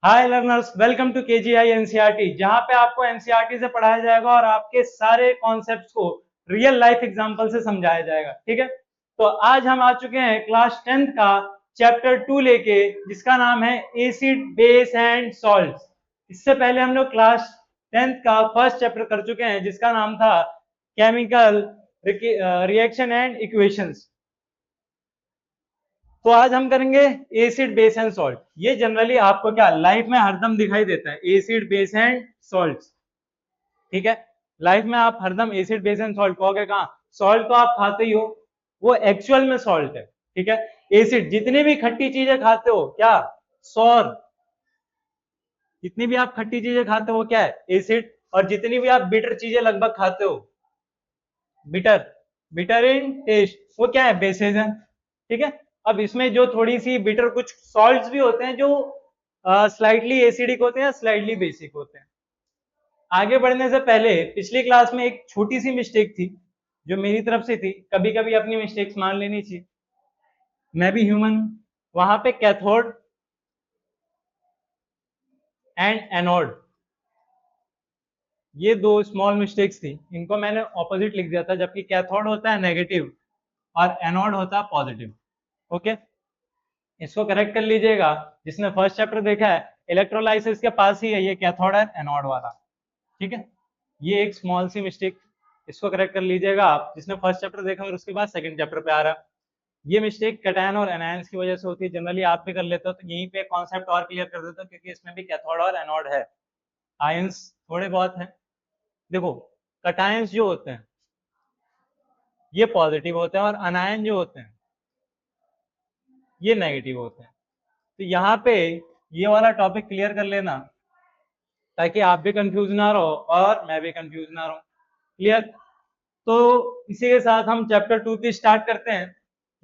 Hi learners, welcome to KGI NCERT, जहां पे आपको एनसीईआरटी से पढ़ाया जाएगा और आपके सारे कॉन्सेप्ट्स को रियल लाइफ एग्जांपल से समझाया जाएगा। ठीक है, तो आज हम आ चुके हैं क्लास 10th का चैप्टर 2 लेके, जिसका नाम है एसिड बेस एंड सॉल्ट्स। इससे पहले हम लोग क्लास 10th का फर्स्ट चैप्टर कर चुके हैं, जिसका नाम था केमिकल रिएक्शन एंड इक्वेशंस। तो आज हम करेंगे एसिड बेस एंड सॉल्ट। ये जनरली आपको क्या लाइफ में हरदम दिखाई देता है, एसिड बेस एंड सॉल्ट। ठीक है, लाइफ में आप हरदम एसिड बेस एंड सॉल्ट कहोगे। कहाँ सॉल्ट तो आप खाते ही हो, वो एक्चुअल में सॉल्ट है। ठीक है, एसिड जितनी भी खट्टी चीजें खाते हो, क्या सौर, जितनी भी आप खट्टी चीजें खाते हो वो क्या है, एसिड। और जितनी भी आप बिटर चीजें लगभग खाते हो, बिटर, बिटर इन टेस्ट, वो क्या है, बेसेस है। ठीक है, अब इसमें जो थोड़ी सी बिटर कुछ सॉल्ट्स भी होते हैं जो स्लाइटली एसिडिक होते हैं, स्लाइटली बेसिक होते हैं। आगे बढ़ने से पहले पिछली क्लास में एक छोटी सी मिस्टेक थी जो मेरी तरफ से थी। कभी कभी अपनी मिस्टेक्स मान लेनी चाहिए, मैं भी ह्यूमन। वहां पे कैथोड एंड एनोड, ये दो स्मॉल मिस्टेक्स थी, इनको मैंने ऑपोजिट लिख दिया था, जबकि कैथोड होता है नेगेटिव और एनोड होता है पॉजिटिव। ओके, इसको करेक्ट कर लीजिएगा। जिसने फर्स्ट चैप्टर देखा है, इलेक्ट्रोलाइसिस के पास ही है ये कैथोड और एनोड वाला। ठीक है, ये एक स्मॉल सी मिस्टेक, इसको करेक्ट कर लीजिएगा आप, जिसने फर्स्ट चैप्टर देखा और उसके बाद सेकंड चैप्टर पे आ रहा है। ये मिस्टेक कैटायन और एनायंस की वजह से होती है, जनरली आप भी कर लेते हो। तो यहीं पे कॉन्सेप्ट और क्लियर कर देते हो, क्योंकि इसमें भी कैथोड और एनोड है, आयंस थोड़े बहुत हैं। देखो, कैटायंस जो होते हैं ये पॉजिटिव होते हैं और अनायन जो होते हैं ये नेगेटिव होते हैं। तो यहाँ पे ये वाला टॉपिक क्लियर कर लेना, ताकि आप भी कंफ्यूज ना रहो और मैं भी कंफ्यूज ना रहूं। क्लियर? तो इसी के साथ हम चैप्टर 2 की स्टार्ट करते हैं।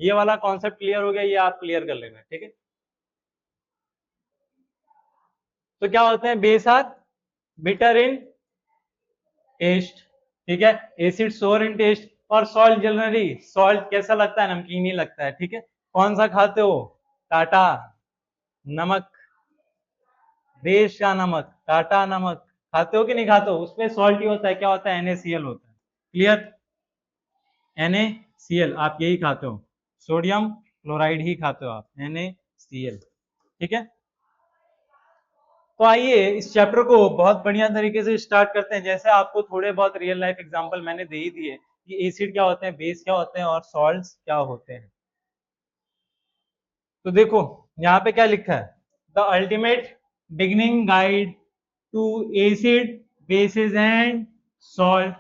ये वाला कॉन्सेप्ट क्लियर हो गया, ये आप क्लियर कर लेना। ठीक है, तो क्या होते हैं, base are bitter in taste. ठीक है, एसिड सोर इन टेस्ट। और सॉल्ट, जनरली सॉल्ट कैसा लगता है, नमकीन ही लगता है। ठीक है, कौन सा खाते हो, टाटा नमक, देश का नमक, टाटा नमक खाते हो कि नहीं खाते हो, उसमें सॉल्ट ही होता है, क्या होता है, NaCl होता है। क्लियर? NaCl आप यही खाते हो, सोडियम क्लोराइड ही खाते हो आप, NaCl। ठीक है, तो आइए इस चैप्टर को बहुत बढ़िया तरीके से स्टार्ट करते हैं। जैसे आपको थोड़े बहुत रियल लाइफ एग्जांपल मैंने दे ही दिए कि एसिड क्या होते हैं, बेस क्या होते हैं और सॉल्ट्स क्या होते हैं। तो देखो यहाँ पे क्या लिखा है, the ultimate beginning guide to acid bases and salt.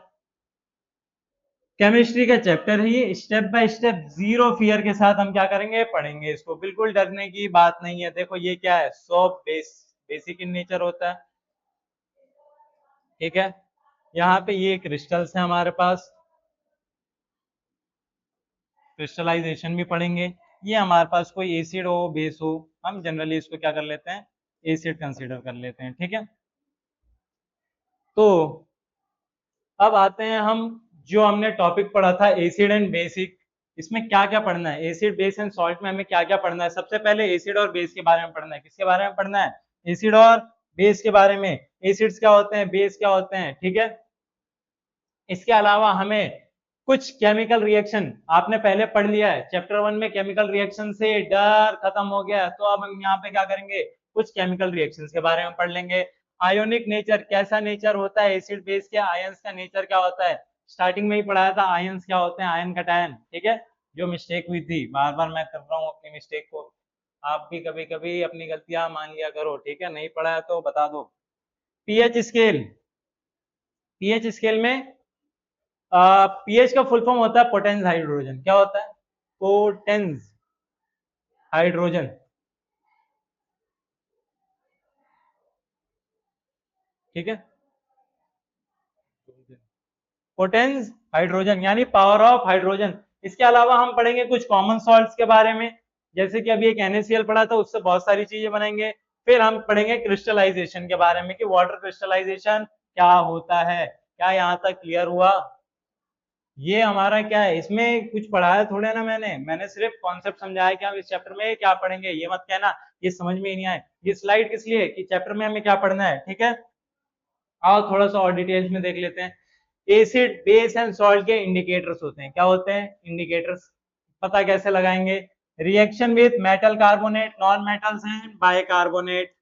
Chemistry का चैप्टर है ये, step by step zero fear के साथ हम क्या करेंगे, पढ़ेंगे इसको। बिल्कुल डरने की बात नहीं है। देखो ये क्या है, सॉफ्ट बेसिक इन नेचर होता है। ठीक है, यहाँ पे ये क्रिस्टल्स है हमारे पास, क्रिस्टलाइजेशन भी पढ़ेंगे। ये हमारे पास कोई एसिड हो बेस हो, हम जनरली इसको क्या कर लेते हैं, एसिड कंसीडर कर लेते हैं। ठीक है, तो अब आते हैं हम, जो हमने टॉपिक पढ़ा था एसिड एंड बेसिक, इसमें क्या क्या पढ़ना है, एसिड बेस एंड सॉल्ट में हमें क्या क्या पढ़ना है। सबसे पहले एसिड और बेस के बारे में पढ़ना है। किसके बारे में पढ़ना है, एसिड और बेस के बारे में। एसिड्स क्या होते हैं, बेस क्या होते हैं। ठीक है, इसके अलावा हमें कुछ केमिकल रिएक्शन आपने पहले पढ़ लिया है चैप्टर 1 में, केमिकल रिएक्शन से डर खत्म हो गया। तो अब हम यहाँ पे क्या करेंगे, कुछ केमिकल रिएक्शंस के बारे में पढ़ लेंगे। आयोनिक नेचर, कैसा नेचर होता है एसिड बेस के, आयंस का नेचर क्या होता है, स्टार्टिंग में ही पढ़ाया था आयंस क्या होते हैं, आयन कैटायन। ठीक है, जो मिस्टेक हुई थी, बार बार मैं कर रहा हूँ अपनी मिस्टेक को, आप भी कभी कभी अपनी गलतियां मान लिया करो। ठीक है, नहीं पढ़ा है तो बता दो। पीएच स्केल, पीएच स्केल में पीएच का फुल फॉर्म होता है पोटेंस हाइड्रोजन। क्या होता है, पोटेंस हाइड्रोजन। ठीक है, पोटेंस हाइड्रोजन यानी पावर ऑफ हाइड्रोजन। इसके अलावा हम पढ़ेंगे कुछ कॉमन सॉल्ट्स के बारे में, जैसे कि अभी एक NaCl पढ़ा था, उससे बहुत सारी चीजें बनाएंगे। फिर हम पढ़ेंगे क्रिस्टलाइजेशन के बारे में कि वाटर क्रिस्टलाइजेशन क्या होता है। क्या यहाँ तक क्लियर हुआ? ये हमारा क्या है, इसमें कुछ पढ़ाया थोड़े ना मैंने सिर्फ कॉन्सेप्ट समझाया कि हम इस चैप्टर में क्या पढ़ेंगे। ये मत कहना ये समझ में ही नहीं आए। ये स्लाइड किस लिए है कि चैप्टर में हमें क्या पढ़ना है, ठीक है। आओ थोड़ा सा और डिटेल्स में देख लेते हैं। एसिड, बेस एंड सॉल्ट के इंडिकेटर्स होते हैं। क्या होते हैं इंडिकेटर्स? पता कैसे लगाएंगे? Reaction with metal carbonate, non metals and bicarbonate,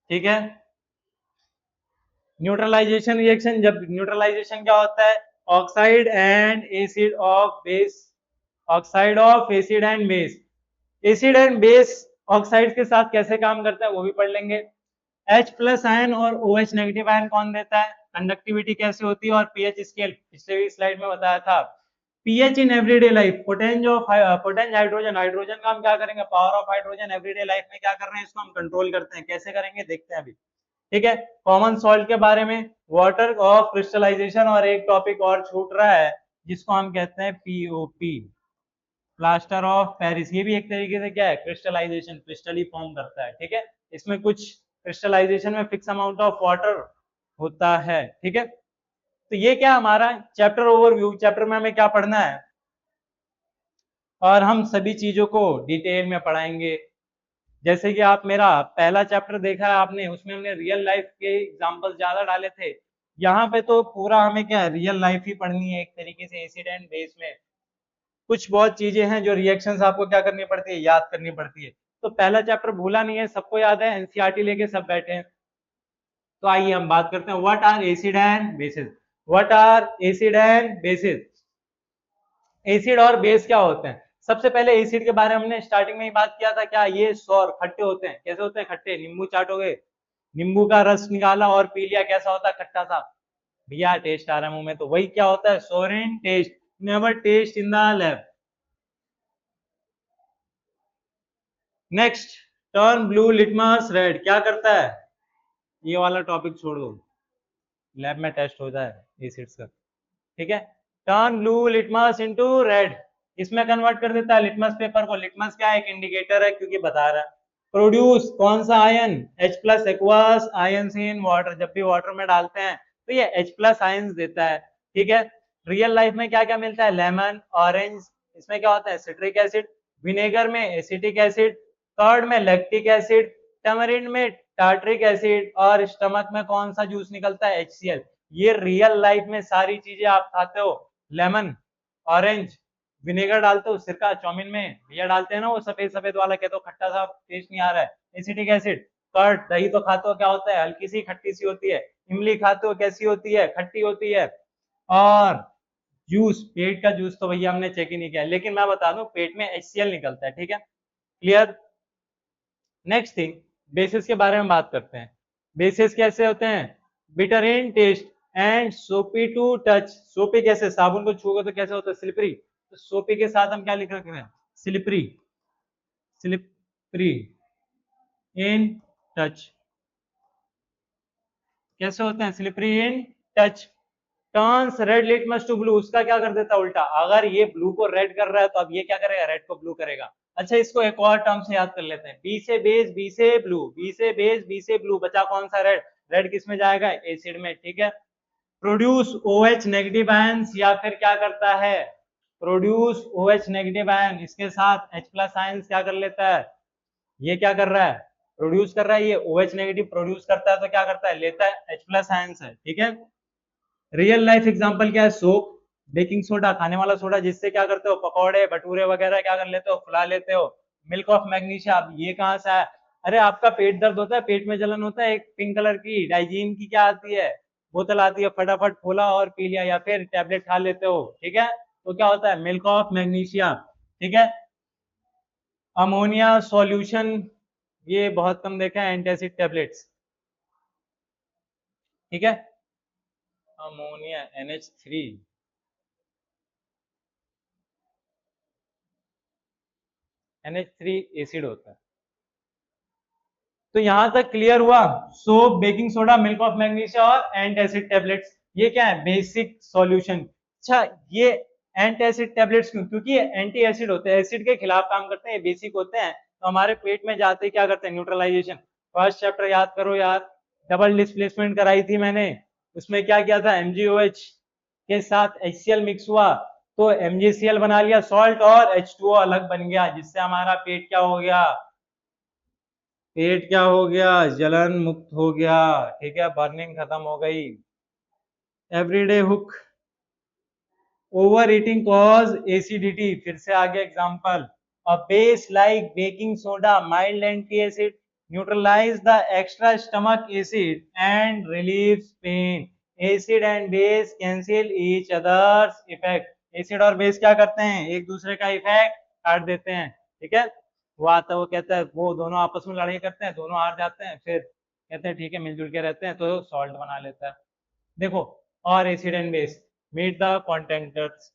ठीक है। न्यूट्रलाइजेशन रिएक्शन, जब न्यूट्रलाइजेशन क्या होता है? Oxide and acid of base, oxide of acid and base. Acid and base oxide के साथ कैसे काम करता है वो भी पढ़ लेंगे। H प्लस आयन और OH नेगेटिव आयन कौन देता है? कंडक्टिविटी कैसे होती है और पीएच स्केल पिछले भी स्लाइड में बताया था। PH in everyday life, potenz of potenz hydrogen, hydrogen का हम क्या करेंगे? Power of hydrogen everyday life में क्या कर रहे हैं? इसको हम कंट्रोल करते हैं। कैसे करेंगे देखते हैं अभी, ठीक है। कॉमन सॉल्ट के बारे में, वाटर ऑफ क्रिस्टलाइजेशन, और एक टॉपिक और छूट रहा है जिसको हम कहते हैं पीओपी, प्लास्टर ऑफ पेरिस। ये भी एक तरीके से क्या है? क्रिस्टलाइजेशन, क्रिस्टल ही फॉर्म करता है, ठीक है। इसमें कुछ क्रिस्टलाइजेशन में फिक्स अमाउंट ऑफ वाटर होता है, ठीक है। तो ये क्या हमारा चैप्टर ओवरव्यू, चैप्टर में हमें क्या पढ़ना है और हम सभी चीजों को डिटेल में पढ़ाएंगे। जैसे कि आप मेरा पहला चैप्टर देखा है आपने, उसमें हमने रियल लाइफ के एग्जांपल ज्यादा डाले थे। यहाँ पे तो पूरा हमें क्या है? रियल लाइफ ही पढ़नी है एक तरीके से। एसिड एंड बेस में कुछ बहुत चीजें हैं जो रिएक्शंस आपको क्या करनी पड़ती है? याद करनी पड़ती है। तो पहला चैप्टर भूला नहीं है, सबको याद है, एनसीईआरटी लेके सब बैठे हैं। तो आइए हम बात करते हैं what are acid and bases. What are acid and bases? Acid और बेस क्या होते हैं? सबसे पहले एसिड के बारे में हमने स्टार्टिंग में ही बात किया था। क्या ये सौर खट्टे होते हैं? कैसे होते हैं खट्टे? नींबू चाटोगे, नींबू का रस निकाला और पी लिया, कैसा होता है? खट्टा सा। भैया टेस्ट आ रहा है मुंह में, तो वही क्या होता है? Sour in taste, never taste in the lab. Next, turn blue litmus red, क्या करता है? ये वाला टॉपिक छोड़ दो, लैब में टेस्ट होता है एसिड्स का, ठीक है। Turn blue litmus into red, इसमें कन्वर्ट कर देता है लिटमस पेपर को। लिटमस क्या है? एक इंडिकेटर है क्योंकि बता रहा है। प्रोड्यूस कौन सा ion? H plus aqueous ions in water, जब भी वाटर में डालते हैं तो ये H प्लस आयंस देता है, ठीक है। रियल लाइफ में क्या क्या मिलता है? लेमन, ऑरेंज, इसमें क्या होता है? सिट्रिक एसिड, विनेगर में एसिटिक एसिड, कर्ड में लैक्टिक एसिड, टैमरिंड में टार्ट्रिक एसिड, और स्टमक में कौन सा जूस निकलता है? HCl। ये रियल लाइफ में सारी चीजें आप खाते हो। लेमन, ऑरेंज, विनेगर डालते हो सिरका, चाउमीन में भैया डालते हैं ना वो सफेद सफेद वाला, कहते हो खट्टा सा टेस्ट नहीं आ रहा है। Acetic acid. कर्ड, दही तो खाते हो, क्या होता है? हल्की सी खट्टी सी होती है। इमली खाते हो, कैसी होती है? खट्टी होती है। और जूस, पेट का जूस तो भैया हमने चेक ही नहीं किया, लेकिन मैं बता दूं पेट में HCl निकलता है, ठीक है, क्लियर। नेक्स्ट थिंग, बेसिस के बारे में बात करते हैं। बेसिस कैसे होते हैं? बिटर इन टेस्ट एंड सोपी टू टच। सोपी कैसे? साबुन को छूओगे तो कैसे होता है? स्लिपरी। तो सोपी के साथ हम क्या लिख रखे हैं? Slippery, slippery in touch. कैसे होते हैं? Slippery in touch. Turns red litmus to blue, उसका क्या कर देता है उल्टा? अगर ये ब्लू को रेड कर रहा है तो अब ये क्या करेगा? रेड को ब्लू करेगा। अच्छा, इसको एक और टर्म से याद कर लेते हैं। बी से बेस, बी से ब्लू, बी से बेस, बी से ब्लू, बचा कौन सा? रेड। रेड किस में जाएगा? एसिड में, ठीक है। प्रोड्यूस OH नेगेटिव आयंस, या फिर क्या करता है? प्रोड्यूस OH नेगेटिव आयन, इसके साथ H प्लस आयंस क्या कर लेता है? ये क्या कर रहा है? प्रोड्यूस कर रहा है। ये OH नेगेटिव प्रोड्यूस करता है तो क्या करता है? लेता है H प्लस आयंस है, ठीक है। रियल लाइफ एग्जांपल क्या है? सोप, बेकिंग सोडा, खाने वाला सोडा, जिससे क्या करते हो? पकौड़े भटूरे वगैरह क्या कर लेते हो? फुला लेते हो। मिल्क ऑफ मैग्नीशिया, अब ये कहाँ से आया? अरे आपका पेट दर्द होता है, पेट में जलन होता है, एक पिंक कलर की डाइजीन की क्या आती है? बोतल आती है, फटाफट खोला और पी लिया, या फिर टैबलेट खा लेते हो, ठीक है। तो क्या होता है? मिल्क ऑफ मैग्नीशिया, ठीक है। अमोनिया सॉल्यूशन, ये बहुत कम देखा है, एंटासिड टैबलेट्स, ठीक है। अमोनिया NH3, NH3 एसिड होता है। तो यहां तक क्लियर हुआ? Soap, baking soda, milk of magnesia और एंटासिड टैबलेट्स, ये क्या है? Basic solution. अच्छा, ये एंटासिड टैबलेट्स क्यों? क्योंकि ये एंटी एसिड होते हैं, एसिड के खिलाफ काम करते हैं, बेसिक होते हैं, तो हमारे पेट में जाते ही क्या करते हैं? न्यूट्रलाइजेशन। फर्स्ट चैप्टर याद करो यार, डबल डिस्प्लेसमेंट कराई थी मैंने, उसमें क्या किया था? MgOH के साथ HCl मिक्स हुआ, तो MgCl बना लिया सॉल्ट और H2O अलग बन गया, जिससे हमारा पेट क्या हो गया, पेट क्या हो गया, जलन मुक्त हो गया। ठीक है, बर्निंग खत्म हो गई। Everyday hook, over eating cause acidity, फिर से आगे example, a base like baking soda mild anti acid neutralise the extra stomach acid and relieves pain. Acid and base cancel each others effect, acid और base क्या करते हैं, एक दूसरे का इफेक्ट काट देते हैं। ठीक है, वो आता है, वो कहता है, वो दोनों आपस में लड़ाई करते हैं, दोनों हार जाते हैं, फिर कहते हैं ठीक है मिलजुल के रहते हैं, तो सॉल्ट बना लेता है। देखो, और acid and base meet the contenders,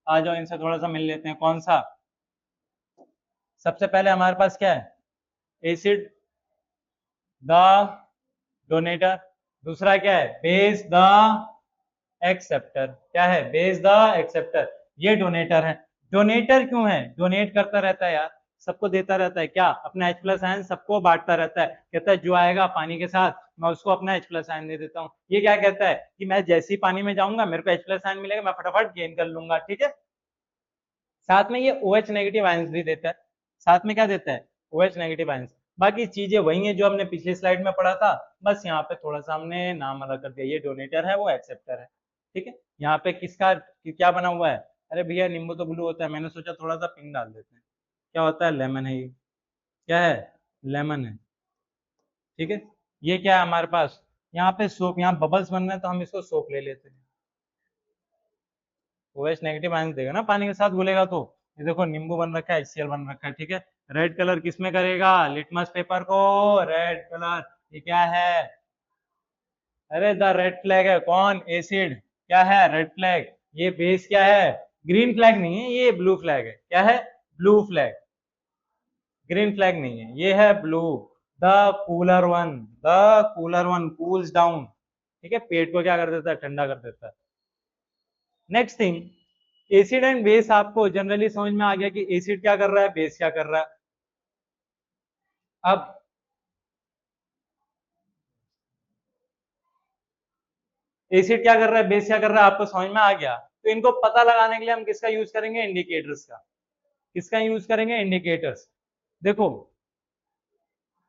आ जाओ इनसे थोड़ा सा मिल लेते हैं। कौन सा, सबसे पहले हमारे पास क्या है, एसिड द डोनेटर, दूसरा क्या है, बेस द एक्सेप्टर, क्या है, बेस द एक्सेप्टर, ये डोनेटर है। डोनेटर क्यों है, डोनेट करता रहता है यार, सबको देता रहता है, क्या अपना H प्लस आयन सबको बांटता रहता है, कहता है जो आएगा पानी के साथ मैं उसको अपना H प्लस आयन दे देता हूँ। ये क्या कहता है कि मैं जैसे ही पानी में जाऊंगा मेरे को H प्लस आयन मिलेगा, मैं फटाफट गेन कर लूंगा। ठीक है, साथ में ये OH नेगेटिव आयंस भी देता है, साथ में क्या देता है, OH नेगेटिव आयंस। बाकी चीजें वही है जो हमने पिछली स्लाइड में पढ़ा था, बस यहाँ पे थोड़ा सा हमने नाम अलग कर दिया, ये डोनेटर है वो एक्सेप्टर है। ठीक है, यहाँ पे किसका क्या बना हुआ है, अरे भैया नींबू तो ब्लू होता है, मैंने सोचा थोड़ा सा पिंक डाल देते हैं, क्या होता है, लेमन है ये, क्या है, लेमन है। ठीक है, ये क्या है हमारे पास, यहाँ पे सोप, यहाँ बबल्स बन रहे हैं तो हम इसको सोप ले लेते हैं, OH नेगेटिव आयंस देगा ना पानी के साथ घुलेगा तो। ये देखो नींबू बन रखा है, HCl बन रखा है। ठीक है, रेड कलर किसमें करेगा, लिटमस पेपर को, रेड कलर, ये क्या है, अरे द रेड फ्लैग है, कौन, एसिड, क्या है, रेड फ्लैग। ये बेस क्या है, ग्रीन फ्लैग नहीं है, ये ब्लू फ्लैग है, क्या है, ब्लू फ्लैग, ग्रीन फ्लैग नहीं है, ये है blue. The cooler one, the cooler one cools down, ठीक है, पेट को क्या कर देता है, ठंडा कर देता है। Next thing, acid and base आपको जनरली समझ में आ गया कि एसिड क्या कर रहा है, बेस क्या कर रहा है। अब एसिड क्या कर रहा है, बेस क्या कर रहा है, आपको समझ में आ गया। तो इनको पता लगाने के लिए हम किसका यूज करेंगे, इंडिकेटर्स का। किसका यूज करेंगे, इंडिकेटर्स। देखो,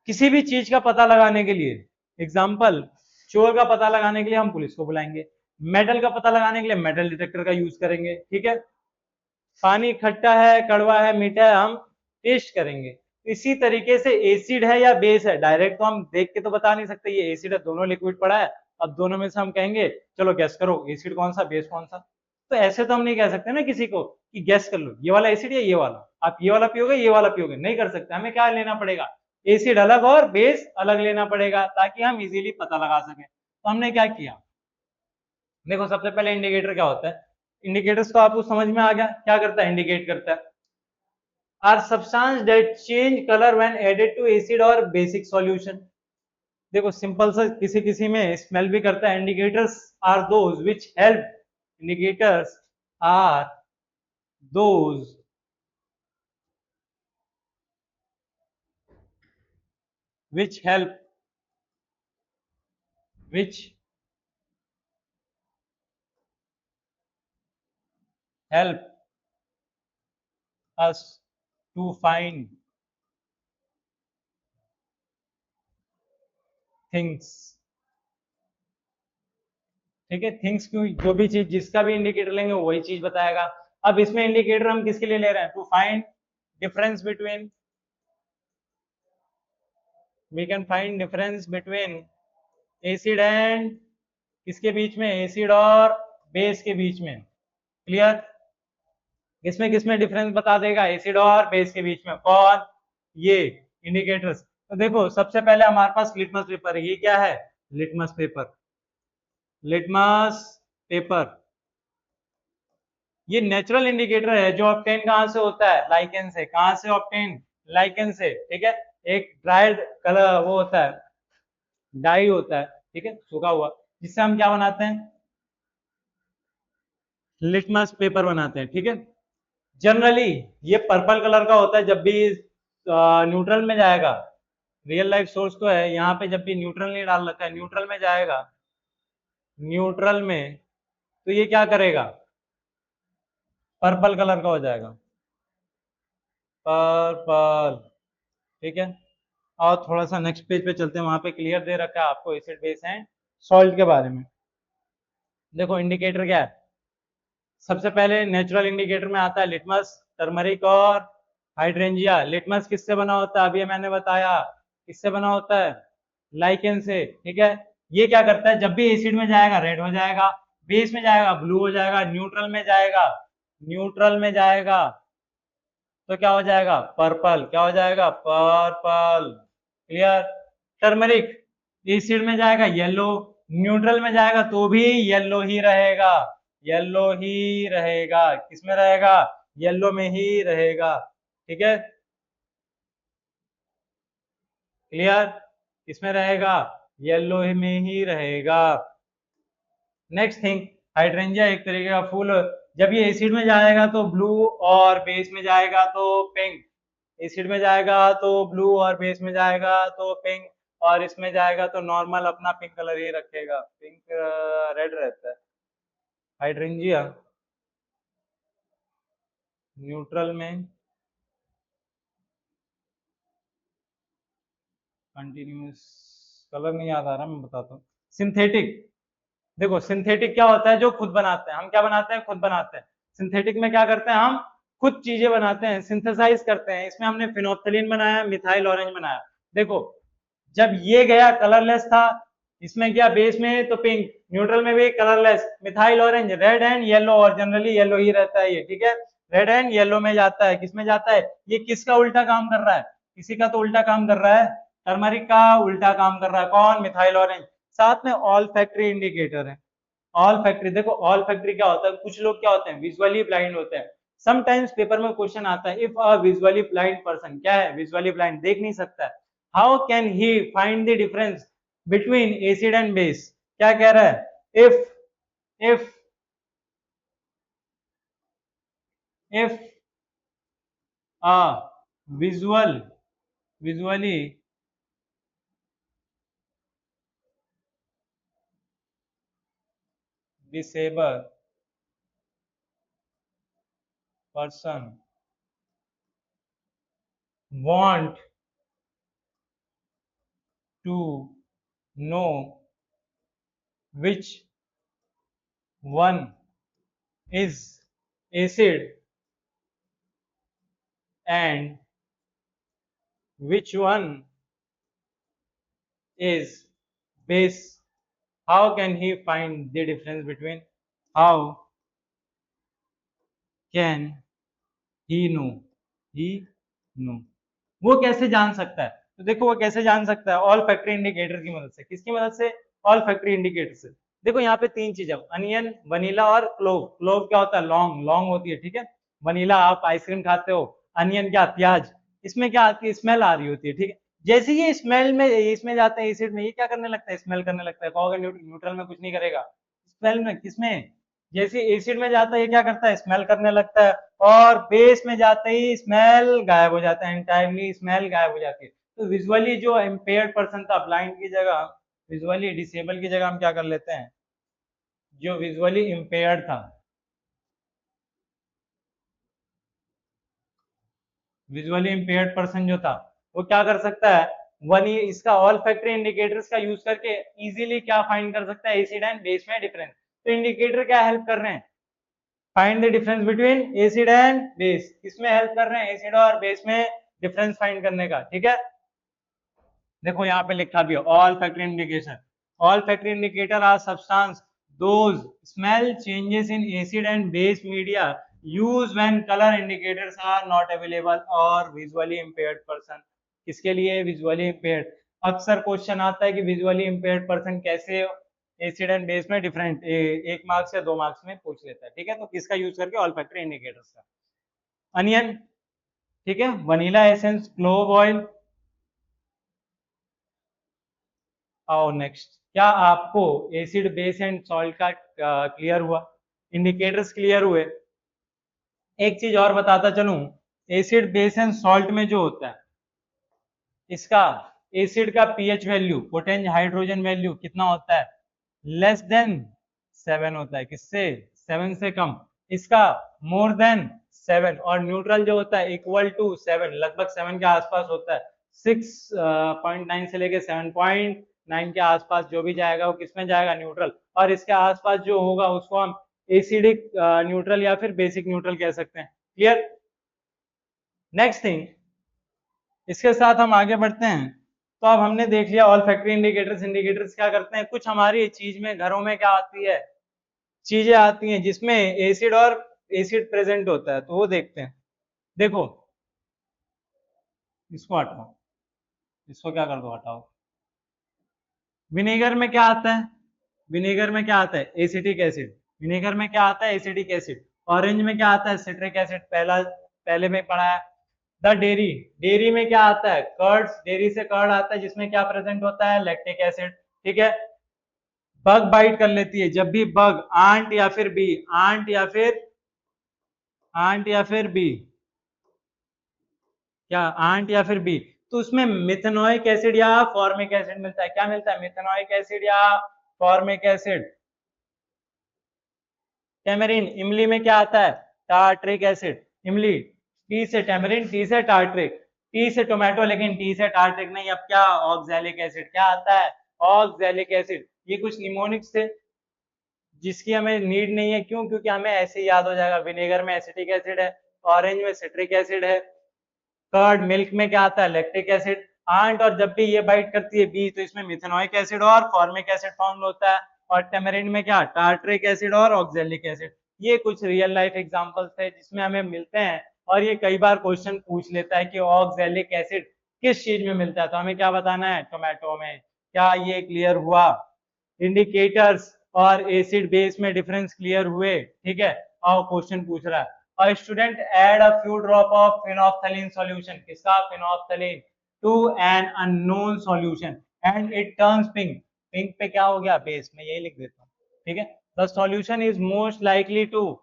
किसी भी चीज का पता लगाने के लिए, एग्जाम्पल, चोर का पता लगाने के लिए हम पुलिस को बुलाएंगे, मेटल का पता लगाने के लिए मेटल डिटेक्टर का यूज करेंगे। ठीक है, पानी खट्टा है, कड़वा है, मीठा है, हम टेस्ट करेंगे। इसी तरीके से एसिड है या बेस है, डायरेक्ट तो हम देख के तो बता नहीं सकते ये एसिड है, दोनों लिक्विड पड़ा है, अब दोनों में से हम कहेंगे चलो गैस करो एसिड कौन सा, बेस कौन सा। तो ऐसे तो हम नहीं कह सकते ना किसी को कि गैस कर लो ये वाला एसिड या ये वाला, आप ये वाला पियोगे ये वाला पियोगे, नहीं कर सकते। हमें क्या लेना पड़ेगा, एसिड अलग और बेस अलग लेना पड़ेगा, ताकि हम इजीली पता लगा सकें। तो हमने क्या किया, देखो सबसे पहले इंडिकेटर क्या होता है, इंडिकेटर्स तो आपको समझ में आ गया, क्या करता है, इंडिकेट करता है, are substance that change colour when added to acid और बेसिक सॉल्यूशन। देखो सिंपल सा, किसी किसी में स्मेल भी करता है। Indicators are those which help, indicators are those which help, which help us to find things। ठीक है, थिंग्स क्यों, जो भी चीज, जिसका भी इंडिकेटर लेंगे वही चीज बताएगा। अब इसमें इंडिकेटर हम किसके लिए ले रहे हैं, to find difference between, we can find difference between acid and, किसके बीच में, एसिड और बेस के बीच में। क्लियर, किसमें डिफरेंस बता देगा, एसिड और बेस के बीच में, कौन, ये इंडिकेटर्स। तो देखो सबसे पहले हमारे पास लिटमस पेपर है, ये क्या है, लिटमस पेपर, लिटमस पेपर, ये नेचुरल इंडिकेटर है जो ऑब्टेन कहां से होता है, लाइकेन से। कहां से ऑब्टेन, लाइकेन से। ठीक है, एक ड्राइड कलर वो होता है, डाई होता है, ठीक है, सूखा हुआ, जिससे हम क्या बनाते हैं, लिटमस पेपर बनाते हैं। ठीक है, जनरली ये पर्पल कलर का होता है जब भी न्यूट्रल में जाएगा, रियल लाइफ सोर्स तो है यहाँ पे, जब भी न्यूट्रल नहीं डाल रखा है, न्यूट्रल में जाएगा, न्यूट्रल में, तो ये क्या करेगा, पर्पल कलर का हो जाएगा, पर्पल। ठीक है, और थोड़ा सा नेक्स्ट पेज पे चलते हैं, वहां पे क्लियर दे रखा है आपको एसिड बेस एंड सॉल्ट के बारे में। देखो इंडिकेटर क्या है, सबसे पहले नेचुरल इंडिकेटर में आता है लिटमस, टर्मरिक और हाइड्रेंजिया। लिटमस किससे बना होता है, अभी मैंने बताया, किससे बना होता है, लाइकेन से। ठीक है, ये क्या करता है, जब भी एसिड में जाएगा रेड हो जाएगा, बेस में जाएगा ब्लू हो जाएगा, न्यूट्रल में जाएगा, न्यूट्रल में जाएगा तो क्या हो जाएगा, पर्पल। क्या हो जाएगा, पर्पल। क्लियर। टर्मरिक एसिड में जाएगा येलो, न्यूट्रल में जाएगा तो भी येलो ही रहेगा, येलो ही रहेगा। किसमें रहेगा, येलो में ही रहेगा। ठीक है, क्लियर, किसमें रहेगा, येलो में ही रहेगा। नेक्स्ट थिंग, हाइड्रेंजिया एक तरीके का फूल, जब ये एसिड में जाएगा तो ब्लू और बेस में जाएगा तो पिंक, एसिड में जाएगा तो ब्लू और बेस में जाएगा तो पिंक, और इसमें जाएगा तो नॉर्मल अपना पिंक कलर ही रखेगा, पिंक रेड रहता है। हाइड्रेंजिया न्यूट्रल में कंटिन्यूस, कलर नहीं याद आ रहा, मैं बताता हूँ। सिंथेटिक, देखो सिंथेटिक क्या होता है, जो खुद बनाते हैं, हम क्या बनाते हैं, खुद बनाते हैं। सिंथेटिक में क्या करते हैं, हम खुद चीजें बनाते हैं, सिंथेसाइज करते हैं। इसमें हमने फिनोप्थलीन बनाया, मिथाइल ऑरेंज बनाया। देखो जब ये गया कलरलेस था, इसमें गया बेस में तो पिंक, न्यूट्रल में भी colourless, methyl orange red and yellow, और जनरली येलो ही रहता है ये। ठीक है, रेड एंड येलो में जाता है, किसमें जाता है, ये किसका उल्टा काम कर रहा है, किसी का तो उल्टा काम कर रहा है, टर्मरिक का उल्टा काम कर रहा है, कौन, मिथाइल ऑरेंज। साथ में ऑल फैक्ट्री इंडिकेटर है। ऑल फैक्ट्री, देखो ऑल फैक्ट्री क्या होता है, कुछ लोग क्या होते हैं, विजुअली ब्लाइंड होते हैं। समटाइम्स पेपर में क्वेश्चन आता है, if a visually blind person, क्या है, विजुअली ब्लाइंड, देख नहीं सकता है, how can he find the difference between acid and base. क्या कह रहा है, if if a visually disable person want to know which one is acid and which one is base, how can he find the difference between, how can he know, वो कैसे जान सकता है, तो देखो वो कैसे जान सकता है, ऑल फैक्ट्री इंडिकेटर की मदद से। किसकी मदद से, ऑल फैक्ट्री इंडिकेटर से। देखो यहाँ पे तीन चीजें, अनियन, वनीला और क्लोव। क्लोव क्या होता है, लौंग, लौंग होती है। ठीक है, वनीला आप आइसक्रीम खाते हो, अनियन क्या, प्याज। इसमें क्या आती है, स्मेल आ रही होती है। ठीक है, जैसे ये स्मेल में इसमें जाते हैं एसिड में, ये क्या करने लगता है, स्मेल करने लगता है। कहोगे न्यूट्रल में कुछ नहीं करेगा, स्मेल में, किसमें, जैसे एसिड में जाता है ये क्या करता है, स्मेल करने लगता है, और बेस में जाते ही स्मेल गायब हो जाता है, एंटायरली स्मेल गायब हो जाती है। तो विजुअली जो इम्पेयर्ड पर्सन था, ब्लाइंड की जगह, विजुअली डिसेबल की जगह हम क्या कर लेते हैं, जो विजुअली इम्पेयर्ड था, विजुअली इम्पेयर्ड पर्सन जो था, वो क्या कर सकता है, वन इसका ऑल फैक्ट्री इंडिकेटर्स का यूज करके इजीली क्या फाइंड कर सकता है, एसिड एंड बेस में डिफरेंस। तो इंडिकेटर क्या हेल्प कर रहे हैं, find the difference between acid and base. किसमें हेल्प कर रहे हैं, एसिड और बेस में डिफरेंस फाइंड करने का। ठीक है, देखो यहाँ पे लिखा भी है, olfactory indication, olfactory indicator are substance those smell changes in acid and base media use when colour indicators are not available और विजुअली इंपेयर्ड पर्सन। किसके लिए, विजुअली इंपेयर्ड। अक्सर क्वेश्चन आता है कि विजुअली इंपेयर्ड पर्सन कैसे acid and base में different, एक मार्क्स या 2 मार्क्स में पूछ लेता है। ठीक है, तो किसका यूज करके, ऑल फैक्टर इंडिकेटर्स का। अनियन, ठीक है, वनीला एसेंस, क्लोव ऑयल। आओ नेक्स्ट, क्या आपको एसिड बेस एंड सॉल्ट का क्लियर हुआ, इंडिकेटर्स क्लियर हुए। एक चीज और बताता चलूं, एसिड बेस एंड सॉल्ट में जो होता है, इसका एसिड का pH value, potential hydrogen value कितना होता है, लेस देन 7 होता है। किससे, 7 से कम। इसका मोर देन 7 और न्यूट्रल जो होता है इक्वल टू 7, लगभग 7 के आसपास होता है। 6.9 से लेके 7.9 के आसपास जो भी जाएगा वो किसमें जाएगा, न्यूट्रल। और इसके आसपास जो होगा उसको हम एसिडिक न्यूट्रल या फिर बेसिक न्यूट्रल कह सकते हैं। क्लियर। नेक्स्ट थिंग, इसके साथ हम आगे बढ़ते हैं। तो अब हमने देख लिया ऑल फैक्ट्री इंडिकेटर्स। इंडिकेटर्स क्या करते हैं, कुछ हमारी चीज में घरों में क्या आती है, चीजें आती हैं जिसमें एसिड और एसिड प्रेजेंट होता है, तो वो देखते हैं। देखो इसको हटाओ, इसको क्या कर दो, हटाओ। विनेगर में क्या आता है, विनेगर में क्या आता है, एसिटिक एसिड। विनेगर में क्या आता है, एसिटिक एसिड। ऑरेंज में क्या आता है, सिट्रिक एसिड, पहले में पढ़ा है। द डेयरी, डेयरी में क्या आता है, कर्ड्स, डेयरी से कर्ड आता है जिसमें क्या प्रेजेंट होता है, लैक्टिक एसिड। ठीक है। बग बाइट कर लेती है, जब भी बग, आंट या फिर बी, आंट या फिर बी, क्या आंट या फिर बी, तो उसमें मिथेनोइक एसिड या फॉर्मिक एसिड मिलता है। क्या मिलता है, मिथेनोइक एसिड या फॉर्मिक एसिड। टेमरिन, इमली में क्या आता है, टार्ट्रिक एसिड। इमली, टी से टेमरिन, टी से टार्ट्रिक, टी से टोमेटो, लेकिन टी से टार्ट्रिक नहीं। अब क्या, ऑक्सैलिक एसिड। क्या आता है, ऑक्सैलिक एसिड। ये कुछ निमोनिक्स थे जिसकी हमें नीड नहीं है, क्यों, क्योंकि हमें ऐसे ही याद हो जाएगा। विनेगर में एसिटिक एसिड है, ऑरेंज में सिट्रिक एसिड है, कर्ड मिल्क में क्या आता है, लैक्टिक एसिड। आंट और जब भी ये बाइट करती है बी, तो इसमें मिथेनोइक एसिड और फॉर्मिक एसिड फाउंड होता है। और टेमरिन में क्या, टार्ट्रिक एसिड और ऑक्सैलिक एसिड। ये कुछ रियल लाइफ एग्जांपल्स थे जिसमें हमें मिलते हैं, और ये कई बार क्वेश्चन पूछ लेता है कि ऑक्सैलिक एसिड किस चीज में मिलता है, तो हमें क्या बताना है, टोमेटो में। क्या ये क्लियर हुआ, इंडिकेटर्स और एसिड बेस में डिफरेंस क्लियर हुए। ठीक है। और क्वेश्चन पूछ रहा है, a student add a few drop of phenolphthalein solution, किसका, phenolphthalein, to an unknown solution and it turns pink। Pink पे क्या हो गया, बेस, मैं यही लिख देता हूँ। ठीक है। the solution is most likely to,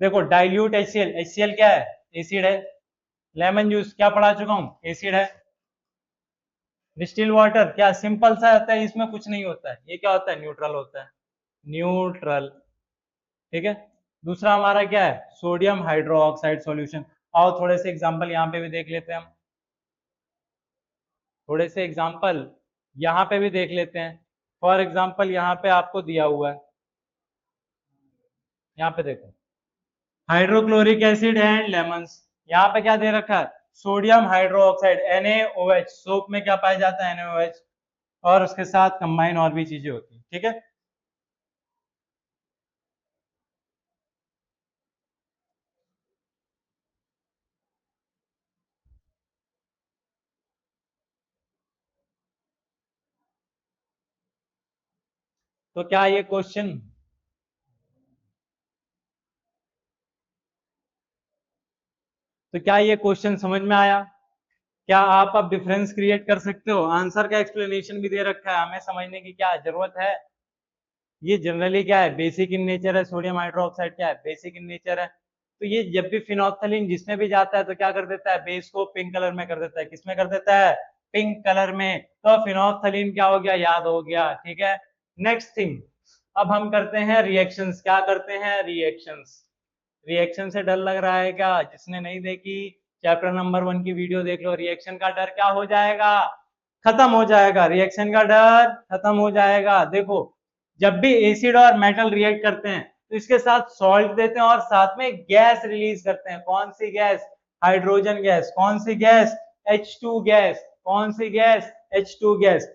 देखो डाइल्यूट HCl, HCl क्या है, एसिड है। लेमन जूस क्या पढ़ा चुका हूँ, एसिड है। डिस्टिल वाटर क्या, सिंपल सा होता है, इसमें कुछ नहीं होता है, ये क्या होता है, न्यूट्रल होता है, न्यूट्रल। ठीक है। दूसरा हमारा क्या है, सोडियम हाइड्रोक्साइड सॉल्यूशन। और थोड़े से एग्जांपल यहाँ पे भी देख लेते हैं हम, थोड़े से एग्जांपल यहाँ पे भी देख लेते हैं। फॉर एग्जांपल यहाँ पे आपको दिया हुआ है, यहाँ पे देखो, हाइड्रोक्लोरिक एसिड एंड लेमन्स। यहाँ पे क्या दे रखा है, सोडियम हाइड्रोक्साइड NaOH, सोप में क्या पाया जाता है, NaOH, और उसके साथ कंबाइन और भी चीजें होती है। ठीक है। तो क्या ये क्वेश्चन, तो क्या ये क्वेश्चन समझ में आया, क्या आप अब डिफरेंस क्रिएट कर सकते हो, आंसर का एक्सप्लेनेशन भी दे रखा है, हमें समझने की क्या जरूरत है। ये जनरली क्या है, बेसिक इन नेचर है, सोडियम हाइड्रोक्साइड क्या है, बेसिक इन नेचर है। तो ये जब भी फिनोल्फथालीन जिसमें भी जाता है तो क्या कर देता है, बेस को पिंक कलर में कर देता है। किसमें कर देता है, पिंक कलर में। तो फिनोल्फथालीन क्या हो गया, याद हो गया। ठीक है। नेक्स्ट थिंग, अब हम करते हैं रिएक्शंस। क्या करते हैं, रिएक्शंस। रिएक्शन से डर लग रहा है क्या, जिसने नहीं देखी चैप्टर नंबर 1 की वीडियो देख लो। रिएक्शन का डर क्या हो जाएगा, खत्म हो जाएगा, रिएक्शन का डर खत्म हो जाएगा। देखो जब भी एसिड और मेटल रिएक्ट करते हैं तो इसके साथ सॉल्ट देते हैं और साथ में गैस रिलीज करते हैं। कौन सी गैस, हाइड्रोजन गैस। कौन सी गैस, H2 गैस। कौन सी गैस, H2 गैस।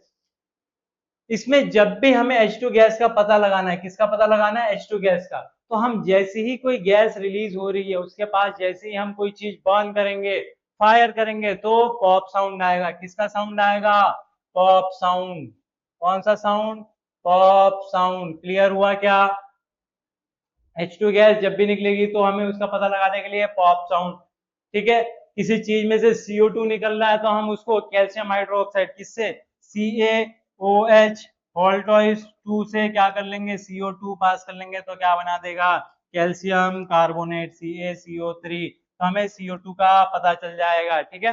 इसमें जब भी हमें H2 गैस का पता लगाना है, किसका पता लगाना है, H2 गैस का, तो हम जैसे ही कोई गैस रिलीज हो रही है उसके पास जैसे ही हम कोई चीज बर्न करेंगे, फायर करेंगे, तो पॉप साउंड आएगा। किसका साउंड आएगा, पॉप साउंड। कौन सा साउंड, पॉप साउंड। क्लियर हुआ क्या, H2 गैस जब भी निकलेगी तो हमें उसका पता लगाने के लिए पॉप साउंड। ठीक है। किसी चीज में से CO2 निकल रहा है तो हम उसको कैल्शियम हाइड्रोक्साइड, किससे, CaOH, वोल्टॉइस 2 से क्या कर लेंगे, CO2 पास कर लेंगे तो क्या बना देगा, कैल्शियम कार्बोनेट, CaCO3। तो हमें CO2 का पता चल जाएगा। ठीक है।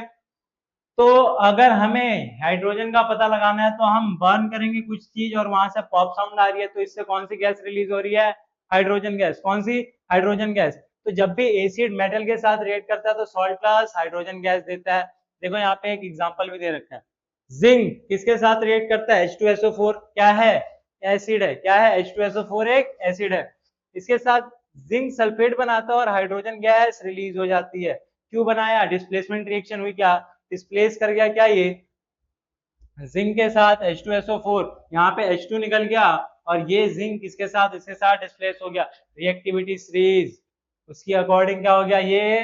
तो अगर हमें हाइड्रोजन का पता लगाना है तो हम बर्न करेंगे कुछ चीज और वहां से पॉप साउंड आ रही है, तो इससे कौन सी गैस रिलीज हो रही है, हाइड्रोजन गैस। कौन सी? Hydrogen gas. तो जब भी एसिड मेटल के साथ रिएक्ट करता है तो सॉल्ट प्लस हाइड्रोजन गैस देता है। देखो यहाँ पे एक एग्जांपल भी दे रखा है। जिंक किसके साथ रिएक्ट करता है? H2SO4 क्या है? एसिड है। क्या है? H2SO4 एक एसिड है। इसके साथ जिंक सल्फेट बनाता है और हाइड्रोजन गैस रिलीज हो जाती है। क्यों बनाया? डिस्प्लेसमेंट रिएक्शन हुई। क्या डिस्प्लेस कर गया? क्या ये जिंक के साथ H2SO4, यहाँ पे H2 निकल गया और ये जिंक इसके साथ डिस्प्लेस हो गया। रिएक्टिविटी सीरीज उसकी अकॉर्डिंग क्या हो गया? ये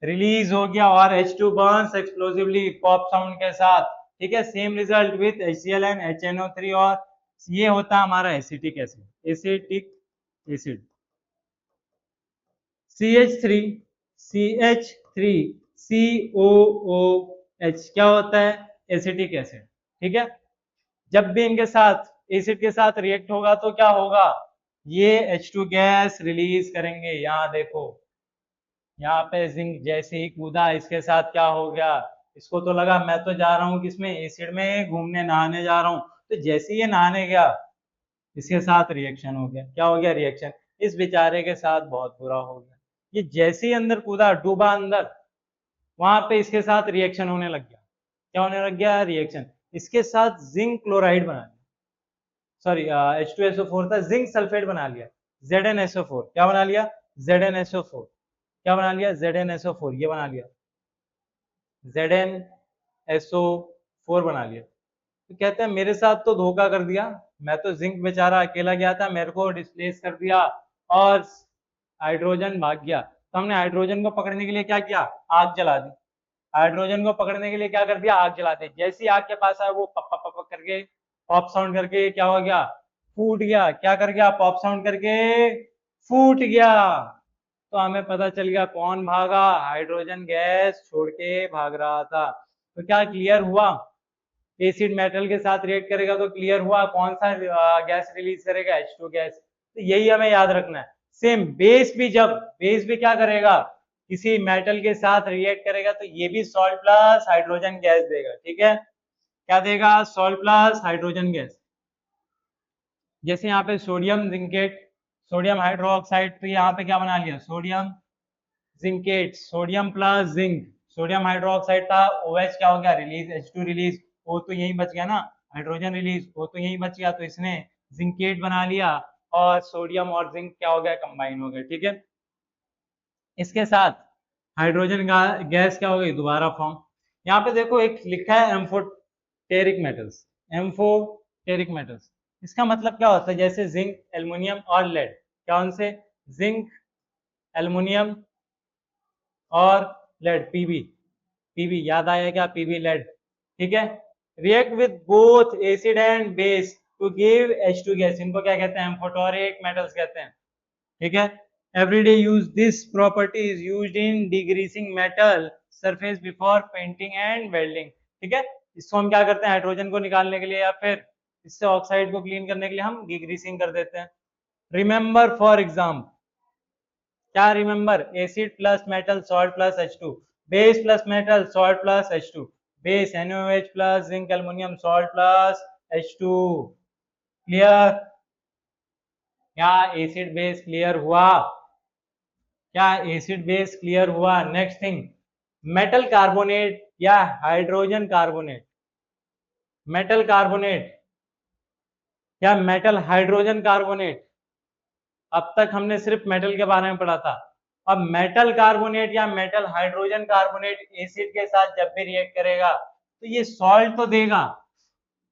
रिलीज हो गया और H2 Burns explosively pop sound के साथ। ठीक है, same result with HCl and HNO3। और ये होता है हमारा acetic acid. Acetic acid CH3 CH3 COOH क्या होता है? Acetic acid. ठीक है, जब भी इनके साथ एसिड के साथ रिएक्ट होगा तो क्या होगा? ये H2 गैस रिलीज करेंगे। यहाँ देखो, यहाँ पे जिंक जैसे ही कूदा इसके साथ क्या हो गया? इसको तो लगा मैं तो जा रहा हूँ किसमें? एसिड में घूमने, नहाने जा रहा हूँ। तो जैसे ही ये नहाने गया इसके साथ रिएक्शन हो गया। क्या हो गया? रिएक्शन। इस बेचारे के साथ बहुत बुरा हो गया। ये जैसे ही अंदर कूदा, डूबा अंदर, वहां पे इसके साथ रिएक्शन होने लग गया। क्या होने लग गया? रिएक्शन। इसके साथ जिंक क्लोराइड बना लिया, सॉरी H2SO4 था, जिंक सल्फेट बना लिया, ZnSO4। क्या बना लिया? ZnSO4। क्या बना लिया? ZnSO4 ये बना लिया, ZnSO4 बना लिया। तो कहते हैं मेरे साथ तो धोखा कर दिया, मैं तो जिंक बेचारा अकेला गया था, मेरे को डिस्प्लेस कर दिया और हाइड्रोजन भाग गया। तो हमने हाइड्रोजन को पकड़ने के लिए क्या किया? आग जला दी। हाइड्रोजन को पकड़ने के लिए क्या कर दिया? आग जला दी। जैसी आग के पास आया वो पप पप पप करके पॉप साउंड करके क्या हो गया? फूट गया। क्या कर गया? पॉप साउंड करके फूट गया। तो हमें पता चल गया कौन भागा? हाइड्रोजन गैस छोड़ के भाग रहा था। तो क्या क्लियर हुआ? एसिड मेटल के साथ रिएक्ट करेगा तो क्लियर हुआ कौन सा गैस रिलीज करेगा? H2 gas. तो यही हमें याद रखना है। सेम बेस भी, जब बेस भी क्या करेगा? किसी मेटल के साथ रिएक्ट करेगा तो ये भी सॉल्ट प्लस हाइड्रोजन गैस देगा। ठीक है, क्या देगा? Salt plus hydrogen gas. जैसे यहाँ पे सोडियम जिंकेट, सोडियम हाइड्रोक्साइड, तो यहाँ पे क्या बना लिया? Sodium zincate, sodium plus zinc. Sodium hydroxide था, OH क्या हो गया? रिलीज, H2 रिलीज, O तो यही बच गया ना, हाइड्रोजन रिलीज, O तो यही बच गया, तो इसने जिंकेट बना लिया और सोडियम और जिंक क्या हो गया? कंबाइन हो गए। ठीक है, इसके साथ हाइड्रोजन गैस क्या हो गई? दोबारा फॉर्म। यहाँ पे देखो एक लिखा है एम्फोटेरिक मेटल्स। एम्फोटेरिक मेटल्स, इसका मतलब क्या होता है? जैसे जिंक, एल्युमिनियम और लेड। क्या उनसे? जिंक, एल्युमिनियम और लेड, पीबी। पीबी याद आया क्या? PB lead. ठीक है, react with both acid and base to give H2 gas. इनको क्या कहते हैं? एम्फोटेरिक मेटल्स कहते हैं। ठीक है, everyday use this property is used in degreasing metal surface before painting and welding। ठीक है, इसको हम क्या करते हैं? हाइड्रोजन को निकालने के लिए या फिर इससे ऑक्साइड को क्लीन करने के लिए हम डिग्रीसिंग कर देते हैं। रिमेंबर फॉर एग्जाम, क्या remember? Acid plus metal salt plus H2, base plus metal salt plus H2, base NaOH plus zinc aluminium salt plus H2। Clear? क्या एसिड बेस क्लियर हुआ? क्या एसिड बेस क्लियर हुआ? Next thing, metal carbonate या hydrogen carbonate. Metal carbonate या metal hydrogen carbonate. अब तक हमने सिर्फ मेटल के बारे में पढ़ा था। अब मेटल कार्बोनेट या मेटल हाइड्रोजन कार्बोनेट एसिड के साथ जब भी रिएक्ट करेगा तो ये सॉल्ट तो देगा,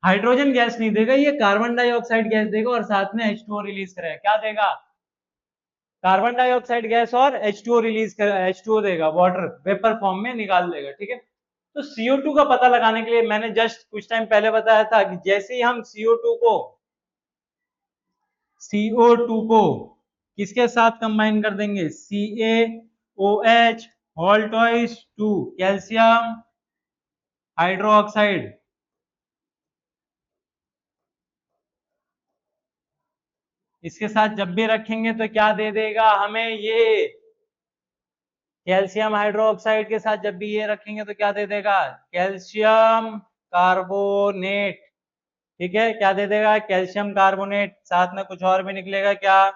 हाइड्रोजन गैस नहीं देगा, ये कार्बन डाइऑक्साइड गैस देगा और साथ में H2O रिलीज करेगा। क्या देगा? कार्बन डाइऑक्साइड गैस और H2O रिलीज कर, H2O देगा, वाटर वेपर फॉर्म में निकाल देगा। ठीक है, तो CO2 का पता लगाने के लिए मैंने जस्ट कुछ टाइम पहले बताया था कि जैसे ही हम CO2 को किसके साथ कंबाइन कर देंगे? CaOH whole twice 2 calcium hydroxide. इसके साथ जब भी रखेंगे तो क्या दे देगा हमें? ये कैल्शियम हाइड्रोक्साइड के साथ जब भी ये रखेंगे तो क्या दे देगा? Calcium carbonate. ठीक है, क्या दे देगा? Calcium carbonate. साथ में कुछ और भी निकलेगा क्या?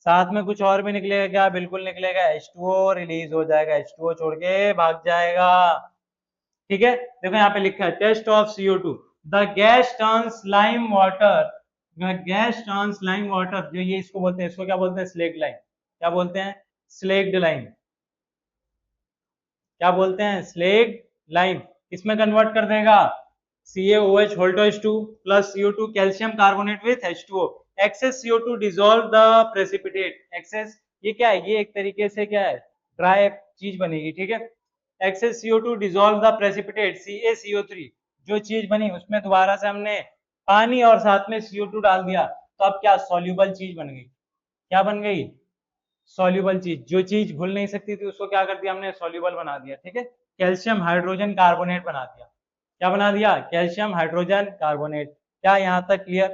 साथ में कुछ और भी निकलेगा क्या? बिल्कुल निकलेगा, H2O रिलीज हो जाएगा, H2O छोड़ के भाग जाएगा। ठीक है, देखो यहाँ पे लिखा है test of CO2, the gas turns lime water, gas turns lime water, जो ये इसको बोलते हैं, इसको क्या बोलते हैं? Slaked lime. क्या बोलते हैं? Slaked lime. क्या बोलते हैं? Slaked lime. इसमें कन्वर्ट कर देगा, CaOH H2 plus CO2 calcium carbonate with H2O, excess CO2 dissolve the precipitate, excess ये क्या है? ये एक तरीके से क्या है? ड्राई चीज बनेगी, ठीक है। Access CO2 dissolve the precipitate CaCO3, जो चीज बनी उसमें दोबारा से हमने पानी और साथ में CO2 डाल दिया, तो अब क्या? सॉल्यूबल चीज बन गई। क्या बन गई? सॉल्यूबल चीज। जो चीज घुल नहीं सकती थी उसको क्या कर दिया हमने? सॉल्यूबल बना दिया, ठीक है। कैल्शियम हाइड्रोजन कार्बोनेट बना दिया। क्या बना दिया? Calcium hydrogen carbonate. क्या यहाँ तक क्लियर?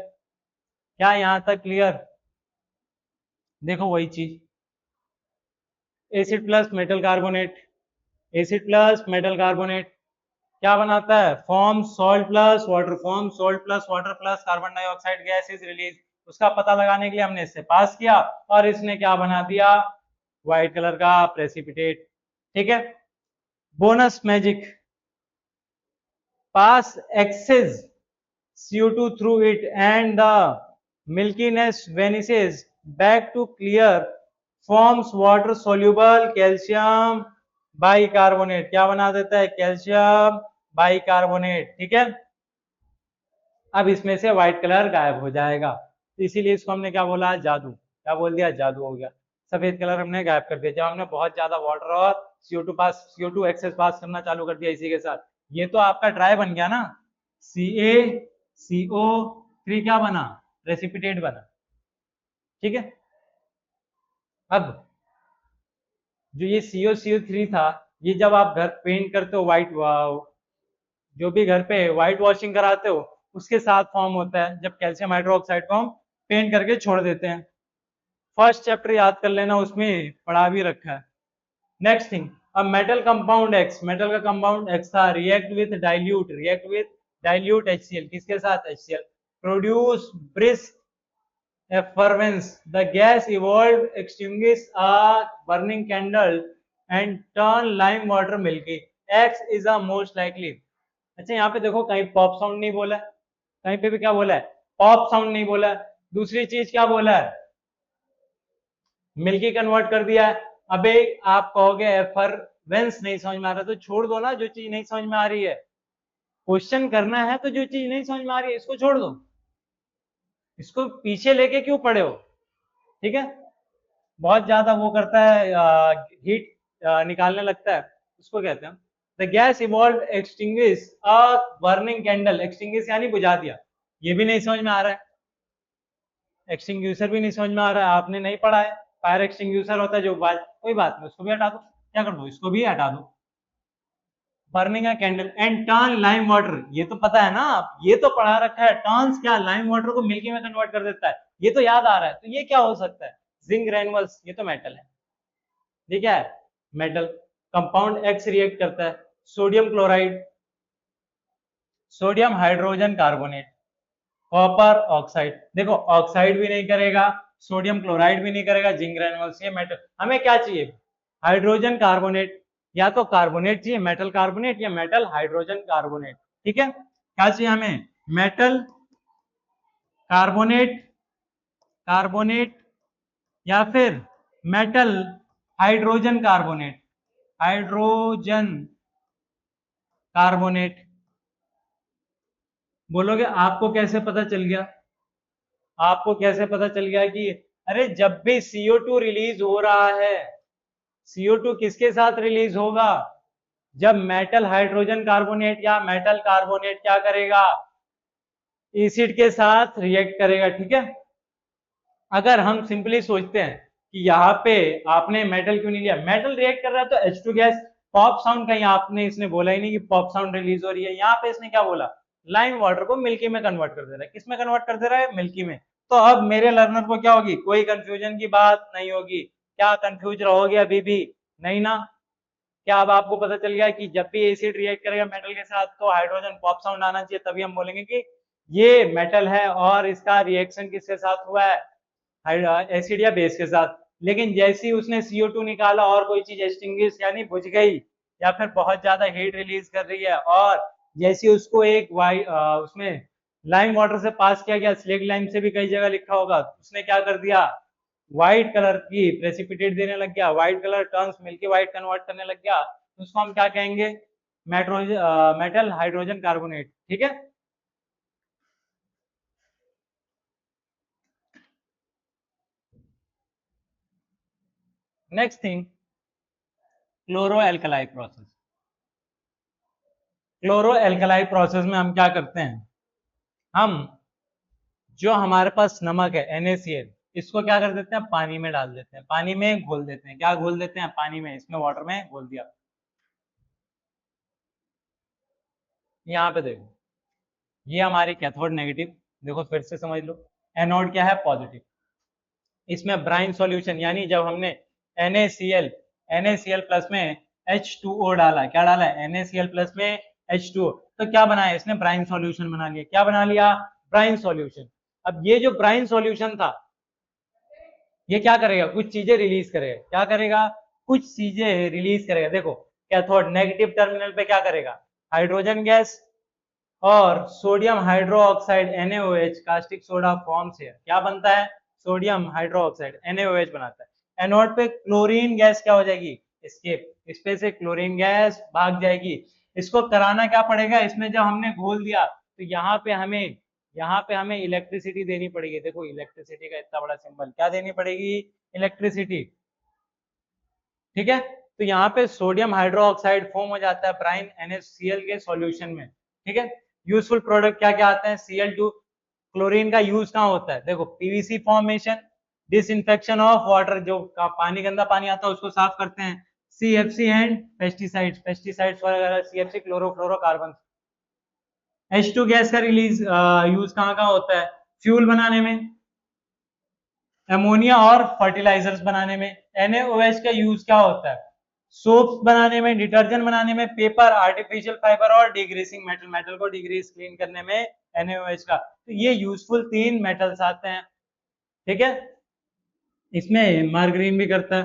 क्या यहाँ तक क्लियर? देखो वही चीज, acid plus metal carbonate, acid plus metal carbonate क्या बनाता है? Form salt plus water, form salt plus water plus carbon dioxide gas is release. उसका पता लगाने के लिए हमने इससे पास किया और इसने क्या बना दिया? व्हाइट कलर का प्रेसिपिटेट, ठीक है। Bonus magic, pass excess CO2 through it and the milkiness vanishes back to clear, forms water soluble calcium bicarbonate। क्या बना देता है? कैल्शियम बाइकार्बोनेट, ठीक है। अब इसमें से व्हाइट कलर गायब हो जाएगा, तो इसीलिए इसको हमने क्या बोला? जादू। क्या बोल दिया? जादू हो गया। सफेद कलर हमने गायब कर दिया जब हमने बहुत ज्यादा वाटर और CO2 एक्सेस पास करना चालू कर दिया इसी के साथ। ये तो आपका ड्राई बन गया ना, CaCO3 क्या बना? प्रेसिपिटेट बना, ठीक है। अब जो ये CO3 था, ये जब आप घर पेंट करते हो व्हाइट, जो भी घर पे व्हाइट वॉशिंग कराते हो उसके साथ फॉर्म होता है, जब कैल्शियम हाइड्रोक्साइड को हम पेंट करके छोड़ देते हैं। फर्स्ट चैप्टर याद कर लेना, उसमें पढ़ा भी रखा है। नेक्स्ट थिंग, अब मेटल कंपाउंड X, मेटल का कंपाउंड X था, रिएक्ट विथ डाइल्यूट HCl, किसके साथ? HCl, produce brisk effervescence, the gas evolved extinguish a burning candle and turn lime water milky, X is a most likely। अच्छा यहाँ पे देखो कहीं pop sound नहीं बोला है, कहीं पे भी क्या बोला है? पॉप साउंड नहीं बोला है। दूसरी चीज क्या बोला है? मिल्की कन्वर्ट कर दिया है। अबे आप कहोगे एफरवेंस नहीं समझ में आ रहा, तो छोड़ दो ना, जो चीज नहीं समझ में आ रही है। क्वेश्चन करना है तो जो चीज नहीं समझ में आ रही है इसको छोड़ दो, इसको पीछे लेके क्यों पड़े हो, ठीक है। बहुत ज्यादा वो करता है, हीट निकालने लगता है, उसको कहते हैं। The gas evolve extinguish a burning candle, extinguish यानी बुझा दिया। ये भी नहीं समझ में आ रहा है, एक्सटिंग्विशर भी नहीं समझ में आ रहा है, आपने नहीं पढ़ा है। फायर एक्सटिंग्विशर होता है जो कोई बात नहीं, उसको भी हटा दो, क्या कर दो? इसको भी हटा दो। बर्निंग है candle and turn lime water, ये तो पता है ना, आप ये तो पढ़ा रखा है। टर्न्स क्या? लाइम वाटर को मिल्की में कन्वर्ट कर देता है, ये तो याद आ रहा है। तो ये क्या हो सकता है? जिंक ग्रेनुअल्स, ये तो मेटल है। ये क्या है? मेटल। कंपाउंड X रिएक्ट करता है, sodium chloride, sodium hydrogen carbonate, copper oxide. देखो ऑक्साइड भी नहीं करेगा, सोडियम क्लोराइड भी नहीं करेगा, जिंक ग्रेनुअल्स, ये मेटल। हमें क्या चाहिए? हाइड्रोजन कार्बोनेट, या तो कार्बोनेट चाहिए मेटल कार्बोनेट, या मेटल हाइड्रोजन कार्बोनेट, ठीक है। क्या चाहिए हमें? मेटल कार्बोनेट, कार्बोनेट, या फिर metal hydrogen carbonate, hydrogen carbonate. बोलोगे आपको कैसे पता चल गया? आपको कैसे पता चल गया कि अरे जब भी CO2 रिलीज हो रहा है, CO2 किसके साथ रिलीज होगा? जब मेटल हाइड्रोजन कार्बोनेट या मेटल कार्बोनेट क्या करेगा? एसिड के साथ रिएक्ट करेगा, ठीक है। अगर हम सिंपली सोचते हैं कि यहाँ पे आपने मेटल क्यों नहीं लिया, मेटल रिएक्ट कर रहा है तो H2 गैस, पॉप साउंड कहीं आपने इसने बोला ही नहीं कि पॉप साउंड रिलीज हो रही है। यहाँ पे इसने क्या बोला? लाइम वाटर को मिल्की में कन्वर्ट कर दे रहा है। किस में कन्वर्ट कर दे रहा है? मिल्की में। तो अब मेरे लर्नर को क्या होगी? कोई कंफ्यूजन की बात नहीं होगी। क्या कंफ्यूज रहोगे अभी भी? नहीं ना। क्या अब आपको पता चल गया कि जब भी एसिड रिएक्ट करेगा मेटल के साथ तो हाइड्रोजन पॉप साउंड आना चाहिए, तभी हम बोलेंगे कि ये मेटल है और इसका रिएक्शन किसके साथ हुआ है? एसिड या बेस के साथ। लेकिन जैसे ही उसने CO2 निकाला और कोई चीज एक्सटिंग्विश यानी बुझ गई या फिर बहुत ज्यादा हीट रिलीज कर रही है, और जैसे ही उसको एक उसमें लाइम वाटर से पास किया गया, स्लेट लाइम से भी कई जगह लिखा होगा, उसने क्या कर दिया, व्हाइट कलर की प्रेसिपिटेट देने लग गया, व्हाइट कलर टर्न्स मिलके व्हाइट कन्वर्ट करने लग गया, तो उसको हम क्या कहेंगे, मेटल हाइड्रोजन कार्बोनेट। ठीक है। Next thing, chloro alkali process. Chloro alkali process में हम क्या करते हैं, हम जो हमारे पास नमक है NaCl, इसको क्या कर देते हैं, पानी में डाल देते हैं, पानी में घोल देते हैं। क्या घोल देते हैं, पानी में, इसमें वाटर में घोल दिया। यहाँ पे देखो, ये हमारी कैथोड नेगेटिव, देखो फिर से समझ लो, एनोड क्या है, पॉजिटिव। इसमें ब्राइन सॉल्यूशन, यानी जब हमने NaCl प्लस में H2O डाला, क्या डाला है, NaCl प्लस में H2O, तो क्या बनाया इसने, ब्राइन सॉल्यूशन बना लिया। क्या बना लिया, ब्राइन सॉल्यूशन। अब ये जो ब्राइन सॉल्यूशन था, ये क्या करेगा, कुछ चीजें रिलीज करेगा। क्या करेगा, कुछ चीजें रिलीज करेगा। देखो, कैथोड नेगेटिव टर्मिनल पे क्या करेगा, हाइड्रोजन गैस और sodium hydro oxide NaOH caustic soda form से क्या बनता है, सोडियम हाइड्रो ऑक्साइड NaOH बनाता है। एनोड पे क्लोरीन गैस क्या हो जाएगी, एस्केप, इस पे से क्लोरीन गैस भाग जाएगी। इसको कराना क्या पड़ेगा, इसमें जब हमने घोल दिया तो यहाँ पे हमें इलेक्ट्रिसिटी देनी पड़ेगी। देखो इलेक्ट्रिसिटी का इतना बड़ा सिंबल, क्या देनी पड़ेगी, इलेक्ट्रिसिटी। ठीक है। तो यहाँ पे सोडियम हाइड्रो ऑक्साइड फॉर्म हो जाता है ब्राइन NaCl के सॉल्यूशन में। ठीक है। यूजफुल प्रोडक्ट क्या क्या आते हैं, Cl2। क्लोरीन का यूज कहाँ होता है, देखो PVC formation, disinfection of water, जो पानी गंदा पानी आता है उसको साफ करते हैं, CFC एंड पेस्टिसाइड्स, पेस्टिसाइड्स वगैरह, CFC क्लोरोफ्लोरोकार्बन। H2 गैस का रिलीज यूज कहाँ कहाँ होता है, फ्यूल बनाने में, अमोनिया और फर्टिलाइजर्स बनाने में। NaOH का यूज क्या होता है, सोप्स बनाने में, डिटर्जेंट बनाने में, पेपर, आर्टिफिशियल फाइबर और डिग्रीसिंग मेटल, मेटल को डिग्रीस क्लीन करने में NaOH का। तो ये यूजफुल 3 मेटल्स आते हैं। ठीक है। इसमें मार्गरीन भी करता है।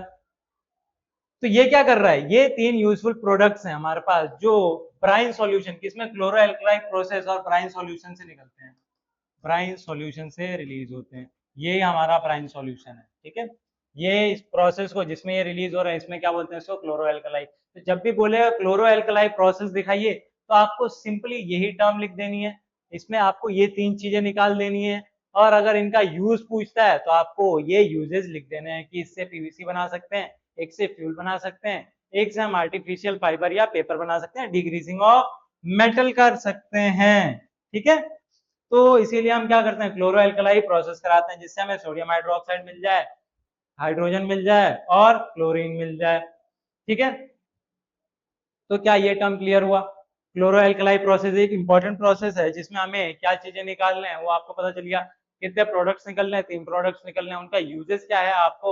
तो ये क्या कर रहा है, ये 3 यूजफुल प्रोडक्ट्स हैं हमारे पास जो ब्राइन सॉल्यूशन, किसमें, क्लोरो एल्कलाई प्रोसेस और ब्राइन सॉल्यूशन से निकलते हैं, ब्राइन सॉल्यूशन से रिलीज होते हैं। ये हमारा ब्राइन सॉल्यूशन है। ठीक है। ये इस प्रोसेस को, जिसमें ये रिलीज हो रहा है, इसमें क्या बोलते हैं, इसको क्लोरो एल्कलाई। तो जब भी बोलेगा क्लोरो एल्कलाई प्रोसेस दिखाइए, तो आपको सिंपली यही टर्म लिख देनी है, इसमें आपको ये 3 चीजें निकाल देनी है। और अगर इनका यूज पूछता है तो आपको ये यूजेस लिख देने हैं कि इससे PVC बना सकते हैं, एक से फ्यूल बना सकते हैं, एक से हम आर्टिफिशियल फाइबर या पेपर बना सकते हैं, डिग्रीजिंग ऑफ मेटल कर सकते हैं। ठीक है। तो इसीलिए हम क्या करते हैं, क्लोरो एल्कलाई प्रोसेस कराते हैं, जिससे हमें सोडियम हाइड्रोक्साइड मिल जाए, हाइड्रोजन मिल जाए और क्लोरीन मिल जाए। ठीक है। तो क्या ये टर्म क्लियर हुआ, क्लोरो एल्कलाई प्रोसेस एक इंपॉर्टेंट प्रोसेस है जिसमें हमें क्या चीजें निकालने हैं वो आपको पता चल गया, कितने प्रोडक्ट्स निकलने हैं, 3 प्रोडक्ट्स निकलने हैं, उनका यूजेस क्या है आपको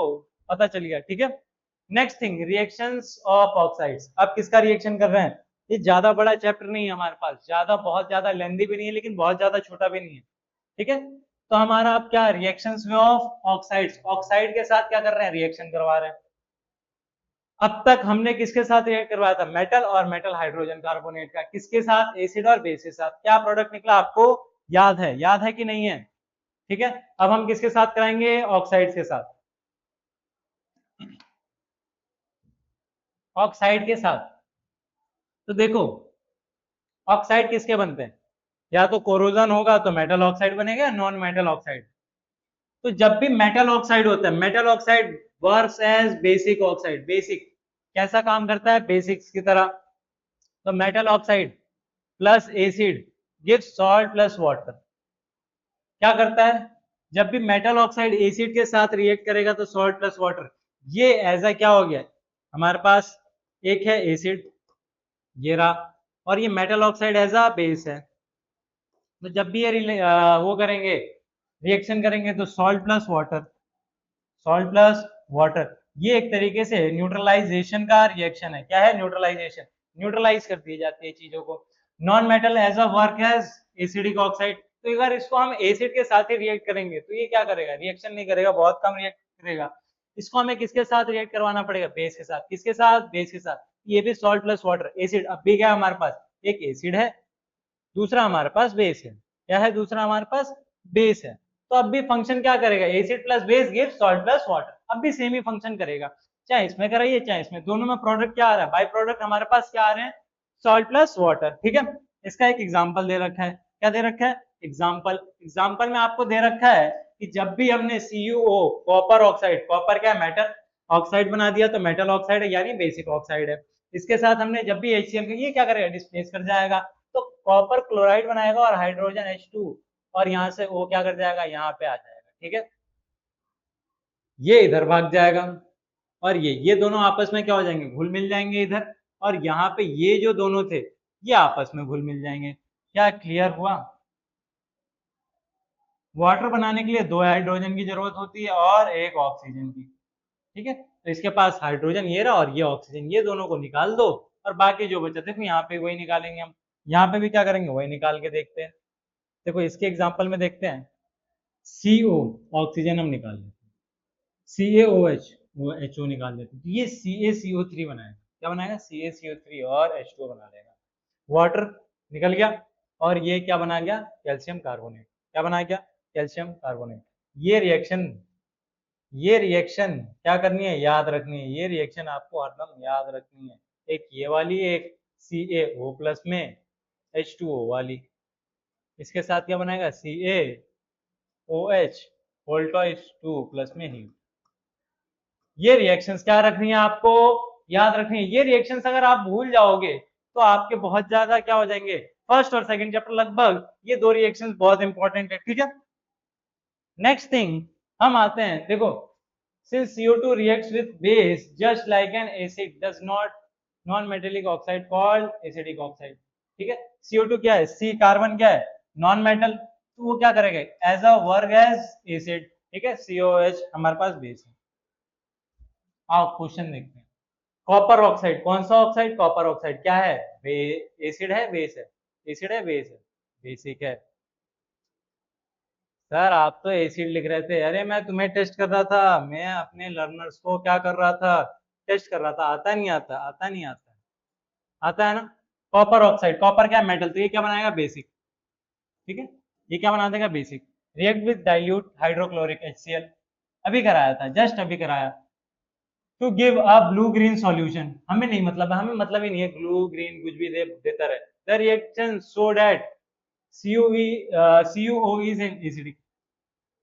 पता चल गया। ठीक है। Next thing, reactions of oxides. अब किसका रिएक्शन कर रहे हैं, ये ज्यादा बड़ा चैप्टर नहीं है हमारे पास, बहुत ज्यादा लेंदी भी नहीं है लेकिन बहुत ज्यादा छोटा भी नहीं है। ठीक है। तो हमारा अब क्या, रिएक्शंस ऑफ ऑक्साइड्स, ऑक्साइड के साथ क्या कर रहे हैं, रिएक्शन करवा रहे हैं। अब तक हमने किसके साथ रिएक्ट करवाया था, मेटल और मेटल हाइड्रोजन कार्बोनेट का, किसके साथ, एसिड और बेस के साथ। क्या प्रोडक्ट निकला आपको याद है कि नहीं है। ठीक है। अब हम किसके साथ कराएंगे, ऑक्साइड्स के साथ, ऑक्साइड के साथ। तो देखो ऑक्साइड किसके बनते हैं, या तो कोरोजन होगा तो मेटल ऑक्साइड बनेगा, नॉन मेटल ऑक्साइड। तो जब भी मेटल ऑक्साइड होता है, metal oxide works as basic oxide, basic कैसा काम करता है, बेसिक्स की तरह। तो metal oxide plus acid give salt plus water. क्या करता है, जब भी मेटल ऑक्साइड एसिड के साथ रिएक्ट करेगा तो सॉल्ट प्लस वाटर, ये एज अ क्या हो गया हमारे पास, एक है एसिड ये रहा, और ये metal oxide as a base है। तो जब भी ये वो करेंगे, रिएक्शन करेंगे, तो salt plus water, salt plus water, ये एक तरीके से न्यूट्रलाइजेशन का रिएक्शन है। क्या है, न्यूट्रलाइजेशन, न्यूट्रलाइज कर दी जाती है चीजों को। Non metal as a work as acidic oxide. तो अगर इसको हम एसिड के साथ ही रिएक्ट करेंगे तो ये क्या करेगा, रिएक्शन नहीं करेगा, बहुत कम रिएक्ट करेगा। इसको हमें किसके साथ रिएक्ट करवाना पड़ेगा, बेस के साथ। किसके साथ, बेस के साथ। ये भी सॉल्ट प्लस वाटर, एसिड। अब भी क्या है हमारे पास, एक एसिड है, दूसरा हमारे पास बेस है। क्या है, दूसरा हमारे पास बेस है। तो अब भी फंक्शन क्या करेगा, acid plus base give salt plus water. अब भी सेम ही फंक्शन करेगा, चाहे इसमें कराइए चाहे इसमें, दोनों में प्रोडक्ट क्या आ रहा है, बाई प्रोडक्ट हमारे पास क्या आ रहे हैं, सॉल्ट प्लस वाटर। ठीक है, इसका एक एग्जाम्पल दे रखा है। क्या दे रखा है, एग्जाम्पल। एग्जाम्पल में आपको दे रखा है कि जब भी हमने CuO, कॉपर ऑक्साइड, कॉपर क्या है, मेटल ऑक्साइड बना दिया तो मेटल ऑक्साइड है यानी बेसिक ऑक्साइड है। इसके साथ हमने जब भी HCl, ये क्या करेगा, डिस्प्लेस कर जाएगा, तो कॉपर क्लोराइड बनाएगा और हाइड्रोजन H2, और यहाँ से O क्या कर जाएगा, यहाँ पे आ जाएगा। ठीक है, ये इधर भाग जाएगा, और ये दोनों आपस में क्या हो जाएंगे, घुल मिल जाएंगे इधर, और यहाँ पे ये जो दोनों थे ये आपस में घुल मिल जाएंगे। क्या क्लियर हुआ। वाटर बनाने के लिए 2 हाइड्रोजन की जरूरत होती है और 1 ऑक्सीजन की। ठीक है, तो इसके पास हाइड्रोजन ये रहा और ये ऑक्सीजन, ये दोनों को निकाल दो, और बाकी जो बचा देखो यहाँ पे वही निकालेंगे हम, यहाँ पे भी क्या करेंगे, वही निकाल के देखते हैं। देखो इसके एग्जाम्पल में देखते हैं, CO ऑक्सीजन हम निकाल लेते हैं, CaOH वो HO निकाल देते हैं, तो ये CaCO3 बनाएगा। क्या बनाएगा, CaCO3 और H2 बना लेगा। वाटर निकल गया, और ये क्या बना गया, कैल्शियम कार्बोनेट। क्या बना गया, कैल्शियम कार्बोनेट। ये रिएक्शन क्या करनी है, याद रखनी है, ये रिएक्शन आपको हरदम याद रखनी है। एक ये वाली, एक CaO प्लस में H2O वाली, इसके साथ क्या बनाएगा, CaOH वोल्टॉइस 2 प्लस में हीट। ये रिएक्शंस क्या रखनी है, आपको याद रखनी है। ये रिएक्शंस अगर आप भूल जाओगे तो आपके बहुत ज्यादा क्या हो जाएंगे, फर्स्ट और सेकंड चैप्टर लगभग ये 2 रिएक्शंस बहुत इंपॉर्टेंट है। ठीक है, नेक्स्ट थिंग हम आते हैं, देखो since CO2 reacts with base just like an acid does not non-metallic oxide called acidic oxide। ठीक है, CO2 क्या है, C कार्बन क्या है, नॉन मेटल, तो वो क्या करेगा, as a work as acid. ठीक है, COH हमारे पास बेस है। आओ क्वेश्चन देखते हैं। कॉपर ऑक्साइड, कौन सा ऑक्साइड, कॉपर ऑक्साइड क्या है, एसिड है बेस है, एसिड है बेस है, बेसिक है। सर आप तो एसिड लिख रहे थे, अरे मैं तुम्हें टेस्ट कर रहा था, मैं अपने लर्नर्स को क्या कर रहा था, टेस्ट कर रहा था। आता नहीं आता, आता नहीं आता, आता है ना। कॉपर ऑक्साइड, कॉपर क्या मेटल, तो ये क्या बनाएगा, बेसिक। ठीक है, ये क्या बना देगा, basic. React with dilute hydrochloric HCl, अभी कराया था, जस्ट अभी कराया। To give a blue green solution, हमें नहीं मतलब है, हमें मतलब ही नहीं है ब्लू ग्रीन कुछ भी देता रहे। The reaction so that CuO is an acidic.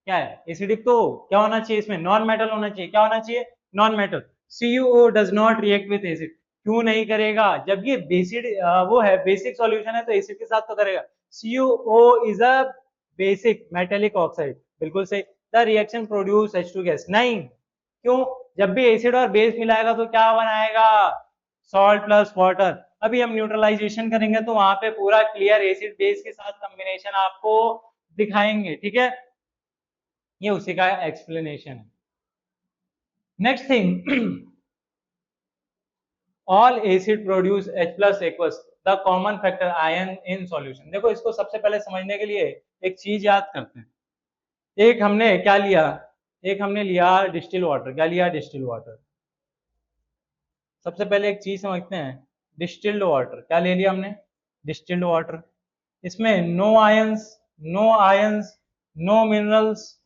क्या है, एसिडिक, तो क्या होना चाहिए इसमें, नॉन मेटल होना चाहिए। क्या होना चाहिए, non metal. CuO does not react with acid, क्यों नहीं करेगा, जब ये बेसिड वो है, बेसिक सॉल्यूशन है, तो एसिड के साथ तो करेगा। CuO is a basic metallic oxide, बिल्कुल सही। The reaction produce H2 gas, नहीं, क्यों, जब भी एसिड और बेस मिलाएगा तो क्या बनाएगा, सॉल्ट प्लस वाटर। अभी हम न्यूट्रलाइजेशन करेंगे तो वहां पे पूरा क्लियर एसिड बेस के साथ कॉम्बिनेशन आपको दिखाएंगे। ठीक है, ये उसी का एक्सप्लेनेशन है। Next thing, all acid produce H plus aqueous, the common factor ion in solution. देखो इसको सबसे पहले समझने के लिए एक चीज याद करते हैं। एक हमने क्या लिया, एक हमने लिया डिस्टिल वाटर। क्या लिया, डिस्टिल वाटर। सबसे पहले एक चीज समझते हैं, डिस्टिल्ड वाटर क्या ले लिया हमने, डिस्टिल्ड वाटर। इसमें no ions, no ions, no minerals,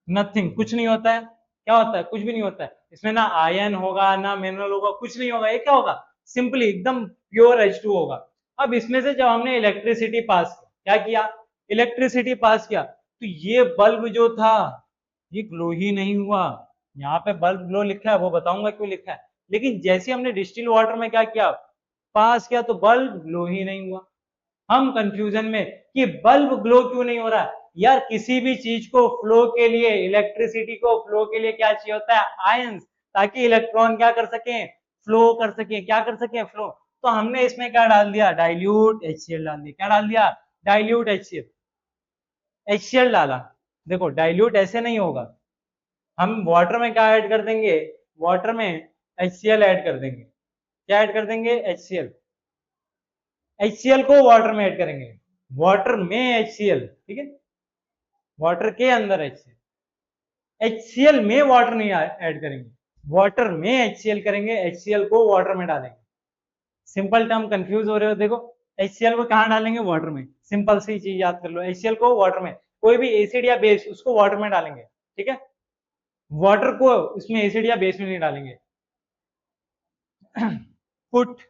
nothing, कुछ नहीं होता है। क्या होता है, कुछ भी नहीं होता है इसमें, ना आयन होगा ना मिनरल होगा, कुछ नहीं होगा। ये क्या होगा, सिंपली एकदम प्योर H2 होगा। अब इसमें से जब हमने इलेक्ट्रिसिटी पास किया, क्या किया, इलेक्ट्रिसिटी पास किया, तो ये बल्ब जो था ये ग्लो ही नहीं हुआ। यहाँ पे बल्ब ग्लो लिखा है, वो बताऊंगा क्यों लिखा है, लेकिन जैसे हमने डिस्टिल वाटर में क्या किया, पास किया, तो बल्ब ग्लो ही नहीं हुआ। हम कंफ्यूजन में कि बल्ब ग्लो क्यों नहीं हो रहा है, यार किसी भी चीज को फ्लो के लिए, इलेक्ट्रिसिटी को फ्लो के लिए क्या चाहिए होता है, आयंस, ताकि इलेक्ट्रॉन क्या कर सके, फ्लो कर सके, क्या कर सके, फ्लो। तो हमने इसमें क्या डाल दिया, डाइल्यूट HCl डाल दिया। क्या डाल दिया, डाइल्यूट HCl, HCl डाला। देखो डाइल्यूट ऐसे नहीं होगा, हम वाटर में क्या ऐड कर देंगे, वाटर में HCl ऐड कर देंगे। क्या ऐड कर देंगे? HCl। HCl को वाटर में ऐड करेंगे, वाटर में HCl, ठीक है, वाटर के अंदर HCl। HCl में वाटर नहीं ऐड करेंगे, वाटर में HCl करेंगे, HCl को वाटर में डालेंगे। सिंपल टर्म कंफ्यूज हो रहे हो? देखो HCl को कहां डालेंगे? वाटर में। सिंपल सी चीज याद कर लो, HCl को वाटर में, कोई भी एसिड या बेस उसको वाटर में डालेंगे, ठीक है, वाटर को इसमें एसिड या बेस में नहीं डालेंगे। पुट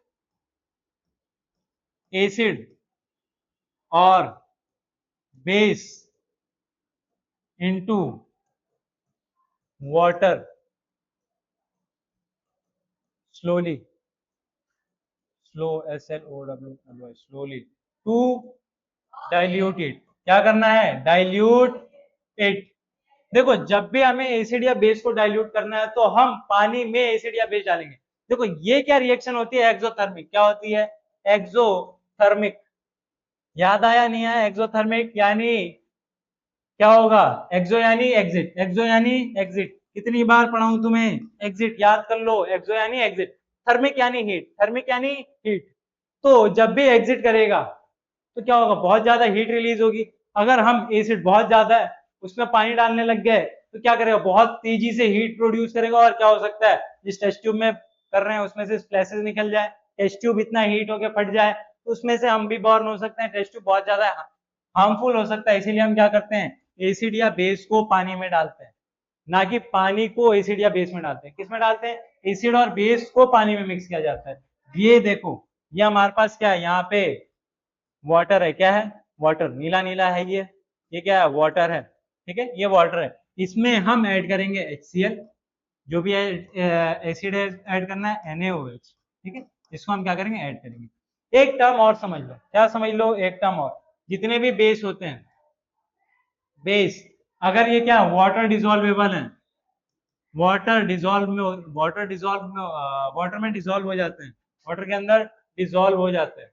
एसिड और base into water slowly, slow SLOWLY, slowly to dilute it। क्या करना है? Dilute it. देखो जब भी हमें एसिड या बेस को डाइल्यूट करना है तो हम पानी में एसिड या बेस डालेंगे। देखो ये क्या रिएक्शन होती है? एक्सोथर्मिक। क्या होती है? एक्सोथर्मिक। याद आया नहीं आया? एक्सोथर्मिक यानी क्या होगा? एक्सो यानी एग्जिट, एक्सो यानी एग्जिट। कितनी बार पढ़ाऊं तुम्हें? एग्जिट याद कर लो, एक्सो यानी एग्जिट। थर्मिक यानी हीट, थर्मिक यानी हीट। तो जब भी एग्जिट करेगा तो क्या होगा? बहुत ज्यादा हीट रिलीज होगी। अगर हम एसिड बहुत ज्यादा है उसमें पानी डालने लग गए तो क्या करेगा? बहुत तेजी से हीट प्रोड्यूस करेगा और क्या हो सकता है? जिस टेस्ट ट्यूब में कर रहे हैं उसमें से स्प्लैशेस निकल जाए, टेस्ट ट्यूब इतना हीट होकर फट जाए तो उसमें से हम भी बर्न हो सकते हैं, टेस्ट ट्यूब बहुत ज्यादा हार्मफुल हो सकता है। इसीलिए हम क्या करते हैं? एसिड या बेस को पानी में डालते हैं, ना कि पानी को एसिड या बेस में डालते हैं। किस में डालते हैं? एसिड और बेस को पानी में मिक्स किया जाता है। ये देखो ये हमारे पास क्या है? यहाँ पे वाटर है। क्या है? वाटर, नीला नीला है ये क्या है? वाटर है, ठीक है, ये वाटर है। इसमें हम ऐड करेंगे HCl, जो भी एसिड ऐड करना है NaOH, ठीक है, इसको हम क्या करेंगे? ऐड करेंगे। एक टर्म और समझ लो। क्या समझ लो? एक टर्म और, जितने भी बेस होते हैं, बेस अगर ये क्या वाटर डिसॉल्वेबल है, वाटर में डिसॉल्व हो जाते हैं, वाटर के अंदर डिसॉल्व हो जाते हैं,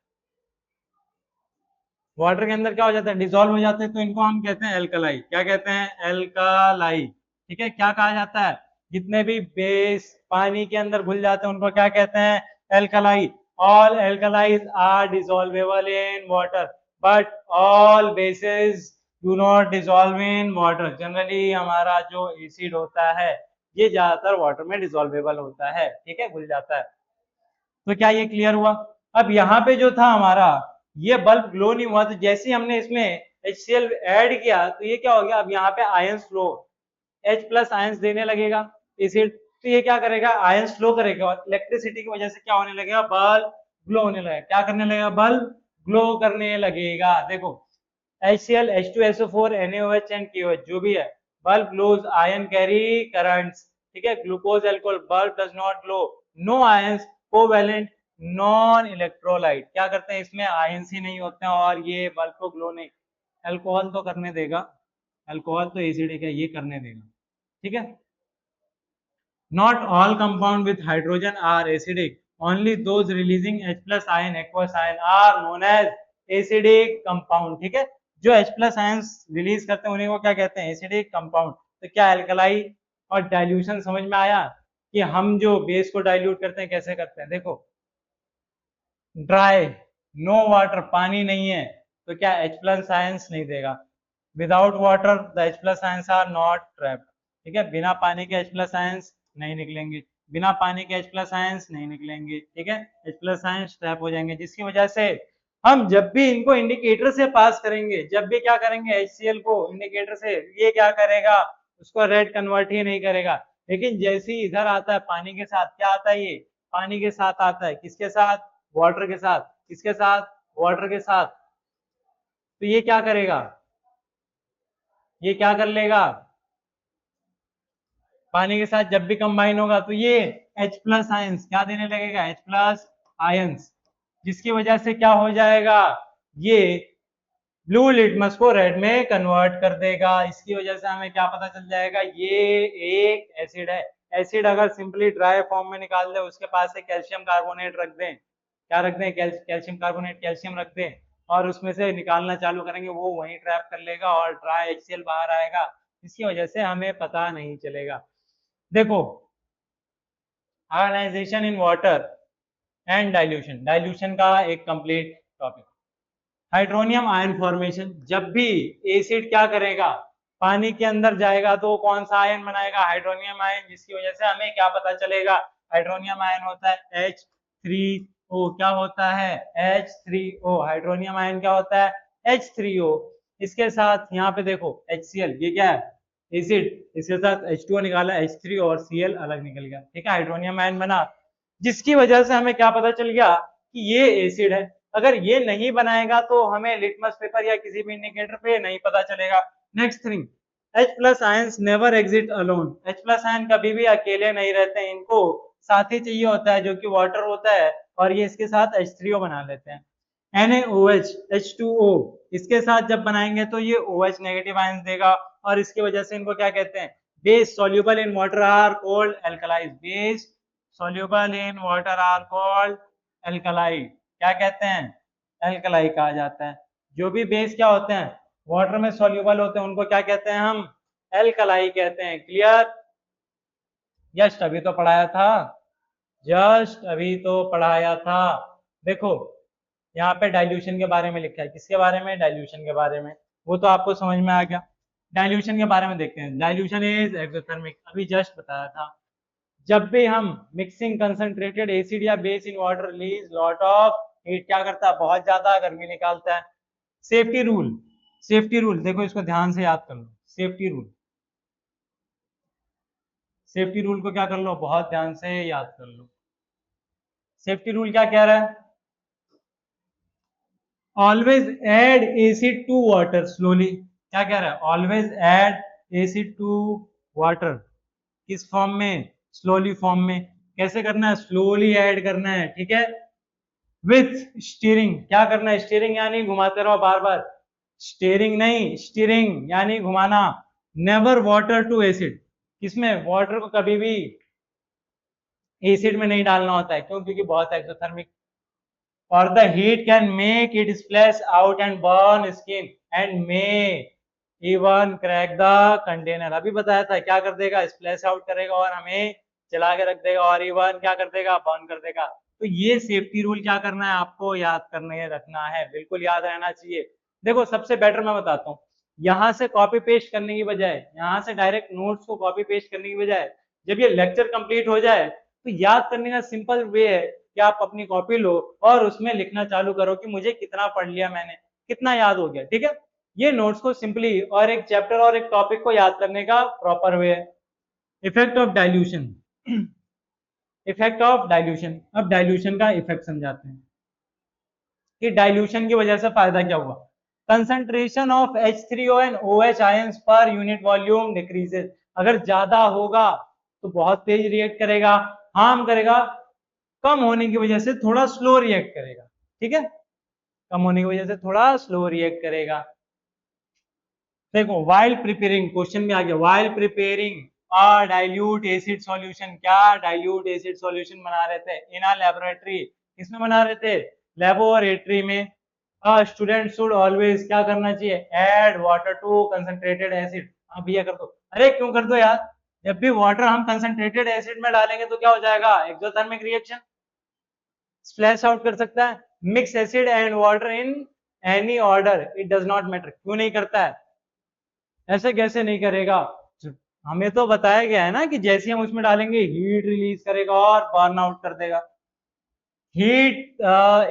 वाटर के अंदर क्या हो जाता है? डिसॉल्व हो जाते हैं, तो इनको हम कहते हैं एल्कलाई। क्या कहते हैं? एल्कलाई, ठीक है। क्या कहा जाता है? जितने भी बेस पानी के अंदर घुल जाते हैं उनको क्या कहते हैं? Alkali. All alkalis are dissolvable in water but all bases do not dissolve in water. Generally हमारा जो एसिड होता है ये ज्यादातर वाटर में डिसॉल्वेबल होता है, ठीक है, घुल जाता है। तो क्या ये क्लियर हुआ? अब यहाँ पे जो था हमारा ये बल्ब ग्लो नहीं हुआ, तो जैसे ही हमने इसमें HCl ऐड किया तो ये क्या हो गया? अब यहाँ पे आयंस फ्लो, H+ आयंस देने लगेगा एसिड, तो ये क्या करेगा? आयंस फ्लो करेगा और इलेक्ट्रिसिटी की वजह से क्या होने लगेगा? बल्ब ग्लो होने लगेगा। क्या करने लगेगा? बल्ब ग्लो करने लगेगा। देखो HCl, H2SO4, NaOH and KOH जो भी है, bulb glows, ion carry currents, ठीक है। Glucose alcohol, bulb does not glow, no ions, covalent, non electrolyte. क्या करते हैं? इसमें आयंस ही नहीं होते हैं और ये बल्ब को ग्लो नहीं, अल्कोहल तो करने देगा, अल्कोहल तो एसिडिक है, ये करने देगा, ठीक है। Not all compound with hydrogen are acidic. Only those releasing H+ ion, aqueous ion are known as acidic compound. ठीक है, जो H+ ions रिलीज करते हैं उन्हीं को क्या कहते हैं? Acidic compound. तो क्या एल्कलाई और डाइल्यूशन समझ में आया कि हम जो बेस को डाइल्यूट करते हैं कैसे करते हैं? देखो ड्राई, नो वाटर, पानी नहीं है तो क्या H+ आयंस नहीं देगा। Without water the H+ ions are not trapped, ठीक है, बिना पानी के H+ आयंस नहीं निकलेंगे, बिना पानी के H+ आयंस नहीं निकलेंगे, ठीक है, H+ आयंस ट्रैप हो जाएंगे, जिसकी वजह से हम जब भी इनको इंडिकेटर से पास करेंगे, जब भी क्या करेंगे? HCl को इंडिकेटर से, ये क्या करेगा? उसको रेड कन्वर्ट ही नहीं करेगा। लेकिन जैसे ही इधर आता है पानी के साथ, क्या आता है? ये पानी के साथ आता है, किसके साथ? वाटर के साथ। किसके साथ? वाटर के साथ। तो ये क्या करेगा? ये क्या कर लेगा? पानी के साथ जब भी कंबाइन होगा तो ये H+ आयंस क्या देने लगेगा? H+ आयंस, जिसकी वजह से क्या हो जाएगा? ये ब्लू लिटमस को रेड में कन्वर्ट कर देगा। इसकी वजह से हमें क्या पता चल जाएगा? ये एक एसिड है। एसिड अगर सिंपली ड्राई फॉर्म में निकाल दे, उसके पास से कैल्शियम कार्बोनेट रख दें, क्या रख दें? कैल्शियम कार्बोनेट, कैल्शियम रख दें और उसमें से निकालना चालू करेंगे, वो वहीं ट्रैप कर लेगा और ड्राई HCl बाहर आएगा। इसकी वजह से हमें पता नहीं चलेगा। देखो ionisation in water and dilution, dilution का एक complete topic. Hydronium ion formation, जब भी एसिड क्या करेगा, पानी के अंदर जाएगा तो कौन सा आयन बनाएगा, हाइड्रोनियम आयन, जिसकी वजह से हमें क्या पता चलेगा, हाइड्रोनियम आयन होता है H3O, क्या होता है H3O, हाइड्रोनियम आयन क्या होता है H3O। इसके साथ यहाँ पे देखो HCl, ये क्या है एसिड, इसके साथ H2O निकाला, H3 और Cl अलग निकल गया, ठीक है, हाइड्रोनियम आयन बना, जिसकी वजह से हमें क्या पता चल गया कि ये एसिड है। अगर ये नहीं बनाएगा तो हमें लिटमस पेपर या किसी भी इंडिकेटर पे नहीं पता चलेगा। Next thing, H plus ions never exit alone, H plus ion कभी भी अकेले नहीं रहते, इनको साथी चाहिए होता है जो कि वाटर होता है, और ये इसके साथ H3O बना लेते हैं। NaOH H2O, इसके साथ जब बनाएंगे तो ये OH नेगेटिव आयंस देगा, और इसकी वजह से इनको क्या कहते हैं, base soluble in water are called alkalis, base soluble in water are called alkali, क्या कहते हैं, एल्कलाई कहा जाता है। जो भी बेस क्या होते हैं, वाटर में soluble होते हैं, उनको क्या कहते हैं हम, एल्कलाई कहते हैं। क्लियर, जस्ट अभी तो पढ़ाया था, जस्ट अभी तो पढ़ाया था। देखो यहाँ पे डाइल्यूशन के बारे में लिखा है, किसके बारे में, डाइल्यूशन के बारे में, वो तो आपको समझ में आ गया। डाइल्यूशन के बारे में देखते हैं, डाइल्यूशन इज एक्सोथर्मिक, अभी जस्ट बताया था। जब भी हम मिक्सिंग कंसंट्रेटेड एसिड या base in water release lot of heat, क्या करता है, बहुत ज्यादा गर्मी निकालता है। सेफ्टी रूल, सेफ्टी रूल देखो, इसको ध्यान से याद कर लो, सेफ्टी रूल, सेफ्टी रूल को क्या कर लो, बहुत ध्यान से याद कर लो। सेफ्टी रूल क्या कह रहा है, always add acid to water slowly, क्या कह रहा है, always add acid to water, किस फॉर्म में, स्लोली फॉर्म में। कैसे करना है, स्लोली ऐड करना है, ठीक है, विथ स्टीयरिंग, क्या करना है, स्टीयरिंग यानी घुमाते रहो बार बार, स्टीयरिंग नहीं, स्टीयरिंग यानी घुमाना। नेवर वाटर टू एसिड, किसमें, वाटर को कभी भी एसिड में नहीं डालना होता है, क्यों, क्योंकि बहुत एक्सोथर्मिक, और the heat can make it splash out and burn skin and may even crack the container, अभी बताया था, क्या कर देगा, स्प्लैश आउट करेगा और हमें जला के रख देगा, और इवन क्या कर देगा, बर्न कर देगा। तो ये सेफ्टी रूल क्या करना है, आपको याद करने रखना है, बिल्कुल याद रहना चाहिए। देखो सबसे बेटर मैं बताता हूँ, यहाँ से कॉपी पेस्ट करने की बजाय, यहाँ से डायरेक्ट नोट्स को कॉपी पेस्ट करने की बजाय, जब ये लेक्चर कंप्लीट हो जाए तो याद करने का सिंपल वे है कि आप अपनी कॉपी लो और उसमें लिखना चालू करो कि मुझे कितना पढ़ लिया मैंने, कितना याद हो गया, ठीक है। ये नोट्स को सिंपली और एक चैप्टर और एक टॉपिक को याद करने का प्रॉपर वे है। Effect of dilution, effect of dilution, अब डाइल्यूशन का इफेक्ट समझाते हैं कि डाइल्यूशन की वजह से फायदा क्या हुआ। Concentration of H3O and OH ions per unit volume decreases, अगर ज्यादा होगा तो बहुत तेज रिएक्ट करेगा, हार्म करेगा, कम होने की वजह से थोड़ा स्लो रिएक्ट करेगा, ठीक है, कम होने की वजह से थोड़ा स्लो रिएक्ट करेगा। देखो वाइल प्रिपेयरिंग, क्वेश्चन में आ गया, while preparing dilute acid solution, क्या डाइल्यूट एसिड सॉल्यूशन बना रहे थे इन अ लेबोरेटरी, किसमें बना रहे थे, लेबोरेटरी में। स्टूडेंट शुड ऑलवेज क्या करना चाहिए, add water to concentrated acid, हाँ भैया कर दो, अरे क्यों कर दो यार, जब भी वाटर हम कंसंट्रेटेड एसिड में डालेंगे तो क्या हो जाएगा, एक्सोथर्मिक रिएक्शन, स्प्लैश आउट कर सकता है। Mix acid and water in any order, it does not matter, क्यों नहीं करता है, ऐसे कैसे नहीं करेगा, हमें तो बताया गया है ना कि जैसे हम उसमें डालेंगे हीट रिलीज करेगा और बर्न आउट कर देगा। हीट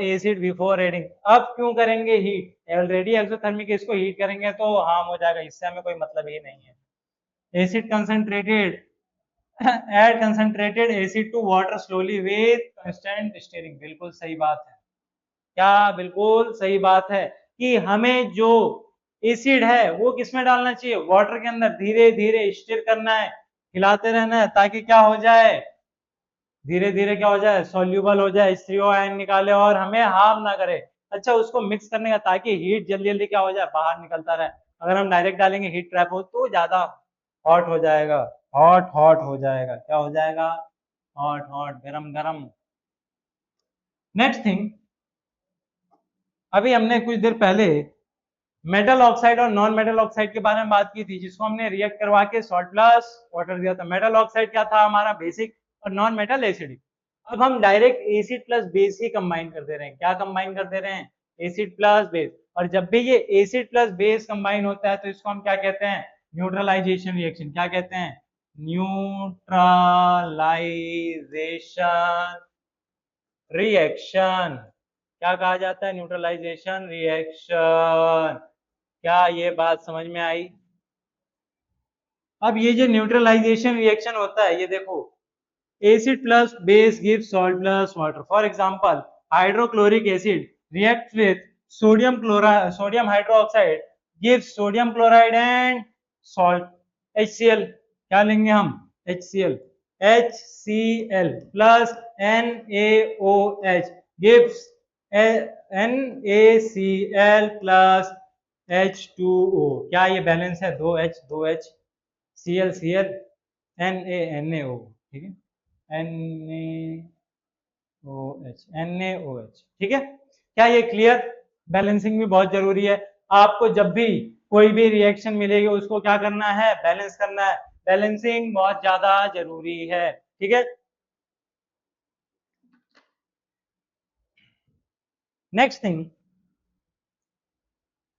एसिड बिफोर एडिंग, अब क्यों करेंगे हीट, ऑलरेडी एक्सोथर्मिक, इसको हीट करेंगे तो हार्म हो जाएगा, इससे हमें कोई मतलब ही नहीं है। Acid concentrated, add concentrated acid to water slowly with constant stirring, बिल्कुल सही बात है, क्या बिल्कुल सही बात है कि हमें जो एसिड है वो किसमें डालना चाहिए, वाटर के अंदर, धीरे धीरे स्टिर करना है, हिलाते रहना है, ताकि क्या हो जाए, धीरे धीरे क्या हो जाए, सॉल्यूबल हो जाए, H3O आयन निकाले और हमें हार्म ना करे। अच्छा उसको मिक्स करने का, ताकि हीट जल्दी जल्दी क्या हो जाए, बाहर निकलता रहे, अगर हम डायरेक्ट डालेंगे हीट ट्रैप हो तो ज्यादा हॉट हो जाएगा, हॉट हॉट हो जाएगा, क्या हो जाएगा, हॉट हॉट, गरम गरम। नेक्स्ट थिंग, अभी हमने कुछ देर पहले मेटल ऑक्साइड और नॉन मेटल ऑक्साइड के बारे में बात की थी, जिसको हमने रिएक्ट करवा के सॉल्ट प्लस वाटर दिया था। मेटल ऑक्साइड क्या था हमारा, बेसिक और नॉन मेटल एसिडिक। अब हम डायरेक्ट एसिड प्लस बेस ही कंबाइन कर दे रहे हैं। क्या कंबाइन कर दे रहे हैं? Acid plus base. और जब भी ये एसिड प्लस बेस कंबाइन होता है तो इसको हम क्या कहते हैं? Neutralisation reaction. क्या कहते हैं? Neutralisation reaction. क्या कहा जाता है? Neutralisation reaction. क्या ये बात समझ में आई? अब ये जो न्यूट्रलाइजेशन रिएक्शन होता है, ये देखो, acid plus base gives salt plus water. For example, hydrochloric acid reacts with sodium hydroxide gives sodium chloride and salt HCl. क्या लेंगे हम? HCl. HCl plus NaOH gives NaCl plus H2O. क्या ये balance है? 2H 2H Cl Cl NaNaO, ठीक है, NaOH, ठीक है। क्या ये क्लियर? बैलेंसिंग भी बहुत जरूरी है। आपको जब भी कोई भी रिएक्शन मिलेगी उसको क्या करना है? बैलेंस करना है। बैलेंसिंग बहुत ज्यादा जरूरी है, ठीक है। नेक्स्ट थिंग,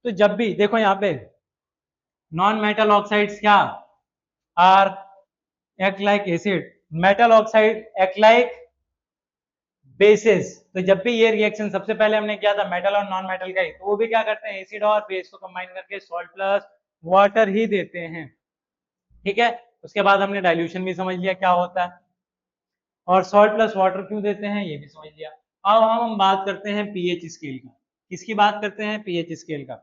तो जब भी देखो यहाँ पे नॉन मेटल ऑक्साइड्स क्या are act like acid, metal oxide act like bases. तो जब भी ये रिएक्शन सबसे पहले हमने किया था मेटल और नॉन मेटल का ही, तो वो भी क्या करते हैं? एसिड और बेस को कंबाइन करके सॉल्ट प्लस वाटर ही देते हैं, ठीक है। उसके बाद हमने डाइल्यूशन भी समझ लिया क्या होता है, और सॉल्ट प्लस वाटर क्यों देते हैं ये भी समझ लिया। अब हम बात करते हैं पीएच स्केल का। किसकी बात करते हैं? पीएच स्केल का।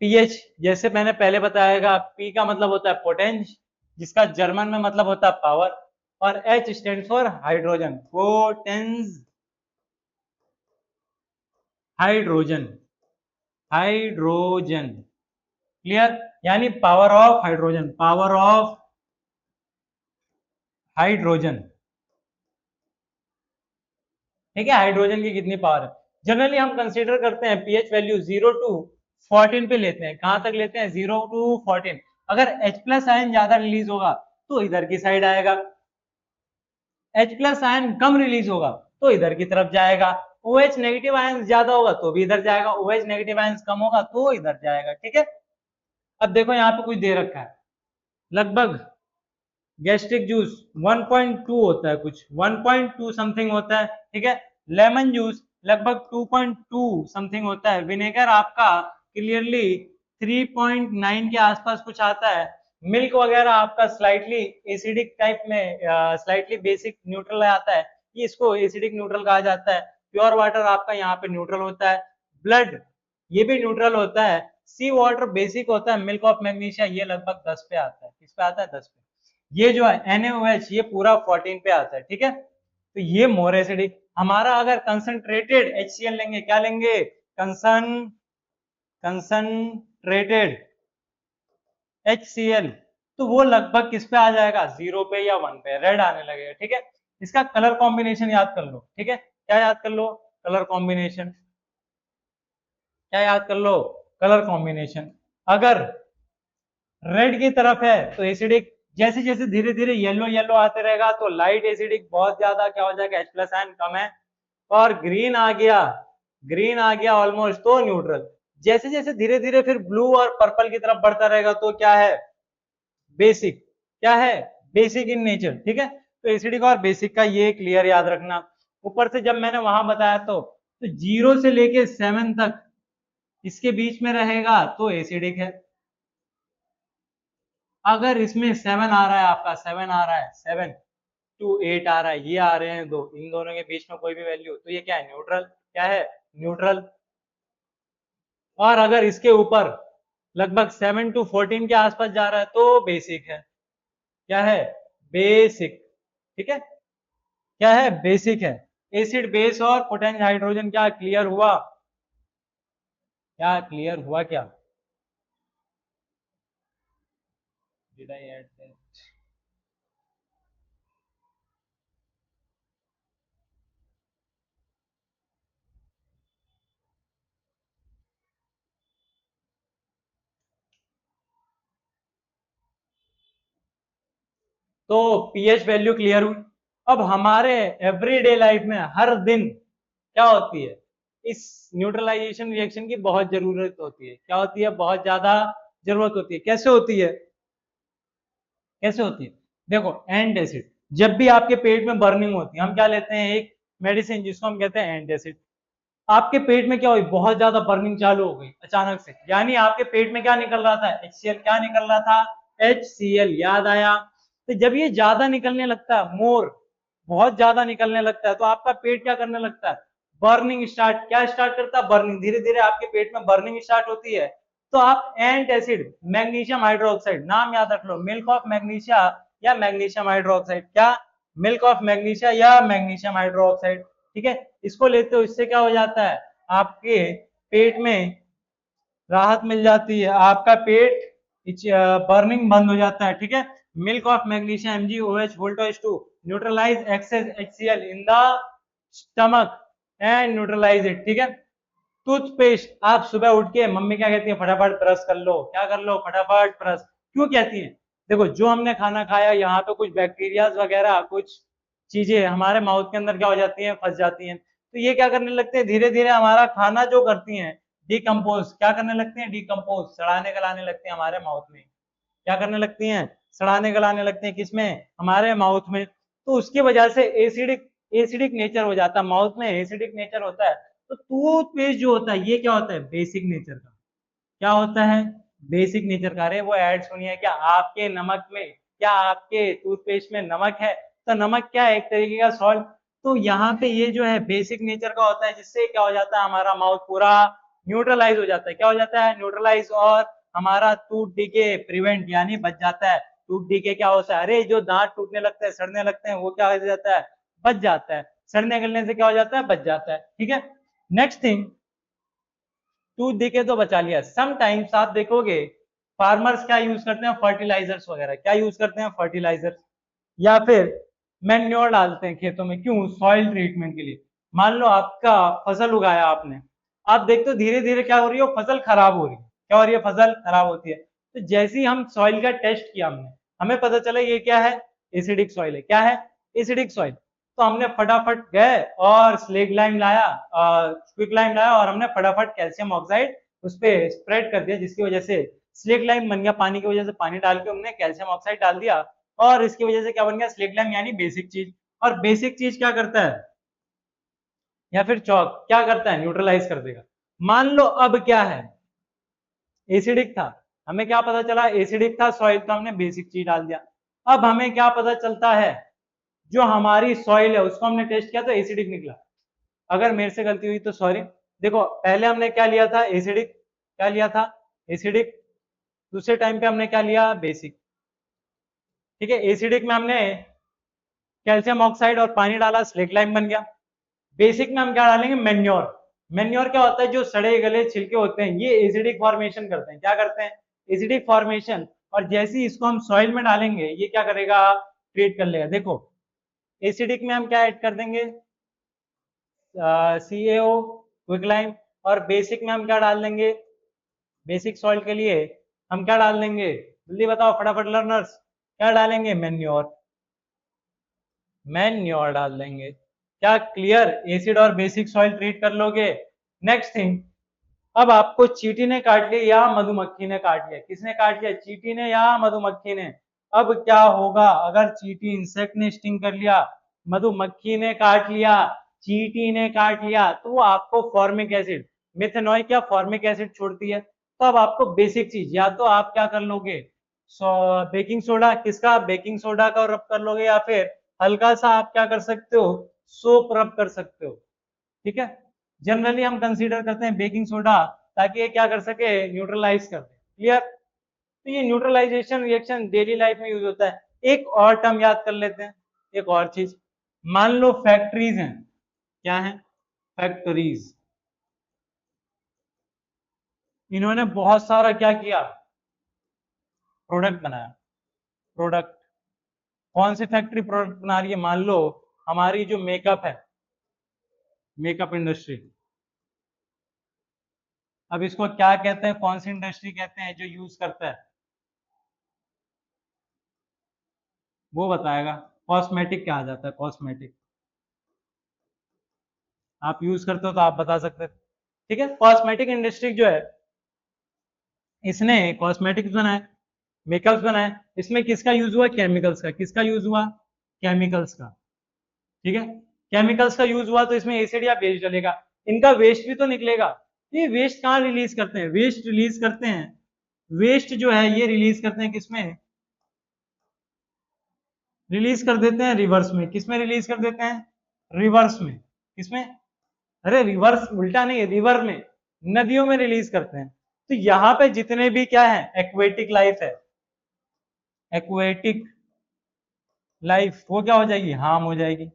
पीएच जैसे मैंने पहले बताया, पी का मतलब होता है पोटेंस, जिसका जर्मन में मतलब होता है पावर, और H stand for hydrogen, potenz hydrogen, hydrogen, clear? यानी power of hydrogen, power of hydrogen, ठीक है। हाइड्रोजन की कितनी पावर है? जनरली हम कंसीडर करते हैं पीएच वैल्यू 0 टू 14 पे लेते हैं। कहां तक लेते हैं? 0 टू 14। अगर H प्लस आयन ज्यादा रिलीज होगा तो इधर की साइड आएगा, H प्लस आयन कम रिलीज होगा तो इधर की तरफ जाएगा, OH नेगेटिव आयन ज्यादा होगा तो भी इधर जाएगा, OH नेगेटिव आयन कम होगा तो इधर जाएगा, ठीक है। अब देखो यहाँ पे कुछ दे रखा है, लगभग गैस्ट्रिक जूस 1.2 होता है, कुछ 1.2 समथिंग होता है, ठीक है। लेमन जूस लगभग 2.2 समथिंग होता है। विनेगर आपका क्लियरली 3.9 के आसपास कुछ आता है। मिल्क वगैरह आपका स्लाइटली एसिडिक टाइप में, स्लाइटली बेसिक न्यूट्रल आता है, ये इसको एसिडिक न्यूट्रल कहा जाता है। प्योर वाटर आपका यहाँ पे न्यूट्रल होता है। ब्लड ये भी न्यूट्रल होता है। सी वाटर बेसिक होता है। मिल्क ऑफ मैग्नीशिया ये लगभग 10 पे आता है। किस पे आता है? 10 पे। ये जो है NaOH ये पूरा 14 पे आता है, ठीक है। तो ये मोर एसिडिक। हमारा अगर कंसंट्रेटेड HCl लेंगे, क्या लेंगे? कंसंट्रेटेड HCl, तो वो लगभग किस पे आ जाएगा? 0 पे या 1 पे, रेड आने लगेगा, ठीक है। इसका कलर कॉम्बिनेशन याद कर लो, ठीक है। क्या याद कर लो? Colour combination. क्या याद कर लो? Colour combination. अगर रेड की तरफ है तो एसिडिक, जैसे जैसे धीरे धीरे येलो येलो आते रहेगा तो लाइट एसिडिक बहुत ज्यादा क्या हो जाएगा? H प्लस आयन कम है। और ग्रीन आ गया, ग्रीन आ गया ऑलमोस्ट तो न्यूट्रल। जैसे जैसे धीरे धीरे फिर ब्लू और पर्पल की तरफ बढ़ता रहेगा तो क्या है? बेसिक। क्या है? बेसिक इन नेचर, ठीक है। तो एसिडिक और बेसिक का ये क्लियर याद रखना। ऊपर से जब मैंने वहां बताया तो 0 से लेके 7 तक इसके बीच में रहेगा तो एसिडिक है। अगर इसमें 7 आ रहा है, आपका 7 आ रहा है, 7 टू 8 आ रहा है, ये आ रहे हैं दो, इन दोनों के बीच में कोई भी वैल्यू, तो ये क्या है? न्यूट्रल। क्या है? न्यूट्रल। और अगर इसके ऊपर लगभग 7 टू 14 के आसपास जा रहा है तो बेसिक है। क्या है? बेसिक, ठीक है। क्या है? बेसिक है। एसिड बेस और पोटेंशियल हाइड्रोजन, क्या क्लियर हुआ? क्या क्लियर हुआ क्या? Did I add that? तो पीएच वैल्यू क्लियर हुई। अब हमारे एवरीडे लाइफ में हर दिन क्या होती है, इस न्यूट्रलाइजेशन रिएक्शन की बहुत जरूरत होती है। क्या होती है, बहुत ज्यादा जरूरत होती है। कैसे होती है, कैसे होती है, देखो एंटासिड, जब भी आपके पेट में बर्निंग होती है हम क्या लेते हैं, एक मेडिसिन जिसको हम कहते हैं एंटासिड। आपके पेट में क्या हुई, बहुत ज्यादा बर्निंग चालू हो गई अचानक से, यानी आपके पेट में क्या निकल रहा था, HCl, क्या निकल रहा था, HCl, याद आया। तो जब ये ज्यादा निकलने लगता है, मोर, बहुत ज्यादा निकलने लगता है, तो आपका पेट क्या करने लगता है, बर्निंग स्टार्ट, क्या स्टार्ट करता है, बर्निंग, धीरे धीरे आपके पेट में बर्निंग स्टार्ट होती है। तो आप एंट एसिड, मैग्नीशियम हाइड्रोक्साइड, नाम याद रख लो, मिल्क ऑफ मैग्नीशिया या मैग्नीशियम हाइड्रोक्साइड, क्या, मिल्क ऑफ मैग्नीशिया या मैग्नीशियम हाइड्रोक्साइड, ठीक है, इसको लेते हो। इससे क्या हो जाता है, आपके पेट में राहत मिल जाती है, आपका पेट बर्निंग बंद हो जाता है, ठीक है। मिल्क ऑफ मैग्नीशियम MgOH वोल्टोज 2 neutralise excess HCl in the stomach and neutralise it, ठीक है। टूथपेस्ट, आप सुबह उठ के मम्मी क्या कहती है, फटाफट ब्रश कर लो, क्या कर लो, फटाफट ब्रश, क्यों कहती है, देखो जो हमने खाना खाया यहाँ पे कुछ बैक्टीरिया वगैरह कुछ चीजें हमारे माउथ के अंदर क्या हो जाती हैं, फंस जाती हैं, तो ये क्या करने लगते हैं, धीरे धीरे हमारा खाना जो करती हैं, डिकम्पोज, क्या करने लगते हैं, डिकम्पोज, सड़ाने गलाने लगते हैं हमारे माउथ में, क्या करने लगती हैं, सड़ाने गलाने लगते हैं, किसमें, हमारे माउथ में। तो उसकी वजह से एसिडिक एसिडिक नेचर हो जाता है, माउथ में एसिडिक नेचर होता है। तो टूथपेस्ट जो होता है ये क्या होता है, बेसिक नेचर का, क्या होता है, बेसिक नेचर का। अरे वो ऐड सुनिए, क्या आपके नमक में, क्या आपके टूथपेस्ट में नमक है, तो नमक क्या है, एक तरीके का सॉल्ट। तो यहाँ पे ये जो है बेसिक नेचर का होता है, जिससे क्या हो जाता है, हमारा माउथ पूरा न्यूट्रलाइज हो जाता है, क्या हो जाता है, न्यूट्रलाइज, और हमारा टूथ डीके प्रिवेंट यानी बच जाता है। टूथ डीके क्या होता है, अरे जो दांत टूटने लगते हैं, सड़ने लगते हैं, वो क्या हो जाता है, बच जाता है, सड़ने गलने से क्या हो जाता है, बच जाता है, ठीक है। नेक्स्ट थिंग, टूथ डीके तो बचा लिया, समटाइम्स आप देखोगे फार्मर्स क्या यूज करते हैं, फर्टिलाइजर्स वगैरह, क्या यूज करते हैं, फर्टिलाइजर्स, या फिर मैन्योर डालते हैं खेतों में, क्यों, सॉइल ट्रीटमेंट के लिए। मान लो आपका फसल उगाया आपने, आप देखते हो धीरे धीरे क्या हो रही है, फसल खराब हो रही है, क्या हो रही है, फसल खराब होती है। तो जैसे ही हम सॉइल का टेस्ट किया हमने, हमें पता चला ये क्या है, एसिडिक सॉइल है, क्या है, एसिडिक सॉइल। तो हमने फटाफट गए और स्लेग लाइम लाया, क्विक लाइम लाया, और हमने फटाफट कैल्शियम ऑक्साइड उस पर स्प्रेड कर दिया, जिसकी वजह से स्लेग लाइम बन गया, पानी की वजह से, पानी डाल के हमने कैल्शियम ऑक्साइड डाल दिया, और इसकी वजह से क्या बन गया, स्लेग लाइम, यानी बेसिक चीज। और बेसिक चीज क्या करता है, या फिर चौक क्या करता है, न्यूट्रलाइज कर देगा। मान लो अब क्या है, एसिडिक था, हमें क्या पता चला, एसिडिक था सॉइल, तो हमने बेसिक चीज डाल दिया। अब हमें क्या पता चलता है, जो हमारी सॉइल है उसको हमने टेस्ट किया तो एसिडिक निकला। अगर मेरे से गलती हुई तो सॉरी। देखो पहले हमने क्या लिया था, एसिडिक, क्या लिया था, एसिडिक, दूसरे टाइम पे हमने क्या लिया, बेसिक, ठीक है। एसिडिक में हमने कैल्शियम ऑक्साइड और पानी डाला, स्लेट लाइम बन गया। बेसिक में हम क्या डालेंगे, मेन्योर। मेन्योर क्या होता है, जो सड़े गले छिलके होते हैं ये एसिडिक फॉर्मेशन करते हैं, क्या करते हैं, एसिडिक फॉर्मेशन। और जैसे ही इसको हम सॉइल में डालेंगे ये क्या करेगा, ट्रीट कर लेगा। देखो एसिडिक में हम क्या ऐड कर देंगे, CaO, क्विकलाइम, और बेसिक में हम क्या डाल देंगे, बेसिक सॉइल के लिए हम क्या डाल देंगे, जल्दी बताओ फटाफट लर्नर्स, क्या डालेंगे, मेन्योर, मैन्योर डाल देंगे। क्या क्लियर, एसिड और बेसिक सॉइल ट्रीट कर लोगे। नेक्स्ट थिंग, अब आपको चींटी ने काट लिया या मधुमक्खी ने काट लिया, किसने काट लिया, चींटी ने या मधुमक्खी ने। अब क्या होगा, अगर चींटी इंसेक्ट ने स्टिंग कर लिया, मधुमक्खी ने काट लिया, चींटी ने काट लिया, तो वो आपको फॉर्मिक एसिड, मिथेनॉइक या फॉर्मिक एसिड छोड़ती है। तो अब आपको बेसिक चीज, या तो आप क्या कर लोगे, बेकिंग सोडा, किसका, बेकिंग सोडा का रब कर लोगे, या फिर हल्का सा आप क्या कर सकते हो, सोप रब कर सकते हो, ठीक है। जनरली हम कंसीडर करते हैं बेकिंग सोडा, ताकि ये क्या कर सके, न्यूट्रलाइज कर दे, क्लियर। तो ये न्यूट्रलाइजेशन रिएक्शन डेली लाइफ में यूज होता है। एक और टर्म याद कर लेते हैं, एक और चीज, मान लो फैक्ट्रीज हैं, क्या है, फैक्ट्रीज, इन्होंने बहुत सारा क्या किया, प्रोडक्ट बनाया, प्रोडक्ट, कौन सी फैक्ट्री प्रोडक्ट बना रही है, मान लो हमारी जो मेकअप है, मेकअप इंडस्ट्री। अब इसको क्या कहते हैं, कौन सी इंडस्ट्री कहते हैं जो यूज करता है, वो बताएगा। कॉस्मेटिक क्या आ जाता है, कॉस्मेटिक आप यूज करते हो तो आप बता सकते हो। ठीक है, कॉस्मेटिक इंडस्ट्री जो है इसने कॉस्मेटिक्स बनाए, मेकअप्स बनाए, इसमें किसका यूज हुआ, केमिकल्स का। किसका यूज हुआ, केमिकल्स का। ठीक है, केमिकल्स का यूज हुआ तो इसमें एसिड या बेस डलेगा, इनका वेस्ट भी तो निकलेगा। ये वेस्ट कहाँ रिलीज करते हैं, वेस्ट रिलीज करते हैं, वेस्ट जो है ये रिलीज करते हैं किसमें, रिलीज कर देते हैं रिवर्स में। किसमें रिलीज कर देते हैं, रिवर्स में। किसमें, अरे रिवर्स उल्टा नहीं है, रिवर में, नदियों में रिलीज करते हैं। तो यहाँ पे जितने भी क्या है, एक्वेटिक लाइफ है, एक्वेटिक लाइफ वो क्या हो जाएगी, हार्म हो जाएगी,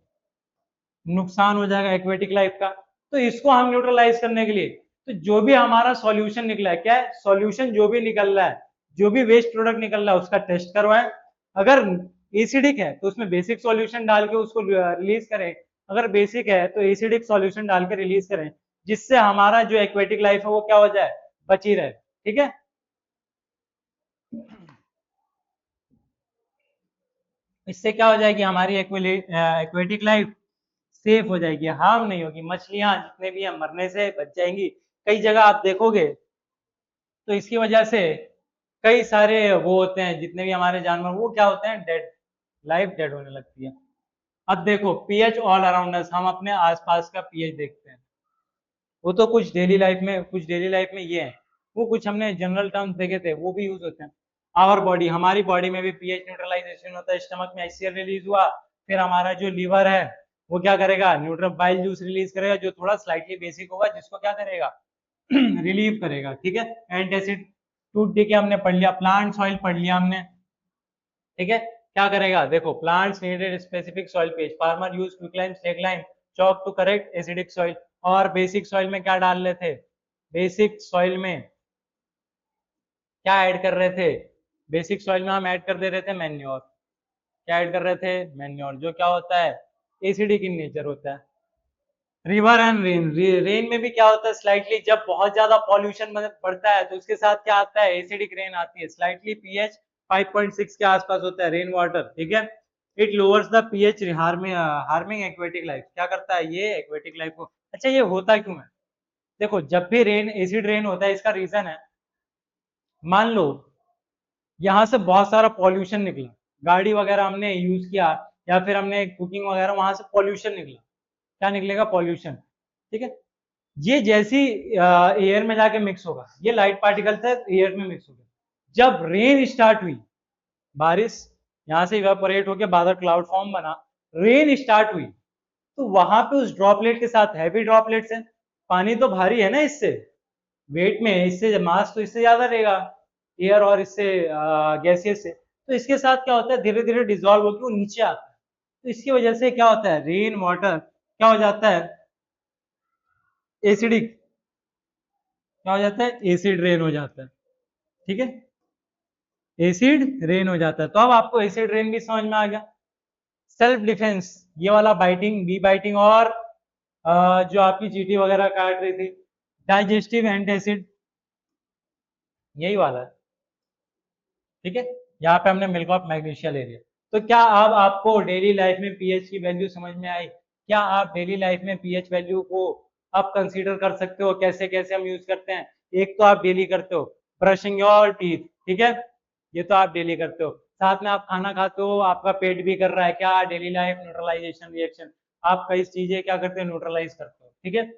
नुकसान हो जाएगा एक्वेटिक लाइफ का। तो इसको हम न्यूट्रलाइज करने के लिए, तो जो भी हमारा सॉल्यूशन निकला है, क्या है सॉल्यूशन, जो भी निकल रहा है, जो भी वेस्ट प्रोडक्ट निकल रहा है उसका टेस्ट करवाएं। अगर एसिडिक है तो उसमें बेसिक सॉल्यूशन डाल के उसको रिलीज करें, अगर बेसिक है तो एसिडिक सॉल्यूशन डाल के रिलीज करें, जिससे हमारा जो एक्वेटिक लाइफ है वो क्या हो जाए, बची रहे। ठीक है, इससे क्या हो जाएगी, हमारी एक्वेटिक लाइफ सेफ हो जाएगी, हार्म नहीं होगी, मछलियां जितने भी हैं मरने से बच जाएंगी। कई जगह आप देखोगे तो इसकी वजह से कई सारे वो होते हैं, जितने भी हमारे जानवर वो क्या होते हैं, डेड, लाइफ डेड होने लगती है। अब देखो पीएच ऑल अराउंड अस, हम अपने आसपास का पीएच देखते हैं, वो तो कुछ डेली लाइफ में, कुछ डेली लाइफ में ये है, वो कुछ हमने जनरल टर्म्स देखे थे वो भी यूज होते हैं। आवर बॉडी, हमारी बॉडी में भी पीएच न्यूट्रलाइजेशन होता है, स्टमक में HCl रिलीज हुआ, फिर हमारा जो लीवर है वो क्या करेगा, न्यूट्रल बाइल जूस रिलीज करेगा, जो थोड़ा स्लाइटली बेसिक होगा, जिसको क्या करेगा, रिलीव करेगा। ठीक है, एंटासिड टूट के हमने पढ़ लिया, प्लांट सॉइल पढ़ लिया हमने। ठीक है, क्या करेगा, देखो plants needed specific soil pH, farmer use quicklime slaked lime chalk to correct acidic soil. और बेसिक सॉइल में क्या डाल रहे थे, बेसिक सॉइल में क्या ऐड कर रहे थे, बेसिक सॉइल में हम ऐड कर दे रहे थे मैन्योर। क्या ऐड कर रहे थे, मैन्योर, जो क्या होता है, एसिडिक इन नेचर होता है। रिवर एंड रेन, रेन में भी क्या होता है, स्लाइटली जब बहुत ज्यादा पॉल्यूशन बढ़ता है तो उसके साथ क्या आता है, एसिडिक रेन आती है, स्लाइटली पीएच 5.6 के आसपास होता है रेन वाटर। ठीक है, it lowers the pH, harming aquatic life, क्या करता है ये एक्वेटिक लाइफ को। अच्छा ये होता क्यों है, देखो जब भी रेन एसिड रेन होता है इसका रीजन है, मान लो यहाँ से बहुत सारा पॉल्यूशन निकला, गाड़ी वगैरह हमने यूज किया, या फिर हमने कुकिंग वगैरह, वहां से पॉल्यूशन निकला, क्या निकलेगा, पॉल्यूशन। ठीक है, ये जैसी एयर में जाके मिक्स होगा, ये लाइट पार्टिकल थे एयर में मिक्स हो गया, जब रेन स्टार्ट हुई, बारिश यहाँ से इवेपोरेट होकर बादल क्लाउड फॉर्म बना, रेन स्टार्ट हुई, तो वहां पे उस ड्रॉपलेट के साथ हैवी ड्रॉपलेट्स है, पानी तो भारी है ना, इससे वेट में, इससे मास तो इससे ज्यादा रहेगा, एयर और इससे गैसियस से, तो इसके साथ क्या होता है, धीरे धीरे डिजोल्व होकर वो नीचे आता है। तो इसकी वजह से क्या होता है, रेन वाटर क्या हो जाता है, एसिडिक, क्या हो जाता है, एसिड रेन हो जाता है। ठीक है, एसिड रेन हो जाता है। तो अब आपको एसिड रेन भी समझ में आ गया। सेल्फ डिफेंस, ये वाला बाइटिंग, बी बाइटिंग, और जो आपकी चींटी वगैरह काट रही थी, डाइजेस्टिव एंटासिड, यही वाला है। ठीक है, यहाँ पे हमने मिल्क ऑफ मैग्नीशिया ले लिया। तो क्या अब आपको डेली लाइफ में पीएच की वैल्यू समझ में आई, क्या आप डेली लाइफ में पीएच वैल्यू को आप कंसीडर कर सकते हो, कैसे कैसे हम यूज करते हैं। एक तो आप डेली करते हो, ब्रशिंग योर टीथ, ठीक है, ये तो आप डेली करते हो, साथ में आप खाना खाते हो, आपका पेट भी कर रहा है, क्या डेली लाइफ न्यूट्रलाइजेशन रिएक्शन, आप कई चीजें क्या करते हो, न्यूट्रलाइज करते हो। ठीक है,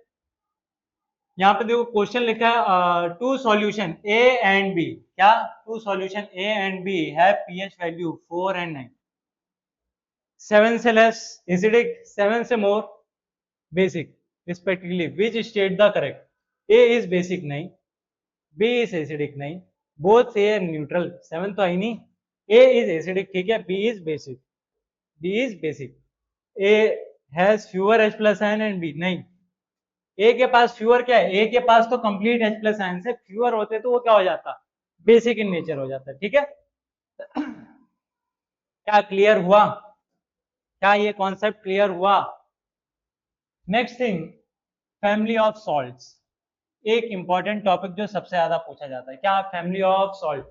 यहाँ पे देखो क्वेश्चन लिखा है, two solution A and B, क्या, two solution A and B have pH value 4 and 9, 7 से लेस एसिडिक, 7 से more basic respectively, which state the correct, A is basic नहीं, बी इज एसिडिक नहीं, बोथ ए न्यूट्रल, 7 तो आई नहीं, A is acidic, ठीक है, B is basic, B is basic, A has fewer H plus ion and B नहीं, ए के पास fewer क्या है, ए के पास तो कंप्लीट H प्लस आयन से, फ्यूअर होते तो वो क्या हो जाता, बेसिक इन नेचर हो जाता है। ठीक है, क्या क्लियर हुआ, क्या ये कॉन्सेप्ट क्लियर हुआ। Next thing, family of salts, एक इंपॉर्टेंट टॉपिक जो सबसे ज्यादा पूछा जाता है, क्या फैमिली ऑफ सॉल्ट,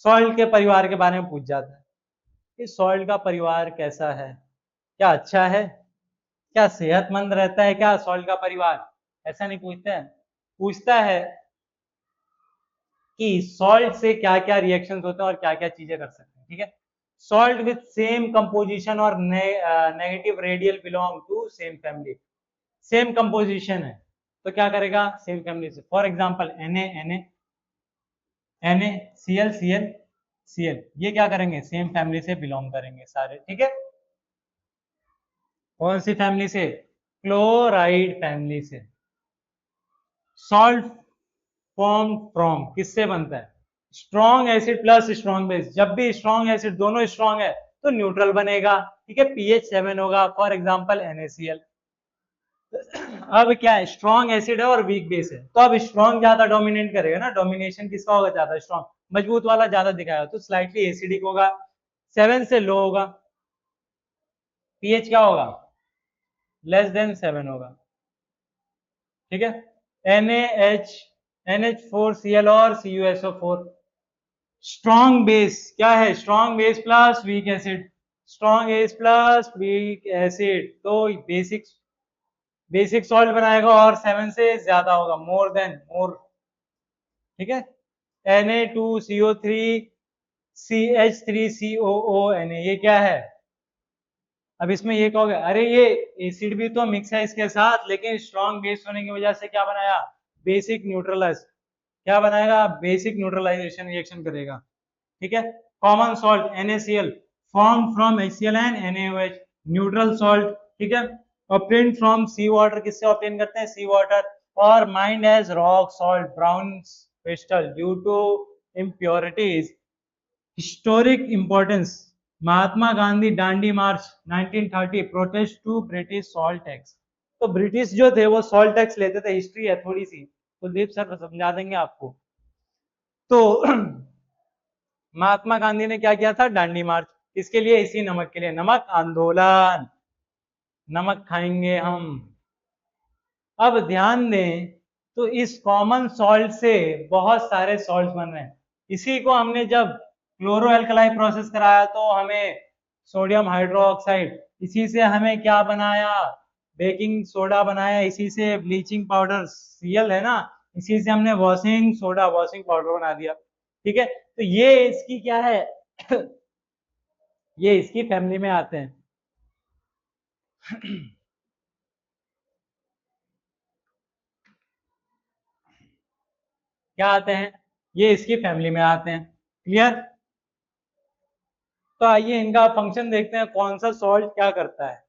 सॉल्ट के परिवार के बारे में पूछ जाता है। इस सॉल्ट का परिवार कैसा है, क्या अच्छा है, क्या सेहतमंद रहता है क्या सॉल्ट का परिवार, ऐसा नहीं पूछता है, पूछता है कि सॉल्ट से क्या क्या रिएक्शंस होते हैं और क्या क्या चीजें कर सकते हैं। ठीक है, सॉल्ट विथ सेम कंपोजिशन और negative radial belong to same family, same composition है तो क्या करेगा, सेम फैमिली से। फॉर एग्जांपल Na, ये क्या करेंगे, सेम फैमिली से बिलोंग करेंगे सारे। ठीक है, कौन सी फैमिली से, क्लोराइड फैमिली से। सॉल्ट फॉर्म फ्रॉम किससे बनता है, strong acid plus strong base. जब भी स्ट्रॉन्ग एसिड दोनों स्ट्रॉन्ग है तो न्यूट्रल बनेगा। ठीक है, पीएच 7 होगा, फॉर एग्जांपल NaCl। अब क्या है, स्ट्रॉन्ग एसिड है और वीक बेस है, तो अब स्ट्रॉन्ग ज्यादा डोमिनेट करेगा ना, डोमिनेशन किसका होगा, ज्यादा स्ट्रॉन्ग मजबूत वाला ज्यादा दिखाएगा, तो स्लाइटली एसिडिक होगा, 7 से लो होगा, पीएच क्या होगा, <<7 होगा। ठीक है, NaH NH4Cl और CuSO4। स्ट्रॉन्ग बेस क्या है, strong base plus weak acid, strong S plus weak acid, तो बेसिक बेसिक सॉल्ट बनाएगा और 7 से ज्यादा होगा, मोर देन मोर। ठीक है, Na2CO3 CH3COO Na, ये क्या है, अब इसमें ये कहोगे अरे ये एसिड भी तो मिक्स है इसके साथ, लेकिन स्ट्रॉन्ग बेस होने की वजह से क्या बनाया, बेसिक न्यूट्रलाइज, क्या बनाएगा, बेसिक न्यूट्रलाइजेशन रिएक्शन करेगा। ठीक है, common salt NaCl form from HCl and NaOH, neutral salt. ठीक है, ऑब्टेन फ्रॉम सी वाटर, किससे ऑब्टेन करते हैं, सी वाटर, और mined as rock salt brown crystal due to impurities. Historic importance, Mahatma Gandhi Dandi march 1930 protest to British salt tax. तो British जो थे वो सॉल्ट टैक्स लेते थे, हिस्ट्री है थोड़ी सी, कुलदीप सर समझा देंगे आपको। तो महात्मा गांधी ने क्या किया था, दांडी मार्च, इसके लिए, इसी नमक के लिए, नमक आंदोलन, नमक खाएंगे हम। अब ध्यान दें तो इस कॉमन सॉल्ट से बहुत सारे सॉल्ट बन रहे हैं। इसी को हमने जब क्लोरो एल्कलाई प्रोसेस कराया तो हमें सोडियम हाइड्रोक्साइड, इसी से हमें क्या बनाया, बेकिंग सोडा बनाया, इसी से ब्लीचिंग पाउडर Cl है ना, इसी से हमने वॉशिंग सोडा वॉशिंग पाउडर बना दिया। ठीक है, तो ये इसकी क्या है ये इसकी फैमिली में आते हैं क्या आते हैं, ये इसकी फैमिली में आते हैं। क्लियर, तो आइए इनका फंक्शन देखते हैं, कौन सा सॉल्ट क्या करता है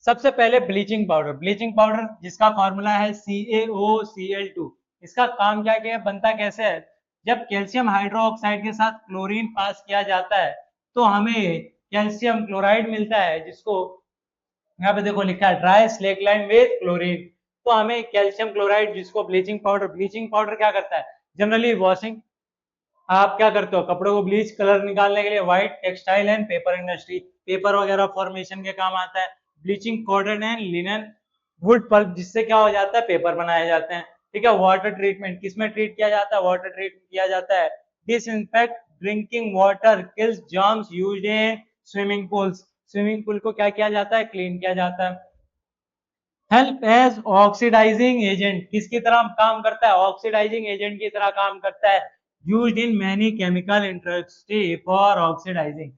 सबसे पहले ब्लीचिंग पाउडर, ब्लीचिंग पाउडर जिसका फॉर्मूला है CaOCl2, इसका काम क्या क्या बनता कैसे है, जब कैल्शियम हाइड्रोक्साइड के साथ क्लोरीन पास किया जाता है तो हमें कैल्शियम क्लोराइड मिलता है, जिसको यहाँ पे देखो लिखा है dry slake lime with chlorine, तो हमें कैल्शियम क्लोराइड, जिसको ब्लीचिंग पाउडर क्या करता है, जनरली वॉशिंग, आप क्या करते हो, कपड़ों को ब्लीच कलर निकालने के लिए, white textile and paper industry, paper वगैरह फॉर्मेशन के काम आता है, bleaching cotton and linen, wood pulp, जिससे क्या हो जाता है, पेपर बनाए जाते हैं। ठीक है, वाटर ट्रीटमेंट, किसमें ट्रीट किया जाता है, वाटर ट्रीटमेंट किया जाता है, disinfect drinking water, kills germs used in swimming pools, swimming pool को क्या किया जाता है, क्लीन किया जाता है। हेल्प एज ऑक्सीडाइजिंग एजेंट, किसकी तरह काम करता है, ऑक्सीडाइजिंग एजेंट की तरह काम करता है, used in many chemical industry for oxidising,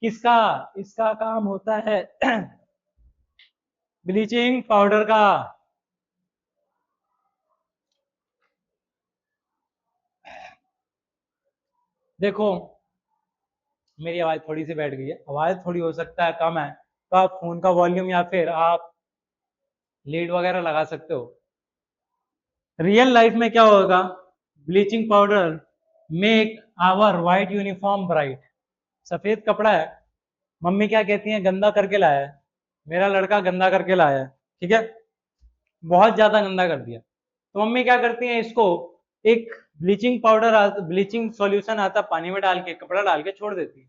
किसका, इसका काम होता है ब्लीचिंग पाउडर का। देखो मेरी आवाज थोड़ी सी बैठ गई है, आवाज थोड़ी हो सकता है कम है, तो आप फोन का वॉल्यूम या फिर आप लीड वगैरह लगा सकते हो। रियल लाइफ में क्या होगा, bleaching powder make our white uniform bright, सफेद कपड़ा है, मम्मी क्या कहती है, गंदा करके लाया है, मेरा लड़का गंदा करके लाया है, ठीक है, बहुत ज्यादा गंदा कर दिया, तो मम्मी क्या करती है, इसको एक ब्लीचिंग पाउडर, ब्लीचिंग सॉल्यूशन आता है, पानी में डाल के कपड़ा डाल के छोड़ देती है।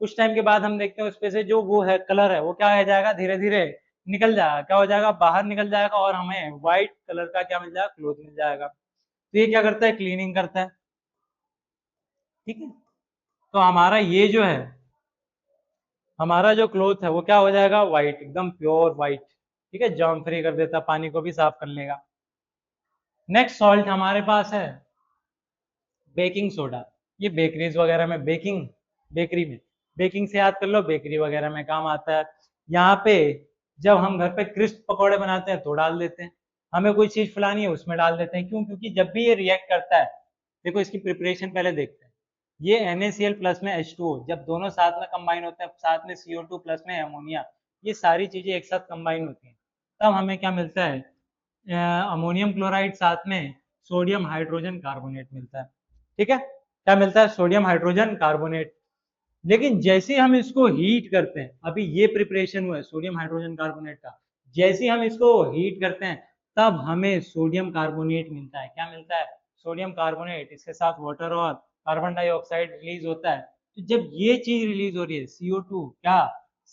कुछ टाइम के बाद हम देखते हैं उसपे से जो वो है कलर है वो क्या हो जाएगा, धीरे धीरे निकल जाएगा, क्या हो जाएगा, बाहर निकल जाएगा, और हमें व्हाइट कलर का क्या मिल जाएगा, क्लोथ मिल जाएगा। तो ये क्या करता है, क्लीनिंग करता है। ठीक है, तो हमारा ये जो है हमारा जो क्लोथ है वो क्या हो जाएगा, व्हाइट, एकदम प्योर व्हाइट। ठीक है, जर्म फ्री कर देता, पानी को भी साफ कर लेगा। नेक्स्ट सॉल्ट हमारे पास है बेकिंग सोडा। ये बेकरीज वगैरह में बेकरी में बेकिंग से याद कर लो, बेकरी वगैरह में काम आता है। यहाँ पे जब हम घर पे क्रिस्प पकौड़े बनाते हैं तो डाल देते हैं, हमें कोई चीज फुलानी है उसमें डाल देते हैं। क्यों? क्योंकि जब भी ये रिएक्ट करता है, देखो इसकी प्रिपरेशन पहले देखते हैं। ये NaCl प्लस में H2O जब दोनों साथ में कंबाइन होते हैं, साथ में CO2 प्लस में अमोनिया, ये सारी चीजें एक साथ कंबाइन होती हैं, तब हमें क्या मिलता है, अमोनियम क्लोराइड साथ में सोडियम हाइड्रोजन कार्बोनेट मिलता है। ठीक है, क्या मिलता है, सोडियम हाइड्रोजन कार्बोनेट। लेकिन जैसे ही हम इसको हीट करते हैं, अभी ये प्रिपरेशन हुआ है सोडियम हाइड्रोजन कार्बोनेट का, जैसे ही हम इसको हीट करते हैं तब हमें सोडियम कार्बोनेट मिलता है। क्या मिलता है, सोडियम कार्बोनेट, इसके साथ वाटर और कार्बन डाइऑक्साइड रिलीज होता है। तो जब ये चीज रिलीज हो रही है, CO2, क्या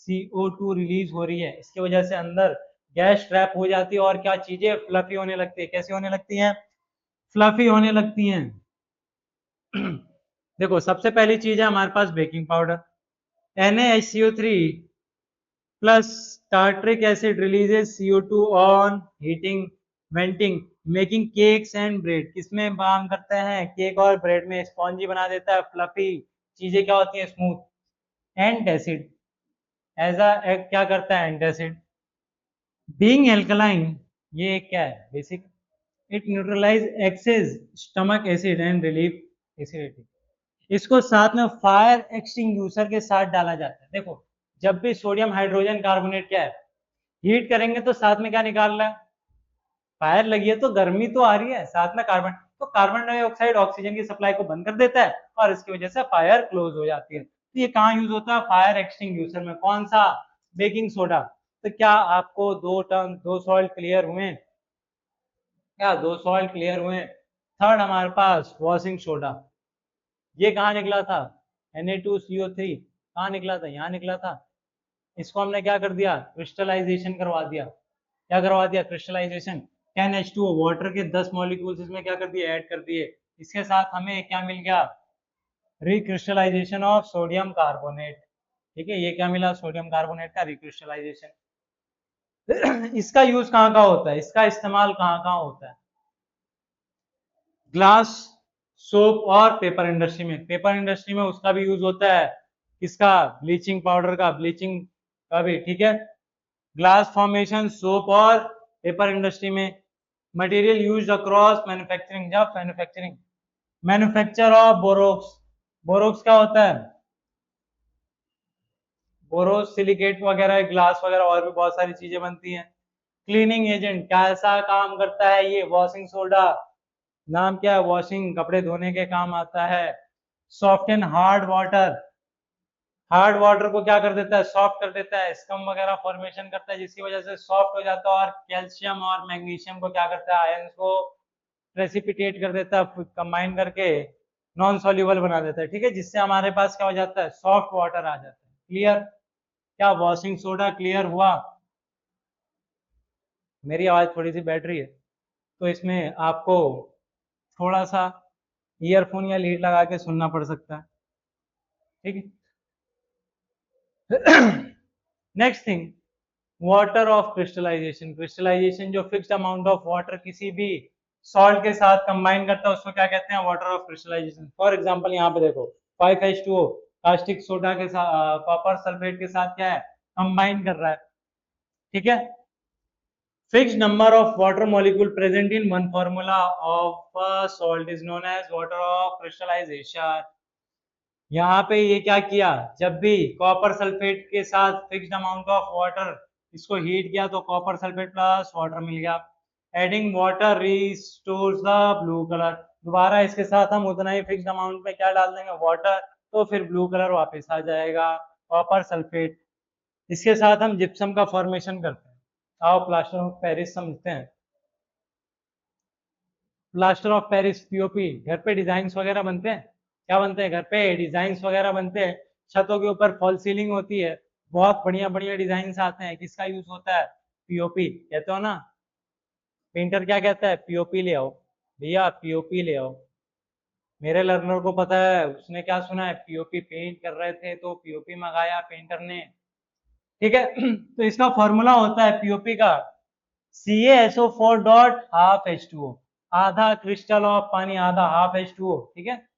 CO2 रिलीज हो रही है, इसकी वजह से अंदर गैस ट्रैप हो जाती है और क्या चीजें फ्लफी होने लगती है। कैसे होने लगती हैं, फ्लफी होने लगती हैं। देखो सबसे पहली चीज है हमारे पास baking powder, NaHCO3 plus tartaric acid releases CO2 on heating, venting, making cakes and bread। किसमें काम करते हैं, केक और ब्रेड में, स्पॉन्जी बना देता है, फ्लफी चीजें क्या होती है, स्मूथ। एंटासिड एज अ क्या करता है, एंटासिड बीइंग एल्कलाइन, ये क्या है, basic, it neutralise excess stomach acid and relief acidity. इसको साथ में फायर एक्सटिंग्यूशर के साथ डाला जाता है। देखो जब भी सोडियम हाइड्रोजन कार्बोनेट क्या है, हीट करेंगे तो साथ में क्या निकाल रहा है, फायर लगी है तो गर्मी तो आ रही है, साथ में कार्बन, तो कार्बन डाइऑक्साइड ऑक्सीजन की सप्लाई को बंद कर देता है और इसकी वजह से फायर क्लोज हो जाती है। तो ये कहाँ यूज होता है, फायर एक्सटिंग्यूशर में। कौन सा, बेकिंग सोडा। तो क्या आपको दो सॉल्ट क्लियर हुए, क्या दो सॉल्ट क्लियर हुए। थर्ड हमारे पास वॉशिंग सोडा, ये कहाँ निकला था, Na2CO3 कहाँ निकला था, यहाँ निकला था। इसको हमने क्या कर दिया, क्रिस्टलाइजेशन करवा दिया। क्या करवा दिया, क्रिस्टलाइजेशन। 10H2O वाटर के 10 मॉलिक्यूल्स इसमें क्या कर दिए, ऐड कर दिए। इसके साथ हमें क्या मिल गया, रिक्रिस्टलाइजेशन ऑफ सोडियम कार्बोनेट। ठीक है, ये क्या मिला, सोडियम कार्बोनेट का रिक्रिस्टलाइजेशन। इसका यूज कहाँ कहाँ होता है, इसका इस्तेमाल कहाँ कहाँ होता है, ग्लास, सोप और पेपर इंडस्ट्री में। पेपर इंडस्ट्री में उसका भी यूज होता है, किसका, ब्लीचिंग पाउडर का, ब्लीचिंग का भी। ठीक है, ग्लास फॉर्मेशन, सोप और पेपर इंडस्ट्री में। मटेरियल यूज्ड अक्रॉस मैन्युफैक्चरिंग, जब मैन्युफैक्चरिंग, मैन्युफैक्चर ऑफ बोरोक्स। बोरोक्स क्या होता है, बोरोस सिलिकेट वगैरह, ग्लास वगैरह और भी बहुत सारी चीजें बनती हैं। क्लीनिंग एजेंट, कैसा काम करता है ये, वॉशिंग सोडा, नाम क्या है, वॉशिंग, कपड़े धोने के काम आता है। Soft and hard water, hard water को क्या कर देता है, सॉफ्ट कर देता है, स्कम वगैरह फॉर्मेशन करता है जिसकी वजह से सॉफ्ट हो जाता है। और कैल्शियम और मैग्नीशियम को क्या करता है, आयंस को प्रेसिपिटेट कर देता है, कंबाइन करके नॉन सॉल्युबल बना देता है। ठीक है, जिससे हमारे पास क्या हो जाता है, सॉफ्ट वाटर आ जाता है। क्लियर, क्या वॉशिंग सोडा क्लियर हुआ। मेरी आवाज थोड़ी सी बैठ रही है तो इसमें आपको थोड़ा सा ईयरफोन या लीड लगा के सुनना पड़ सकता है। ठीक है, next thing, water of crystallisation. Crystallisation जो फिक्स्ड अमाउंट ऑफ वाटर किसी भी सॉल्ट के साथ कंबाइन करता है उसको क्या कहते हैं, water of crystallisation. For example यहाँ पे देखो 5H2O कास्टिक सोडा के साथ, कॉपर सल्फेट के साथ क्या है, कंबाइन कर रहा है। ठीक है, fixed number of water molecule present in one formula of a salt is known as water of crystallization। यहाँ पे ये क्या किया, जब भी कॉपर सल्फेट के साथ फिक्स्ड अमाउंट ऑफ वाटर, इसको हीट किया तो कॉपर सल्फेट प्लस वाटर मिल गया। Adding water restores the blue colour, दोबारा इसके साथ हम उतना ही फिक्स्ड अमाउंट में क्या डाल देंगे, वाटर, तो फिर ब्लू कलर वापस आ जाएगा, कॉपर सल्फेट। इसके साथ हम जिप्सम का फॉर्मेशन करते हैं। आओ प्लास्टर ऑफ पेरिस समझते हैं। प्लास्टर ऑफ पेरिस, पीओपी, घर पे डिजाइन वगैरह बनते हैं, क्या बनते हैं, घर पे डिजाइन वगैरह बनते हैं, छतों के ऊपर फॉल सीलिंग होती है, बहुत बढ़िया बढ़िया डिजाइन आते हैं, किसका यूज होता है, पीओपी। कहते हो ना, पेंटर क्या कहता है, पीओपी ले आओ भैया, पीओपी ले आओ। मेरे लर्नर को पता है, उसने क्या सुना है, पीओपी पेंट कर रहे थे तो पीओपी मंगाया पेंटर ने, ठीक है। तो इसका फॉर्मूला होता है पीओपी का CaSO4 डॉट हाफ H2O, आधा क्रिस्टल ऑफ पानी आधा हाफ H2O, ठीक है।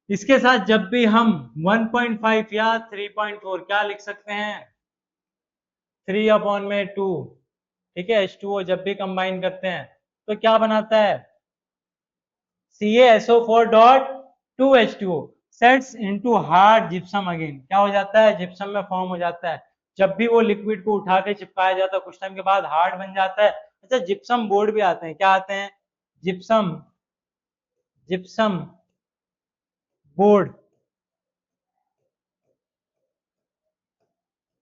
इसके साथ जब भी हम 1.5 या 3.4 क्या लिख सकते हैं, 3/2, ठीक है। H2O जब भी कंबाइन करते हैं तो क्या बनाता है, CaSO4 dot 2H2O sets into hard gypsum again, क्या हो जाता है, जिप्सम में फॉर्म हो जाता है। जब भी वो लिक्विड को उठा के चिपकाया जाता है कुछ टाइम के बाद हार्ड बन जाता है। अच्छा, जिप्सम बोर्ड भी आते हैं, क्या आते हैं, जिप्सम जिप्सम बोर्ड।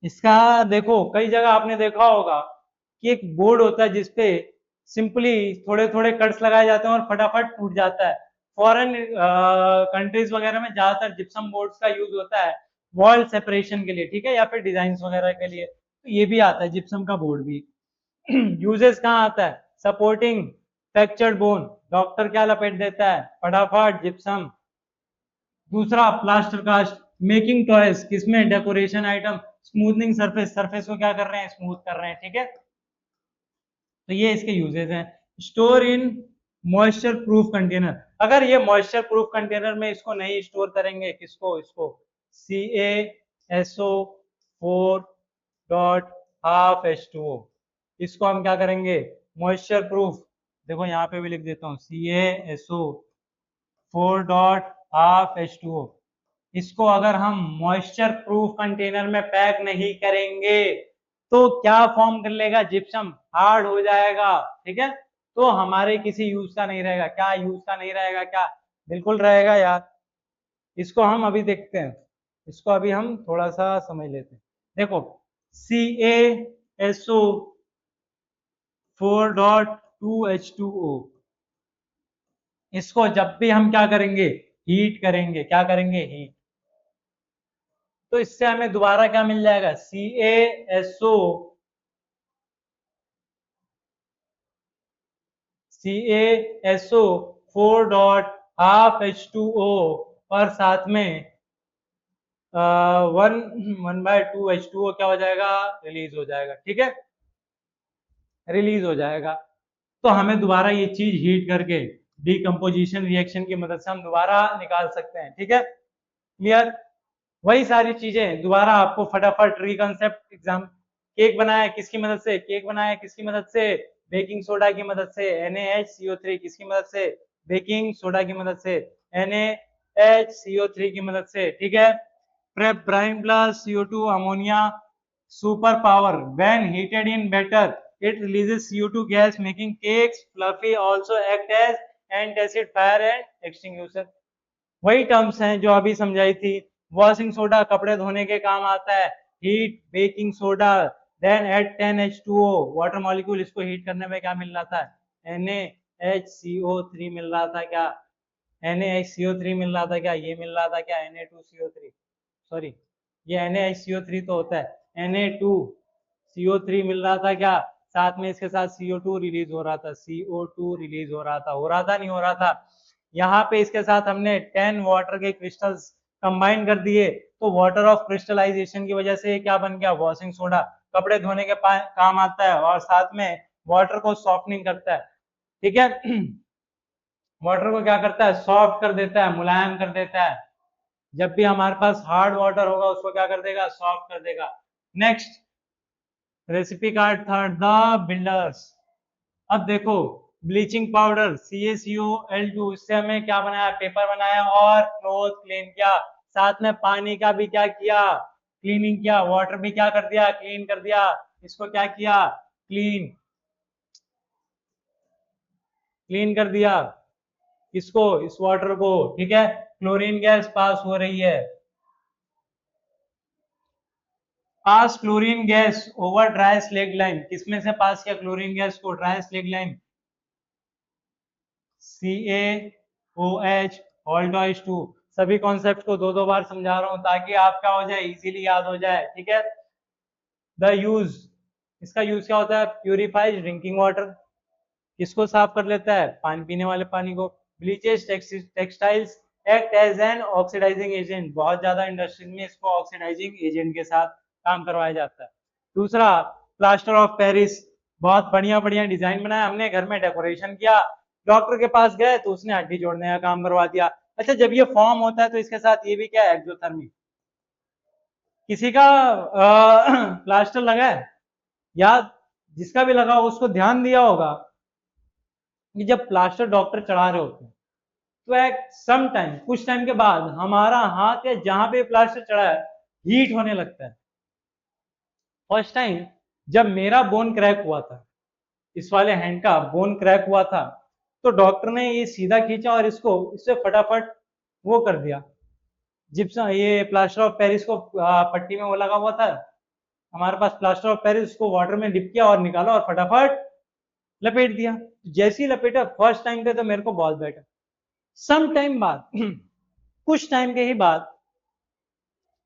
इसका देखो कई जगह आपने देखा होगा कि एक बोर्ड होता है जिसपे सिंपली थोड़े थोड़े कट्स लगाए जाते हैं और फटाफट टूट जाता है। फॉरेन कंट्रीज वगैरह में ज्यादातर जिप्सम बोर्ड्स का यूज होता है वॉल सेपरेशन के लिए, ठीक है, या फिर डिजाइन वगैरह के लिए, तो ये भी आता है जिप्सम का बोर्ड भी। यूजेस कहाँ आता है, सपोर्टिंग फ्रैक्चर्ड बोन, डॉक्टर क्या लपेट देता है, फटाफट जिप्सम। दूसरा प्लास्टर कास्ट, मेकिंग टॉयज, किसमें, decoration item, smoothening surface, surface को क्या कर रहे हैं, स्मूथ कर रहे हैं, ठीक है। तो ये इसके यूजेस हैं। Store in moisture proof container, अगर ये मॉइस्चर प्रूफ कंटेनर में इसको नहीं स्टोर करेंगे, किसको, इसको CaSO4 डॉट हाफ H2O, इसको हम क्या करेंगे, मॉइस्चर प्रूफ, देखो यहाँ पे भी लिख देता हूँ CaSO4 डॉट हाफ H2O, इसको अगर हम मॉइस्चर प्रूफ कंटेनर में पैक नहीं करेंगे तो क्या फॉर्म कर लेगा, जिप्सम हार्ड हो जाएगा, ठीक है। तो हमारे किसी यूज का नहीं रहेगा, क्या यूज का नहीं रहेगा, क्या बिल्कुल रहेगा यार। इसको हम अभी देखते हैं, इसको अभी हम थोड़ा सा समझ लेते हैं। देखो CaSO4 डॉट 2H2O, इसको जब भी हम क्या करेंगे, हीट करेंगे, क्या करेंगे, हीट, तो इससे हमें दोबारा क्या मिल जाएगा, CaSO4 डॉट हाफ H2O, और साथ में 1/2 H2O क्या हो जाएगा, रिलीज हो जाएगा, ठीक है, रिलीज हो जाएगा। तो हमें दोबारा ये चीज हीट करके डिकम्पोजिशन रिएक्शन की मदद से हम दोबारा निकाल सकते हैं, ठीक है, क्लियर। वही सारी चीजें दोबारा आपको फटाफट रिकॉन्सेप्ट एग्जाम, केक बनाया किसकी मदद से, केक बनाया किसकी मदद से, बेकिंग सोडा की मदद से, NaHCO3 किसकी मदद से, बेकिंग सोडा की मदद से, NaHCO3 की मदद से, ठीक है। Prep brine plus CO2 ammonia super power, when heated in better it releases CO2 gas making cakes fluffy, also act as antacid fire and extinguisher। वही टर्म्स हैं जो अभी समझाई थी। वॉशिंग सोडा कपड़े धोने के काम आता है, heat baking soda, then at 10H2O water molecule, इसको हीट करने में क्या मिल रहा था, NaHCO3 मिल रहा था, क्या NaHCO3 मिल रहा था, क्या ये मिल रहा था, क्या Na2CO3, सॉरी ये NaHCO3 तो होता है, Na2CO3 मिल रहा था, क्या साथ में इसके साथ CO2 रिलीज हो रहा था, CO2 रिलीज हो रहा था नहीं हो रहा था। यहाँ पे इसके साथ हमने 10 वाटर के क्रिस्टल्स कंबाइन कर दिए, तो वाटर ऑफ क्रिस्टलाइजेशन की वजह से क्या बन गया, वॉशिंग सोडा, कपड़े धोने के काम आता है और साथ में वाटर को सॉफ्टनिंग करता है, ठीक है। वाटर को क्या करता है, सॉफ्ट कर देता है, मुलायम कर देता है। जब भी हमारे पास हार्ड वाटर होगा उसको क्या कर देगा, सॉफ्ट कर देगा। Next recipe card third, the builders. अब देखो ब्लीचिंग पाउडर CaCO2, इससे हमें क्या बनाया, पेपर बनाया और क्लोथ क्लीन किया, साथ में पानी का भी क्या किया, क्लीनिंग किया, वाटर भी क्या कर दिया, क्लीन कर दिया, इसको क्या किया, क्लीन क्लीन कर दिया, इसको, इस वाटर को, ठीक है। क्लोरीन गैस पास हो रही है, pass chlorine gas over dry slaked lime, किसमें से पास किया क्लोरीन गैस को, ड्राई स्लेग लाइन, CaOH ऑल्टोइस 2। सभी कॉन्सेप्ट को दो दो बार समझा रहा हूं ताकि आप क्या हो जाए, इजीली याद हो जाए, ठीक है। द यूज, इसका यूज क्या होता है, प्यूरिफाइज ड्रिंकिंग वाटर, किसको साफ कर लेता है, पानी पीने वाले पानी को, bleaches textiles act as an oxidising agent, बहुत ज्यादा इंडस्ट्रीज में इसको ऑक्सीडाइजिंग एजेंट के साथ काम करवाया जाता है। दूसरा प्लास्टर ऑफ पेरिस, बहुत बढ़िया बढ़िया डिजाइन बनाया हमने, घर में डेकोरेशन किया, डॉक्टर के पास गए तो उसने हड्डी जोड़ने का काम करवा दिया। अच्छा जब ये फॉर्म होता है तो इसके साथ ये भी क्या है, एक्सोथर्मी। किसी का प्लास्टर लगा है या जिसका भी लगा हो उसको ध्यान दिया होगा कि जब प्लास्टर डॉक्टर चढ़ा रहे होते हैं तो एक सम टाइम, कुछ टाइम के बाद हमारा हाथ या जहां पे प्लास्टर चढ़ा है हीट होने लगता है। फर्स्ट टाइम जब मेरा बोन क्रैक हुआ था, इस वाले हैंड का बोन क्रैक हुआ था, तो डॉक्टर ने ये सीधा खींचा और इसको इससे फटाफट वो कर दिया, जिप्सम, ये प्लास्टर ऑफ पेरिस को पट्टी में वो लगा हुआ था हमारे पास प्लास्टर ऑफ पेरिस, उसको वाटर में डिप किया और निकाला और फटाफट लपेट दिया। जैसे ही लपेटा फर्स्ट टाइम पे तो मेरे को बहुत बैठा, सम टाइम बाद कुछ टाइम के ही बाद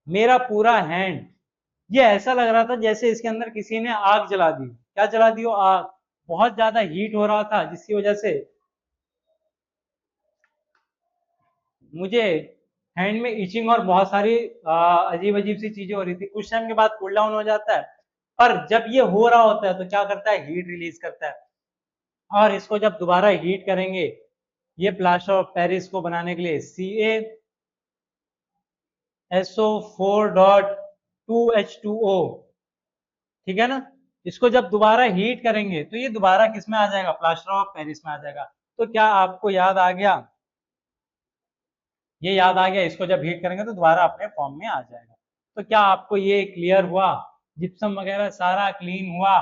मेरा पूरा हैंड ये ऐसा लग रहा था जैसे इसके अंदर किसी ने आग जला दी। क्या जला दी हो, आग। बहुत ज्यादा हीट हो रहा था जिसकी वजह से मुझे हैंड में इचिंग और बहुत सारी अजीब अजीब सी चीजें हो रही थी। कुछ टाइम के बाद कूल डाउन हो जाता है, पर जब ये हो रहा होता है तो क्या करता है, हीट रिलीज करता है। और इसको जब दोबारा हीट करेंगे, ये प्लास्टर ऑफ पेरिस को बनाने के लिए CaSO4.2H2O, ठीक है ना, इसको जब दोबारा हीट करेंगे तो ये दोबारा किस में आ जाएगा, प्लास्टर ऑफ पेरिस में आ जाएगा। तो क्या आपको याद आ गया, ये याद आ गया, इसको जब हीट करेंगे तो दोबारा अपने फॉर्म में आ जाएगा। तो क्या आपको ये क्लियर हुआ, जिप्सम वगैरह सारा क्लीन हुआ।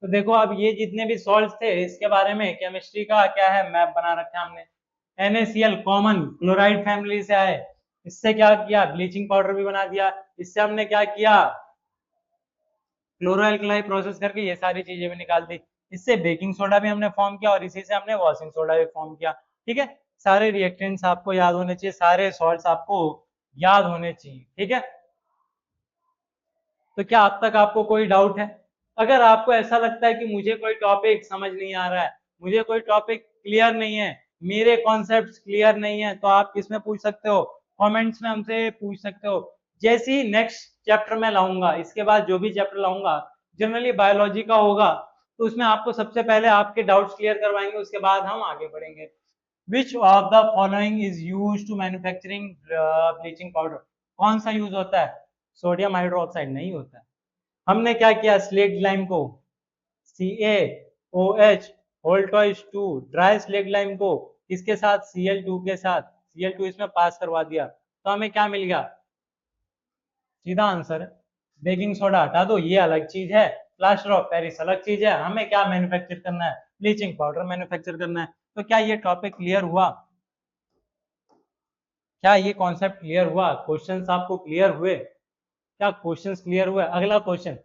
तो देखो अब ये जितने भी सॉल्ट्स थे इसके बारे में केमिस्ट्री का क्या है, मैप बना रखा है हमने। NaCl कॉमन क्लोराइड फैमिली से आए, इससे क्या किया, ब्लीचिंग पाउडर भी बना दिया। इससे हमने क्या किया, क्लोरोअल्कलाई प्रोसेस करके ये सारी चीजें भी निकाल दी। इससे बेकिंग सोडा भी हमने फॉर्म किया और इसी से हमने वॉशिंग सोडा भी फॉर्म किया। ठीक है, सारे रिएक्टेंट्स आपको याद होने चाहिए, सारे सॉल्ट्स आपको याद होने चाहिए। ठीक है, तो क्या अब तक आपको कोई डाउट है? अगर आपको ऐसा लगता है कि मुझे कोई टॉपिक समझ नहीं आ रहा है, मुझे कोई टॉपिक क्लियर नहीं है, मेरे कॉन्सेप्ट्स क्लियर नहीं है, तो आप किसमें पूछ सकते हो, कमेंट्स में हमसे पूछ सकते हो। जैसे ही नेक्स्ट चैप्टर में लाऊंगा, इसके बाद जो भी चैप्टर लाऊंगा जनरली बायोलॉजी का होगा, तो उसमें आपको सबसे पहले आपके डाउट्स क्लियर करवाएंगे, उसके बाद हम आगे बढ़ेंगे। Which of the following is use to manufacturing bleaching powder, कौन सा यूज होता है, सोडियम हाइड्रोक्साइड नहीं होता है। हमने क्या किया, स्लेक्ट लाइम को CaOH whole twice 2 dry slaked lime को इसके साथ Cl2 के साथ, Cl2 इसमें पास करवा दिया, तो हमें क्या मिल गया, सीधा आंसर है। बेकिंग सोडा हटा दो, ये अलग चीज है, प्लास्टर ऑफ पेरिस अलग चीज है, हमें क्या मैन्युफैक्चर करना है, ब्लीचिंग पाउडर मैन्युफैक्चर करना है। तो क्या ये टॉपिक क्लियर हुआ, क्या ये कॉन्सेप्ट क्लियर हुआ, क्वेश्चंस आपको क्लियर हुए, क्या क्वेश्चंस क्लियर हुए? अगला question,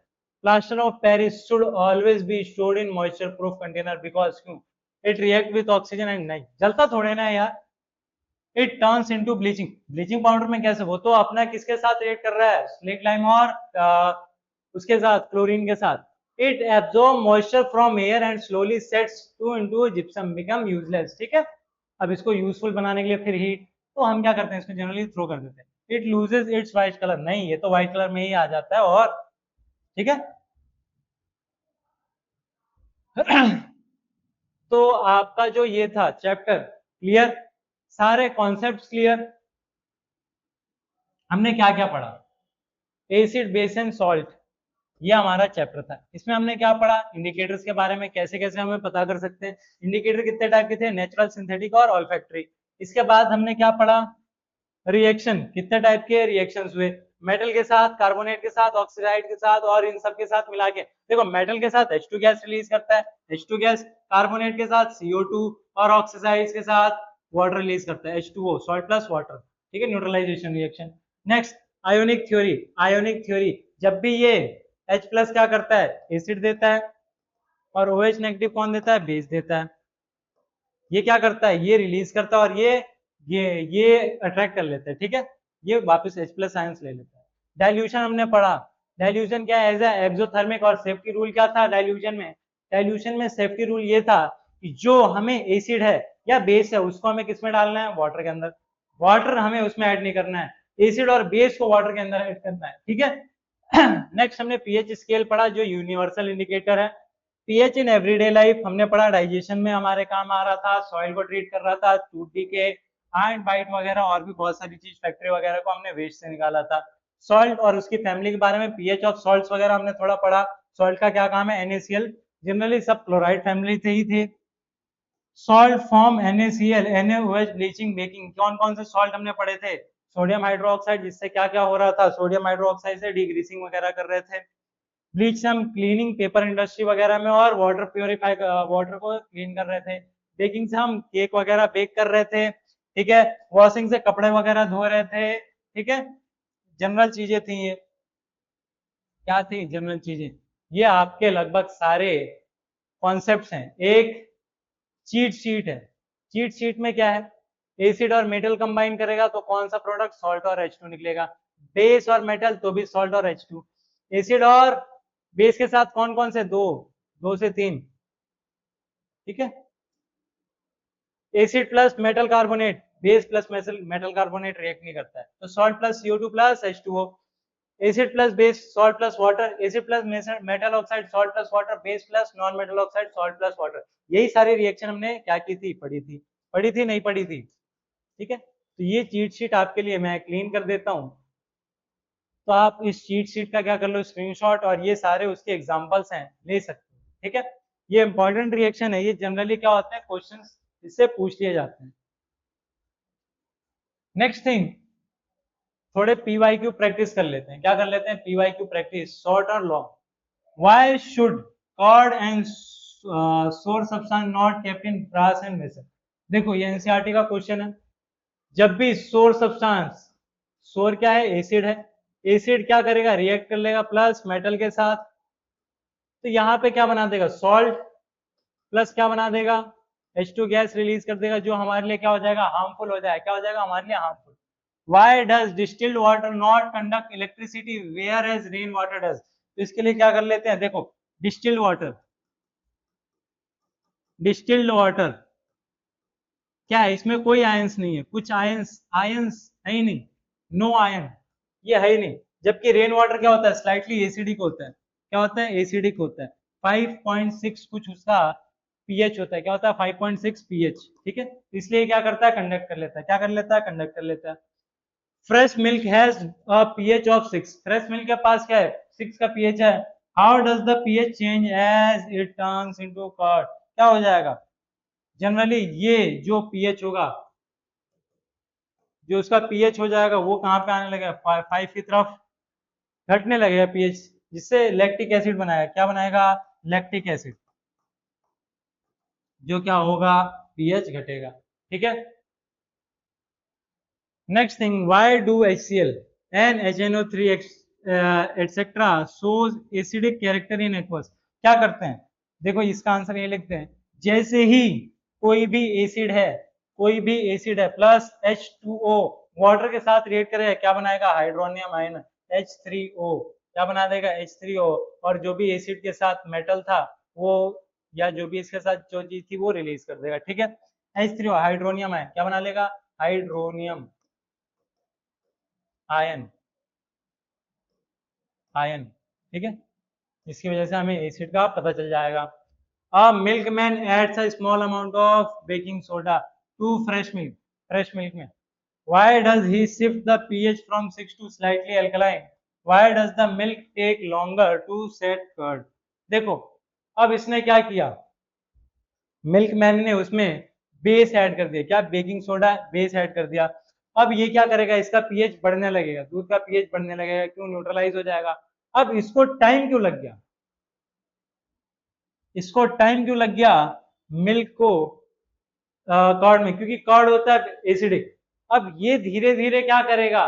plaster of Paris should always be stored in moisture proof container because क्यों, it react with oxygen and, नहीं जलता थोड़े ना यार, it turns into bleaching, bleaching powder में कैसे, वो तो अपना किसके साथ रिएक्ट कर रहा है, स्लेट लाइम और उसके साथ क्लोरीन के साथ। It absorb moisture from air and slowly sets to into gypsum become useless. ठीक है, अब इसको यूजफुल बनाने के लिए फिर हीट, तो हम क्या करते हैं, इसको जनरली थ्रो कर देते हैं। It loses it's white colour, नहीं ये तो व्हाइट कलर में ही आ जाता है। और ठीक है तो आपका जो ये था चैप्टर क्लियर, सारे कॉन्सेप्ट्स क्लियर। हमने क्या क्या पढ़ा, एसिड बेस एंड सॉल्ट, ये हमारा चैप्टर था। इसमें हमने क्या पढ़ा, इंडिकेटर्स के बारे में, कैसे कैसे हमें पता कर सकते हैं। इंडिकेटर कितने टाइप के थे, नेचुरल, सिंथेटिक और ऑल्फैक्टरी। इसके बाद हमने क्या पढ़ा, रिएक्शन, कितने टाइप के रिएक्शंस हुए, मेटल के साथ, कार्बोनेट के साथ, ऑक्सीडाइड के साथ और इन सब के साथ मिला के। देखो मेटल के साथ H2 गैस रिलीज करता है, H2 गैस, कार्बोनेट के साथ CO2 और ऑक्सीडाइड के साथ वाटर रिलीज करता है, H2O, सॉल्ट प्लस वाटर। ठीक है, neutralisation reaction. Next ionic theory, ionic theory, जब भी ये H प्लस क्या करता है, एसिड देता है, और OH नेगेटिव कौन देता है, बेस देता है। ये क्या करता है, ये रिलीज करता है और ये अट्रैक्ट कर लेते हैं। ठीक है, ये वापस H प्लस आयंस ले लेता है। डाइल्यूशन हमने पढ़ा, डाइल्यूशन क्या है, एज एक्सोथर्मिक, और सेफ्टी रूल क्या था डाइल्यूशन में, डाइल्यूशन में सेफ्टी रूल ये था कि जो हमें एसिड है या बेस है उसको हमें किस में डालना है, वाटर के अंदर। वाटर हमें उसमें ऐड नहीं करना है, एसिड और बेस को वाटर के अंदर ऐड करना है, ठीक है। नेक्स्ट हमने पीएच स्केल पढ़ा जो यूनिवर्सल इंडिकेटर है। पीएच इन एवरीडे लाइफ हमने पढ़ा, डाइजेशन में हमारे काम आ रहा था, सॉइल को ट्रीट कर रहा था, टूटी के एंड बाइट वगैरह और भी बहुत सारी चीज, फैक्ट्री वगैरह को हमने वेस्ट से निकाला था। सॉल्ट और उसकी फैमिली के बारे में, पीएच ऑफ सॉल्ट्स वगैरह हमने थोड़ा पढ़ा। सॉल्ट का क्या काम है, NaCl, जनरली सब क्लोराइड फैमिली से ही थे। Salt form NaCl, NaOH, bleaching, baking, कौन कौन से सॉल्ट हमने पढ़े थे, सोडियम हाइड्रोक्साइड, जिससे क्या क्या हो रहा था, सोडियम हाइड्रोक्साइड से डीग्रीसिंग वगैरह कर रहे थे। ब्लीच हम क्लीनिंग, पेपर इंडस्ट्री वगैरह में, और वाटर प्योरीफाई, वाटर को क्लीन कर रहे थे। बेकिंग से हम केक वगैरह बेक कर रहे थे, ठीक है। वॉशिंग से कपड़े वगैरह धो रहे थे, ठीक है। जनरल चीजें थी ये, क्या थी जनरल चीजें, ये आपके लगभग सारे कॉन्सेप्ट्स हैं। एक चीट शीट है, चीट शीट में क्या है, एसिड और मेटल कंबाइन करेगा तो कौन सा प्रोडक्ट, सॉल्ट और H2 निकलेगा। बेस और मेटल तो भी सॉल्ट और H2। एसिड और बेस के साथ कौन कौन से, दो से तीन, ठीक है। Acid plus metal carbonate, base plus metal carbonate react नहीं करता है, तो salt plus CO2 plus H2O। Acid plus base, salt plus water, acid plus metal oxide, salt plus water, base plus non metal oxide, salt plus water. यही सारी reaction हमने क्या की थी, पढ़ी थी नहीं पढ़ी थी, ठीक है। तो ये चीट शीट आपके लिए मैं क्लीन कर देता हूं, तो आप इस चीट शीट का क्या कर लो, स्क्रीनशॉट, और ये सारे उसके एग्जांपल्स हैं, ले सकते हो, ठीक है। ये इंपॉर्टेंट रिएक्शन है, ये जनरली क्या होते हैं, क्वेश्चंस इससे पूछ लिए जाते हैं। नेक्स्ट थिंग, थोड़े PYQ प्रैक्टिस कर लेते हैं, क्या कर लेते हैं, PYQ प्रैक्टिस, शॉर्ट और long. Why should curd and sour substance not kept in brass and vessel. देखो ये एनसीईआरटी का क्वेश्चन है। जब भी सोर सब्सटेंस, सोर क्या है, एसिड है, एसिड क्या करेगा, रिएक्ट कर लेगा प्लस मेटल के साथ, तो यहाँ पे क्या बना देगा, सॉल्ट, प्लस क्या बना देगा, H2 गैस रिलीज कर देगा, जो हमारे लिए क्या हो जाएगा, हार्मफुल हो जाएगा, क्या हो जाएगा हमारे लिए, harmful. Why does distilled water not conduct electricity whereas rain water does? तो इसके लिए क्या कर लेते हैं, देखो डिस्टिल्ड वाटर, डिस्टिल्ड वाटर क्या है, इसमें कोई आयंस नहीं है, कुछ आयंस, आयंस है ही नहीं, नो आयन, ये है ही नहीं। जबकि रेन वाटर क्या होता है, स्लाइटली एसिडिक होता है, क्या होता है, एसिडिक होता है। 5.6 कुछ उसका पीएच होता है, क्या होता है, 5.6 पीएच, ठीक है। इसलिए क्या करता है, कंडक्ट कर लेता है, क्या कर लेता है, कंडक्ट कर लेता है। Fresh milk has a pH of 6, fresh milk के पास क्या है, 6 का पीएच है। How does the pH change as it turns into curd, क्या हो जाएगा, जनरली ये जो पीएच होगा, जो उसका पीएच हो जाएगा वो कहाँ पे आने लगेगा, 5 की तरफ घटने लगेगा पीएच, जिससे लैक्टिक एसिड बनाएगा, क्या बनाएगा, लैक्टिक एसिड, जो क्या होगा, पीएच घटेगा, ठीक है। Next thing, why do HCl and HNO3 etc. shows acidic character in aqueous? क्या करते हैं, देखो इसका आंसर ये लिखते हैं, जैसे ही कोई भी एसिड है, कोई भी एसिड है प्लस H2O वाटर के साथ रिएक्ट करेगा, क्या बनाएगा, हाइड्रोनियम आयन, H3O, क्या बना देगा, H3O, और जो भी एसिड के साथ मेटल था वो, या जो भी इसके साथ जो चीज थी वो रिलीज कर देगा, ठीक है। H3O हाइड्रोनियम आयन, क्या बना लेगा, हाइड्रोनियम आयन, आयन, ठीक है। इसकी वजह से हमें एसिड का पता चल जाएगा। A milkman adds a small amount of baking soda to fresh milk, fresh milk में, why does he shift the pH from 6 to slightly alkaline, why does the milk take longer to set curd. देखो अब इसने क्या किया, milkman ने उसमें base add कर दिया, क्या, बेकिंग सोडा, बेस ऐड कर दिया। अब ये क्या करेगा, इसका पीएच बढ़ने लगेगा, दूध का पीएच बढ़ने लगेगा, क्यों, न्यूट्रलाइज हो जाएगा। अब इसको टाइम क्यों लग गया, इसको टाइम क्यों लग गया, मिल्क को कर्ड में, क्योंकि कर्ड होता है एसिडिक। अब ये धीरे धीरे क्या करेगा,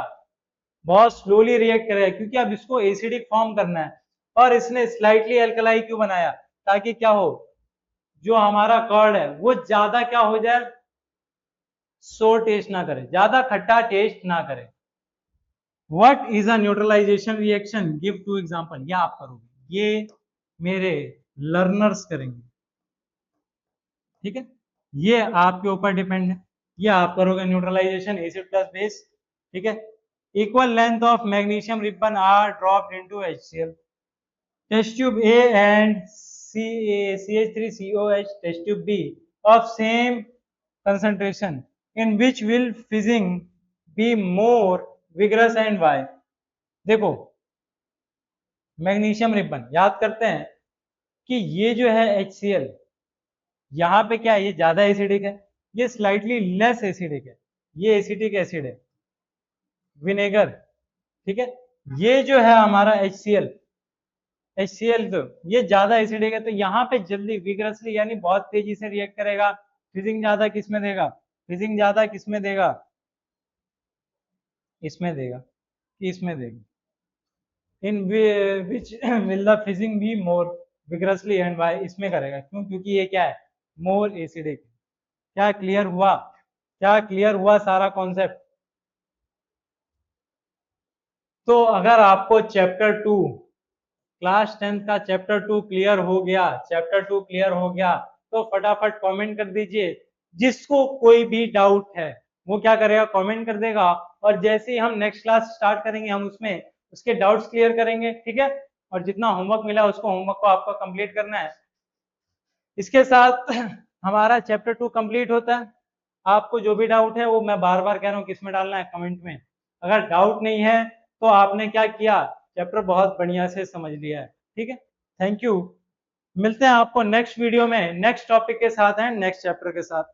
बहुत स्लोली रिएक्ट करेगा, क्योंकि अब इसको एसिडिक फॉर्म करना है, और इसने स्लाइटली अल्कलाई क्यों बनाया, ताकि क्या हो, जो हमारा कर्ड है वो ज्यादा क्या हो जाए, सोर टेस्ट ना करे, ज्यादा खट्टा टेस्ट ना करे। What is a neutralisation reaction, give two example, ये आप करोगे, ये मेरे लर्नर्स करेंगे, ठीक है। ये आपके ऊपर डिपेंड है, ये आप करोगे न्यूट्रलाइजेशन एसिड प्लस बेस, ठीक है। Equal length of magnesium ribbon are dropped into HCl, test tube A and CH3COH, test tube B of same concentration in which will fizzing be more vigorous and why। देखो magnesium ribbon याद करते हैं कि ये जो है HCl, यहाँ पे क्या है, ये ज्यादा एसिडिक है, ये स्लाइटली लेस एसिडिक है, ये एसिटिक एसिड है विनेगर, ठीक है। ये जो है हमारा HCl तो ये ज्यादा एसिडिक है, तो यहाँ पे जल्दी विगरसली यानी बहुत तेजी से रिएक्ट करेगा। फिजिंग ज्यादा किसमें देगा, फिजिंग ज्यादा किसमें देगा, इसमें देगा कि इसमें देगा, in which will the fizzing be more vigorously and why, इसमें करेगा, क्यों, क्योंकि ये क्या है, मोर एसिडिक। क्या क्लियर हुआ, क्या क्लियर हुआ सारा कॉन्सेप्ट। तो अगर आपको चैप्टर 2 क्लास 10 का चैप्टर 2 क्लियर हो गया, चैप्टर 2 क्लियर हो गया, तो फटाफट कमेंट कर दीजिए। जिसको कोई भी डाउट है वो क्या करेगा, कमेंट कर देगा, और जैसे ही हम नेक्स्ट क्लास स्टार्ट करेंगे हम उसमें उसके डाउट्स क्लियर करेंगे, ठीक है। और जितना होमवर्क मिला उसको होमवर्क को आपको कंप्लीट करना है। इसके साथ हमारा चैप्टर 2 कंप्लीट होता है। आपको जो भी डाउट है वो मैं बार बार कह रहा हूँ किसमें डालना है, कमेंट में। अगर डाउट नहीं है तो आपने क्या किया, चैप्टर बहुत बढ़िया से समझ लिया है, ठीक है। थैंक यू, मिलते हैं आपको नेक्स्ट वीडियो में नेक्स्ट टॉपिक के साथ है, नेक्स्ट चैप्टर के साथ।